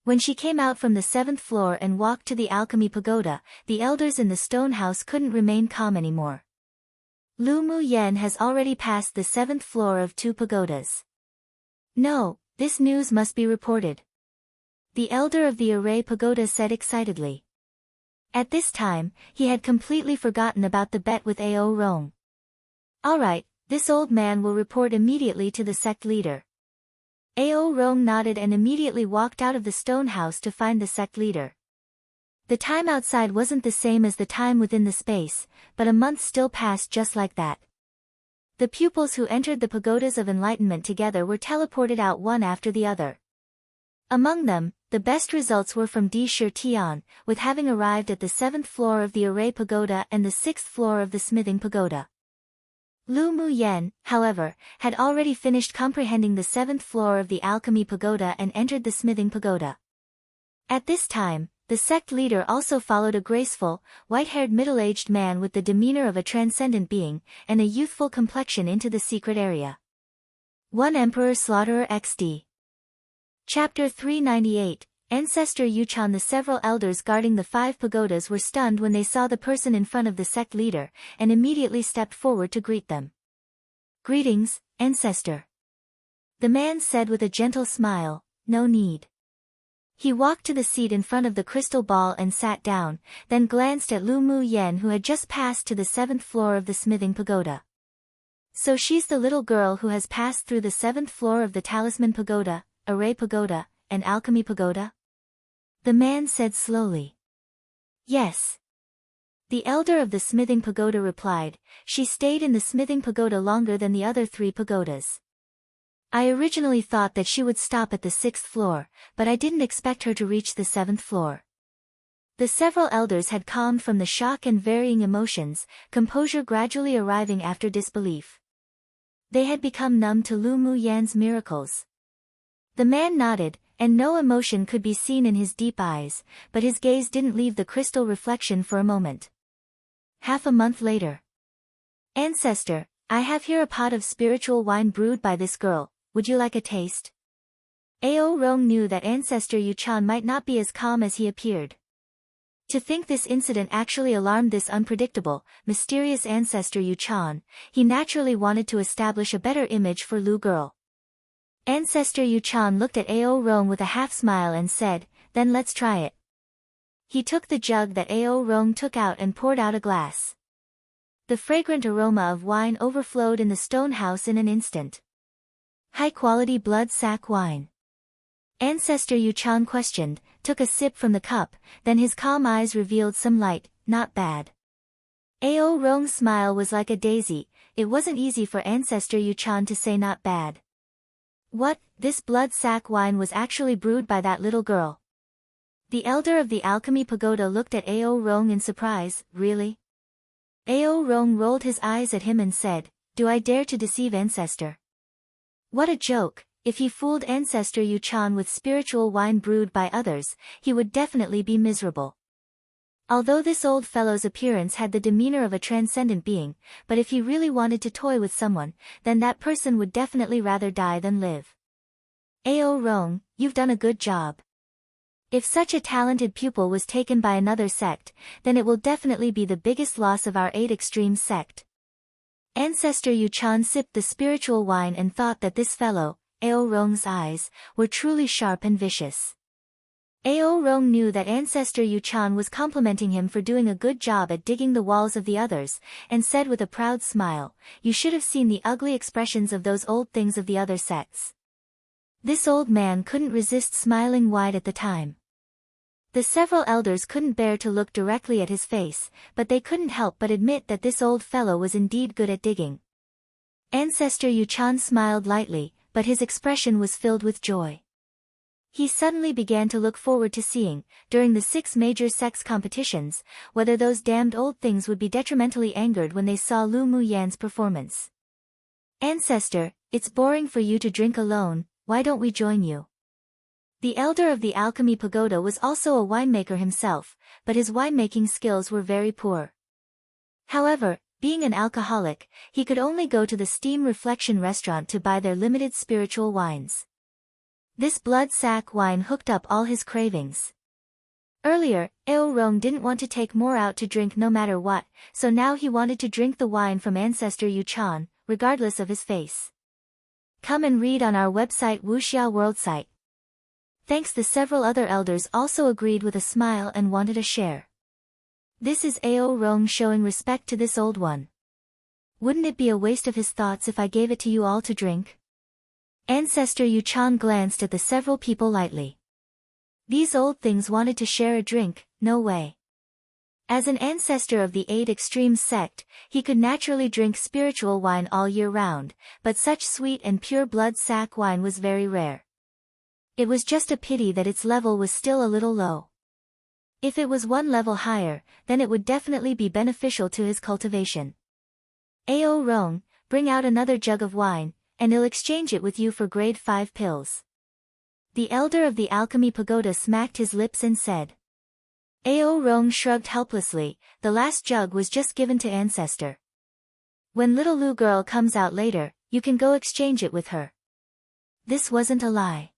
[SPEAKER 1] When she came out from the 7th floor and walked to the Alchemy Pagoda, the elders in the stone house couldn't remain calm anymore. Lu Mu Yen has already passed the 7th floor of 2 pagodas. No, this news must be reported. The elder of the Array Pagoda said excitedly. At this time, he had completely forgotten about the bet with Ao Rong. Alright, this old man will report immediately to the sect leader. Ao Rong nodded and immediately walked out of the stone house to find the sect leader. The time outside wasn't the same as the time within the space, but a month still passed just like that. The pupils who entered the pagodas of enlightenment together were teleported out one after the other. Among them, the best results were from Di Shi Tian, with having arrived at the 7th floor of the Array Pagoda and the 6th floor of the Smithing Pagoda. Lu Mu Yen, however, had already finished comprehending the 7th floor of the Alchemy Pagoda and entered the Smithing Pagoda. At this time, the sect leader also followed a graceful, white-haired middle-aged man with the demeanor of a transcendent being, and a youthful complexion into the secret area. 1 Emperor Slaughterer XD. Chapter 398, Ancestor Yuchan. The several elders guarding the 5 pagodas were stunned when they saw the person in front of the sect leader, and immediately stepped forward to greet them. Greetings, Ancestor. The man said with a gentle smile, no need. He walked to the seat in front of the crystal ball and sat down, then glanced at Lu Mu Yen who had just passed to the 7th floor of the Smithing Pagoda. So she's the little girl who has passed through the 7th floor of the Talisman Pagoda, Array Pagoda, and Alchemy Pagoda? The man said slowly. Yes. The elder of the Smithing Pagoda replied, she stayed in the Smithing Pagoda longer than the other 3 pagodas. I originally thought that she would stop at the 6th floor, but I didn't expect her to reach the 7th floor. The several elders had calmed from the shock and varying emotions, composure gradually arriving after disbelief. They had become numb to Lu Mu Yan's miracles. The man nodded, and no emotion could be seen in his deep eyes, but his gaze didn't leave the crystal reflection for a moment. Half a month later. Ancestor, I have here a pot of spiritual wine brewed by this girl, would you like a taste? Ao Rong knew that Ancestor Yuchan might not be as calm as he appeared. To think this incident actually alarmed this unpredictable, mysterious Ancestor Yuchan, he naturally wanted to establish a better image for Lu girl. Ancestor Yuchan looked at Ao Rong with a half-smile and said, then let's try it. He took the jug that Ao Rong took out and poured out a glass. The fragrant aroma of wine overflowed in the stone house in an instant. High-quality blood sack wine. Ancestor Yuchan questioned, took a sip from the cup, then his calm eyes revealed some light, not bad. Ao Rong's smile was like a daisy, it wasn't easy for Ancestor Yuchan to say not bad. What, this blood sack wine was actually brewed by that little girl? The elder of the Alchemy Pagoda looked at Ao Rong in surprise, really? Ao Rong rolled his eyes at him and said, do I dare to deceive Ancestor? What a joke, if he fooled Ancestor Yuchan with spiritual wine brewed by others, he would definitely be miserable. Although this old fellow's appearance had the demeanor of a transcendent being, but if he really wanted to toy with someone, then that person would definitely rather die than live. Ao Rong, you've done a good job. If such a talented pupil was taken by another sect, then it will definitely be the biggest loss of our 8 extremes sect. Ancestor Yuchan sipped the spiritual wine and thought that this fellow, Ao Rong's eyes, were truly sharp and vicious. Ao Rong knew that ancestor Yuchan was complimenting him for doing a good job at digging the walls of the others, and said with a proud smile, "You should have seen the ugly expressions of those old things of the other sects." This old man couldn't resist smiling wide at the time. The several elders couldn't bear to look directly at his face, but they couldn't help but admit that this old fellow was indeed good at digging. Ancestor Yuchan smiled lightly, but his expression was filled with joy. He suddenly began to look forward to seeing, during the 6 major sex competitions, whether those damned old things would be detrimentally angered when they saw Lu Muyan's performance. "Ancestor, it's boring for you to drink alone, why don't we join you?" The elder of the alchemy pagoda was also a winemaker himself, but his winemaking skills were very poor. However, being an alcoholic, he could only go to the Steam Reflection restaurant to buy their limited spiritual wines. This blood sack wine hooked up all his cravings. Earlier, Ao Rong didn't want to take more out to drink no matter what, so now he wanted to drink the wine from ancestor Yuchan, regardless of his face. Come and read on our website Wuxia World site. Thanks. The several other elders also agreed with a smile and wanted a share. This is Ao Rong showing respect to this old one. Wouldn't it be a waste of his thoughts if I gave it to you all to drink? Ancestor Yuchan glanced at the several people lightly. These old things wanted to share a drink, no way. As an ancestor of the 8 Extremes sect, he could naturally drink spiritual wine all year round, but such sweet and pure blood sack wine was very rare. It was just a pity that its level was still a little low. If it was 1 level higher, then it would definitely be beneficial to his cultivation. Ao Rong, bring out another jug of wine, and he'll exchange it with you for grade 5 pills. The elder of the alchemy pagoda smacked his lips and said. Ao Rong shrugged helplessly, the last jug was just given to ancestor. When little Lu girl comes out later, you can go exchange it with her. This wasn't a lie.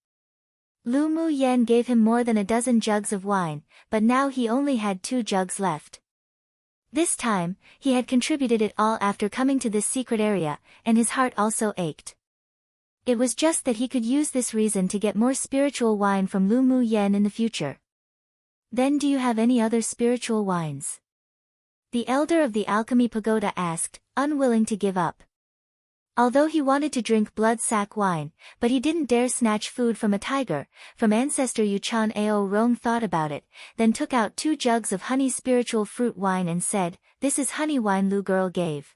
[SPEAKER 1] Lu Muyan gave him more than a dozen jugs of wine, but now he only had 2 jugs left. This time, he had contributed it all after coming to this secret area, and his heart also ached. It was just that he could use this reason to get more spiritual wine from Lu Muyan in the future. Then do you have any other spiritual wines? The elder of the alchemy pagoda asked, unwilling to give up. Although he wanted to drink blood sack wine, but he didn't dare snatch food from a tiger, from ancestor Yuchan. Ao Rong thought about it, then took out 2 jugs of honey spiritual fruit wine and said, "This is honey wine Lu girl gave.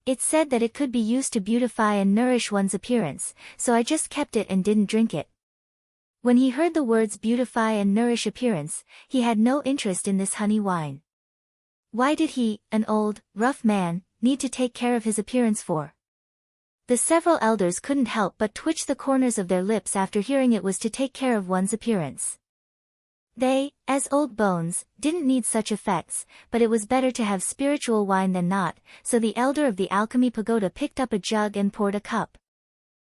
[SPEAKER 1] It said that it could be used to beautify and nourish one's appearance, so I just kept it and didn't drink it." When he heard the words beautify and nourish appearance, he had no interest in this honey wine. Why did he, an old, rough man, need to take care of his appearance for? The several elders couldn't help but twitch the corners of their lips after hearing it was to take care of one's appearance. They, as old bones, didn't need such effects, but it was better to have spiritual wine than not, so the elder of the alchemy pagoda picked up a jug and poured a cup.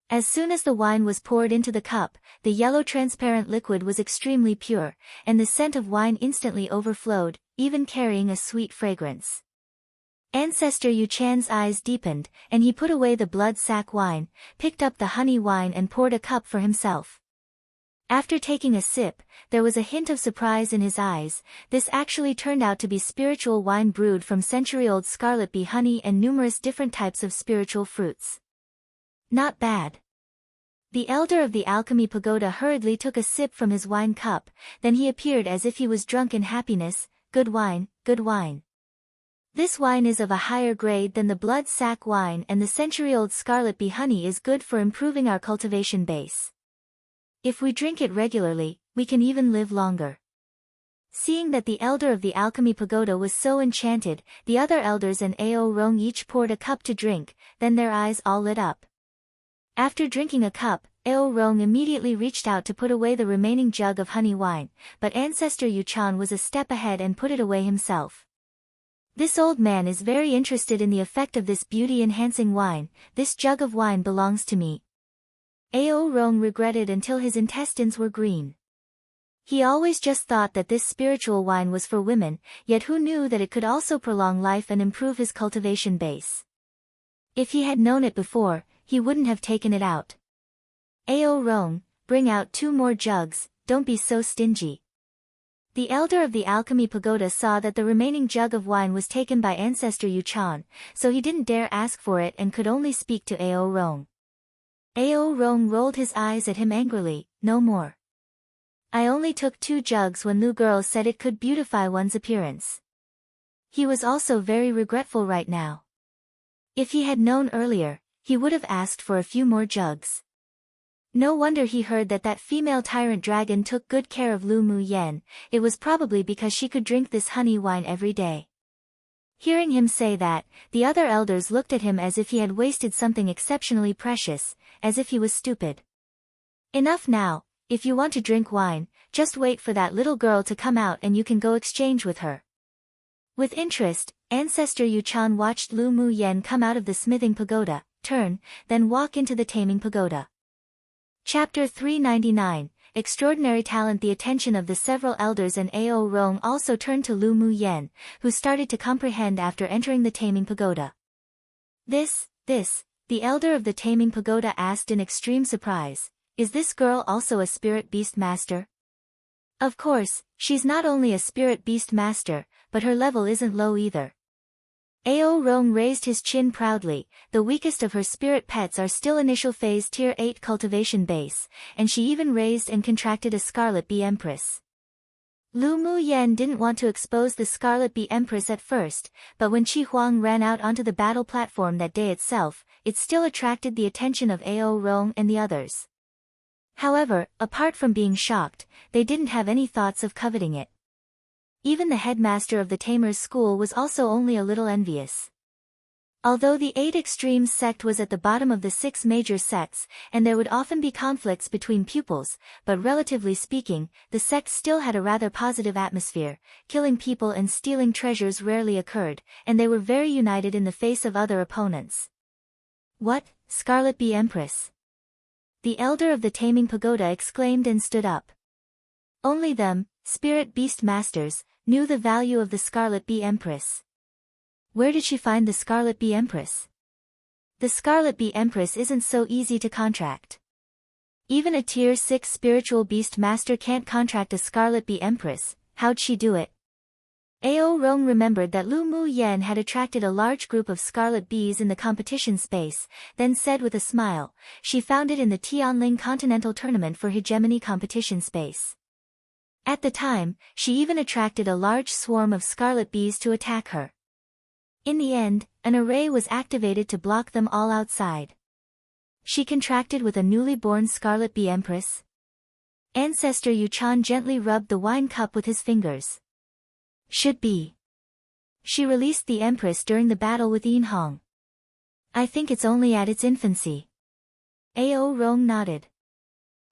[SPEAKER 1] As soon as the wine was poured into the cup, the yellow transparent liquid was extremely pure, and the scent of wine instantly overflowed, even carrying a sweet fragrance. Ancestor Yuchan's eyes deepened, and he put away the blood sack wine, picked up the honey wine and poured a cup for himself. After taking a sip, there was a hint of surprise in his eyes. This actually turned out to be spiritual wine brewed from century-old scarlet bee honey and numerous different types of spiritual fruits. Not bad. The elder of the alchemy pagoda hurriedly took a sip from his wine cup, then he appeared as if he was drunk in happiness. Good wine, good wine. This wine is of a higher grade than the blood sack wine, and the century-old scarlet bee honey is good for improving our cultivation base. If we drink it regularly, we can even live longer. Seeing that the elder of the alchemy pagoda was so enchanted, the other elders and Ao Rong each poured a cup to drink, then their eyes all lit up. After drinking a cup, Ao Rong immediately reached out to put away the remaining jug of honey wine, but ancestor Yuchan was a step ahead and put it away himself. This old man is very interested in the effect of this beauty-enhancing wine. This jug of wine belongs to me. Ao Rong regretted until his intestines were green. He always just thought that this spiritual wine was for women, yet who knew that it could also prolong life and improve his cultivation base. If he had known it before, he wouldn't have taken it out. Ao Rong, bring out 2 more jugs, don't be so stingy. The elder of the alchemy pagoda saw that the remaining jug of wine was taken by ancestor Yuchan, so he didn't dare ask for it and could only speak to Ao Rong. Ao Rong rolled his eyes at him angrily, no more. I only took 2 jugs when Lu girl said it could beautify one's appearance. He was also very regretful right now. If he had known earlier, he would have asked for a few more jugs. No wonder he heard that that female tyrant dragon took good care of Lu Mu Yen, it was probably because she could drink this honey wine every day. Hearing him say that, the other elders looked at him as if he had wasted something exceptionally precious, as if he was stupid. Enough now, if you want to drink wine, just wait for that little girl to come out and you can go exchange with her. With interest, ancestor Yuchan watched Lu Mu Yen come out of the smithing pagoda, turn, then walk into the taming pagoda. Chapter 399, Extraordinary Talent. The attention of the several elders and Ao Rong also turned to Lu Mu Yen, who started to comprehend after entering the taming pagoda. This, the elder of the taming pagoda asked in extreme surprise, is this girl also a spirit beast master? Of course, she's not only a spirit beast master, but her level isn't low either. Ao Rong raised his chin proudly, the weakest of her spirit pets are still initial phase tier 8 cultivation base, and she even raised and contracted a Scarlet Bee Empress. Lu Mu Yen didn't want to expose the Scarlet Bee Empress at first, but when Qi Huang ran out onto the battle platform that day itself, it still attracted the attention of Ao Rong and the others. However, apart from being shocked, they didn't have any thoughts of coveting it. Even the headmaster of the Tamers school was also only a little envious. Although the 8 Extremes sect was at the bottom of the 6 major sects, and there would often be conflicts between pupils, but relatively speaking, the sect still had a rather positive atmosphere, killing people and stealing treasures rarely occurred, and they were very united in the face of other opponents. What, Scarlet Bee Empress? The elder of the Taming Pagoda exclaimed and stood up. Only them, spirit beast masters, knew the value of the Scarlet Bee Empress. Where did she find the Scarlet Bee Empress? The Scarlet Bee Empress isn't so easy to contract. Even a tier 6 spiritual beast master can't contract a Scarlet Bee Empress, how'd she do it? Ao Rong remembered that Lu Mu Yen had attracted a large group of scarlet bees in the competition space, then said with a smile, she found it in the Tianling Continental Tournament for Hegemony competition space. At the time, she even attracted a large swarm of scarlet bees to attack her. In the end, an array was activated to block them all outside. She contracted with a newly born Scarlet Bee Empress. Ancestor Yuchan gently rubbed the wine cup with his fingers. Should be. She released the Empress during the battle with Yin Hong. I think it's only at its infancy. Ao Rong nodded.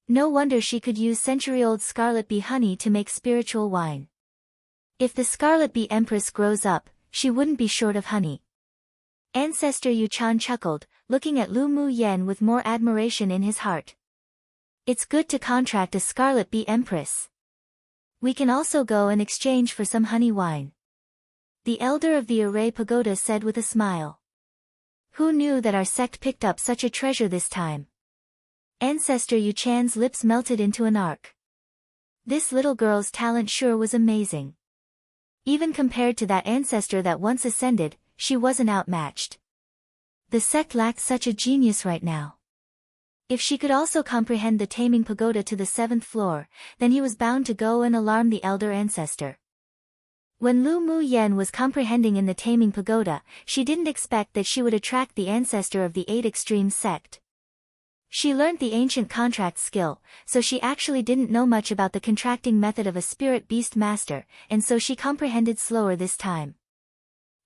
[SPEAKER 1] No wonder she could use century-old Scarlet Bee honey to make spiritual wine. If the Scarlet Bee Empress grows up, she wouldn't be short of honey. Ancestor Yuchan chuckled, looking at Lu Mu Yen with more admiration in his heart. It's good to contract a Scarlet Bee Empress. We can also go and exchange for some honey wine. The elder of the Array Pagoda said with a smile. Who knew that our sect picked up such a treasure this time? Ancestor Yuchan's lips melted into an arc. This little girl's talent sure was amazing. Even compared to that ancestor that once ascended, she wasn't outmatched. The sect lacked such a genius right now. If she could also comprehend the taming pagoda to the 7th floor, then he was bound to go and alarm the elder ancestor. When Lu Mu Yen was comprehending in the taming pagoda, she didn't expect that she would attract the ancestor of the 8 Extremes sect. She learned the ancient contract skill, so she actually didn't know much about the contracting method of a spirit beast master, and so she comprehended slower this time.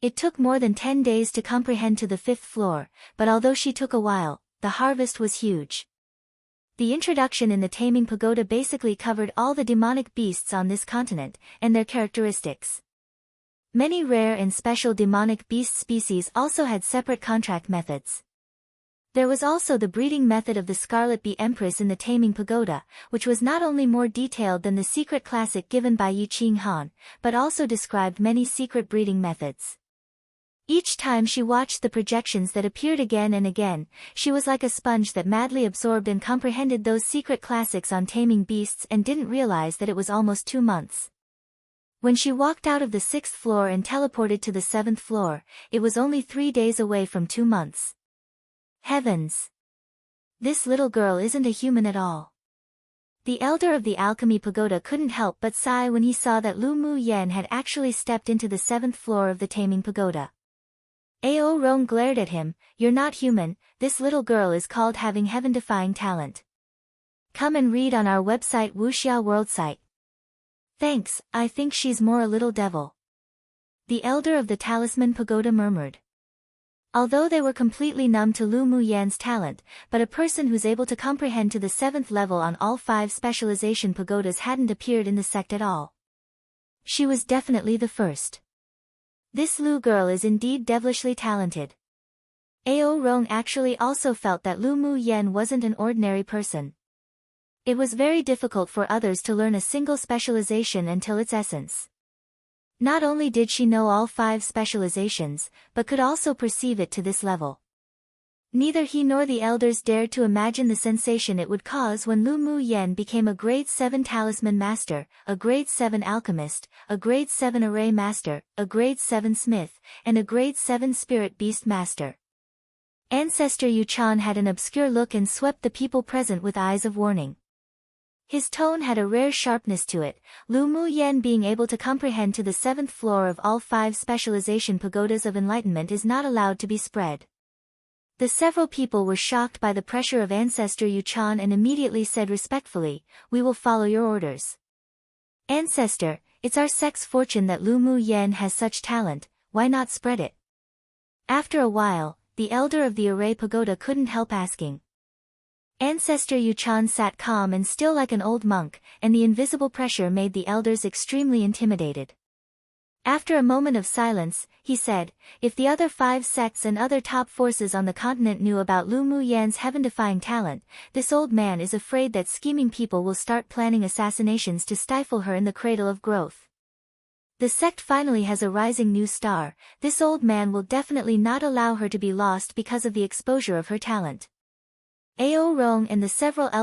[SPEAKER 1] It took more than 10 days to comprehend to the 5th floor, but although she took a while, the harvest was huge. The introduction in the Taming Pagoda basically covered all the demonic beasts on this continent, and their characteristics. Many rare and special demonic beast species also had separate contract methods. There was also the breeding method of the Scarlet Bee Empress in the Taming Pagoda, which was not only more detailed than the secret classic given by Yi Qing Han, but also described many secret breeding methods. Each time she watched the projections that appeared again and again, she was like a sponge that madly absorbed and comprehended those secret classics on taming beasts and didn't realize that it was almost 2 months. When she walked out of the 6th floor and teleported to the 7th floor, it was only 3 days away from 2 months. Heavens! This little girl isn't a human at all. The elder of the alchemy pagoda couldn't help but sigh when he saw that Lu Mu Yen had actually stepped into the 7th floor of the taming pagoda. Ao Rong glared at him. "You're not human, this little girl is called having heaven-defying talent. Come and read on our website Wuxia World site." "Thanks, I think she's more a little devil," the elder of the talisman pagoda murmured. Although they were completely numb to Lu Mu Yan's talent, but a person who's able to comprehend to the 7th level on all 5 specialization pagodas hadn't appeared in the sect at all. She was definitely the first. This Lu girl is indeed devilishly talented. Ao Rong actually also felt that Lu Mu Yen wasn't an ordinary person. It was very difficult for others to learn a single specialization until its essence. Not only did she know all 5 specializations, but could also perceive it to this level. Neither he nor the elders dared to imagine the sensation it would cause when Lu Mu Yen became a grade 7 talisman master, a grade 7 alchemist, a grade 7 array master, a grade 7 smith, and a grade 7 spirit beast master. Ancestor Yuchan had an obscure look and swept the people present with eyes of warning. His tone had a rare sharpness to it. Lu Mu Yen being able to comprehend to the 7th floor of all 5 specialization pagodas of enlightenment is not allowed to be spread. The several people were shocked by the pressure of Ancestor Yuchan and immediately said respectfully, "We will follow your orders." "Ancestor, it's our sect's fortune that Lu Mu Yen has such talent, why not spread it?" After a while, the elder of the array pagoda couldn't help asking. Ancestor Yuchan sat calm and still like an old monk, and the invisible pressure made the elders extremely intimidated. After a moment of silence, he said, "If the other 5 sects and other top forces on the continent knew about Lu Mu Yan's heaven-defying talent, this old man is afraid that scheming people will start planning assassinations to stifle her in the cradle of growth. The sect finally has a rising new star, this old man will definitely not allow her to be lost because of the exposure of her talent." Ao Rong and the several elders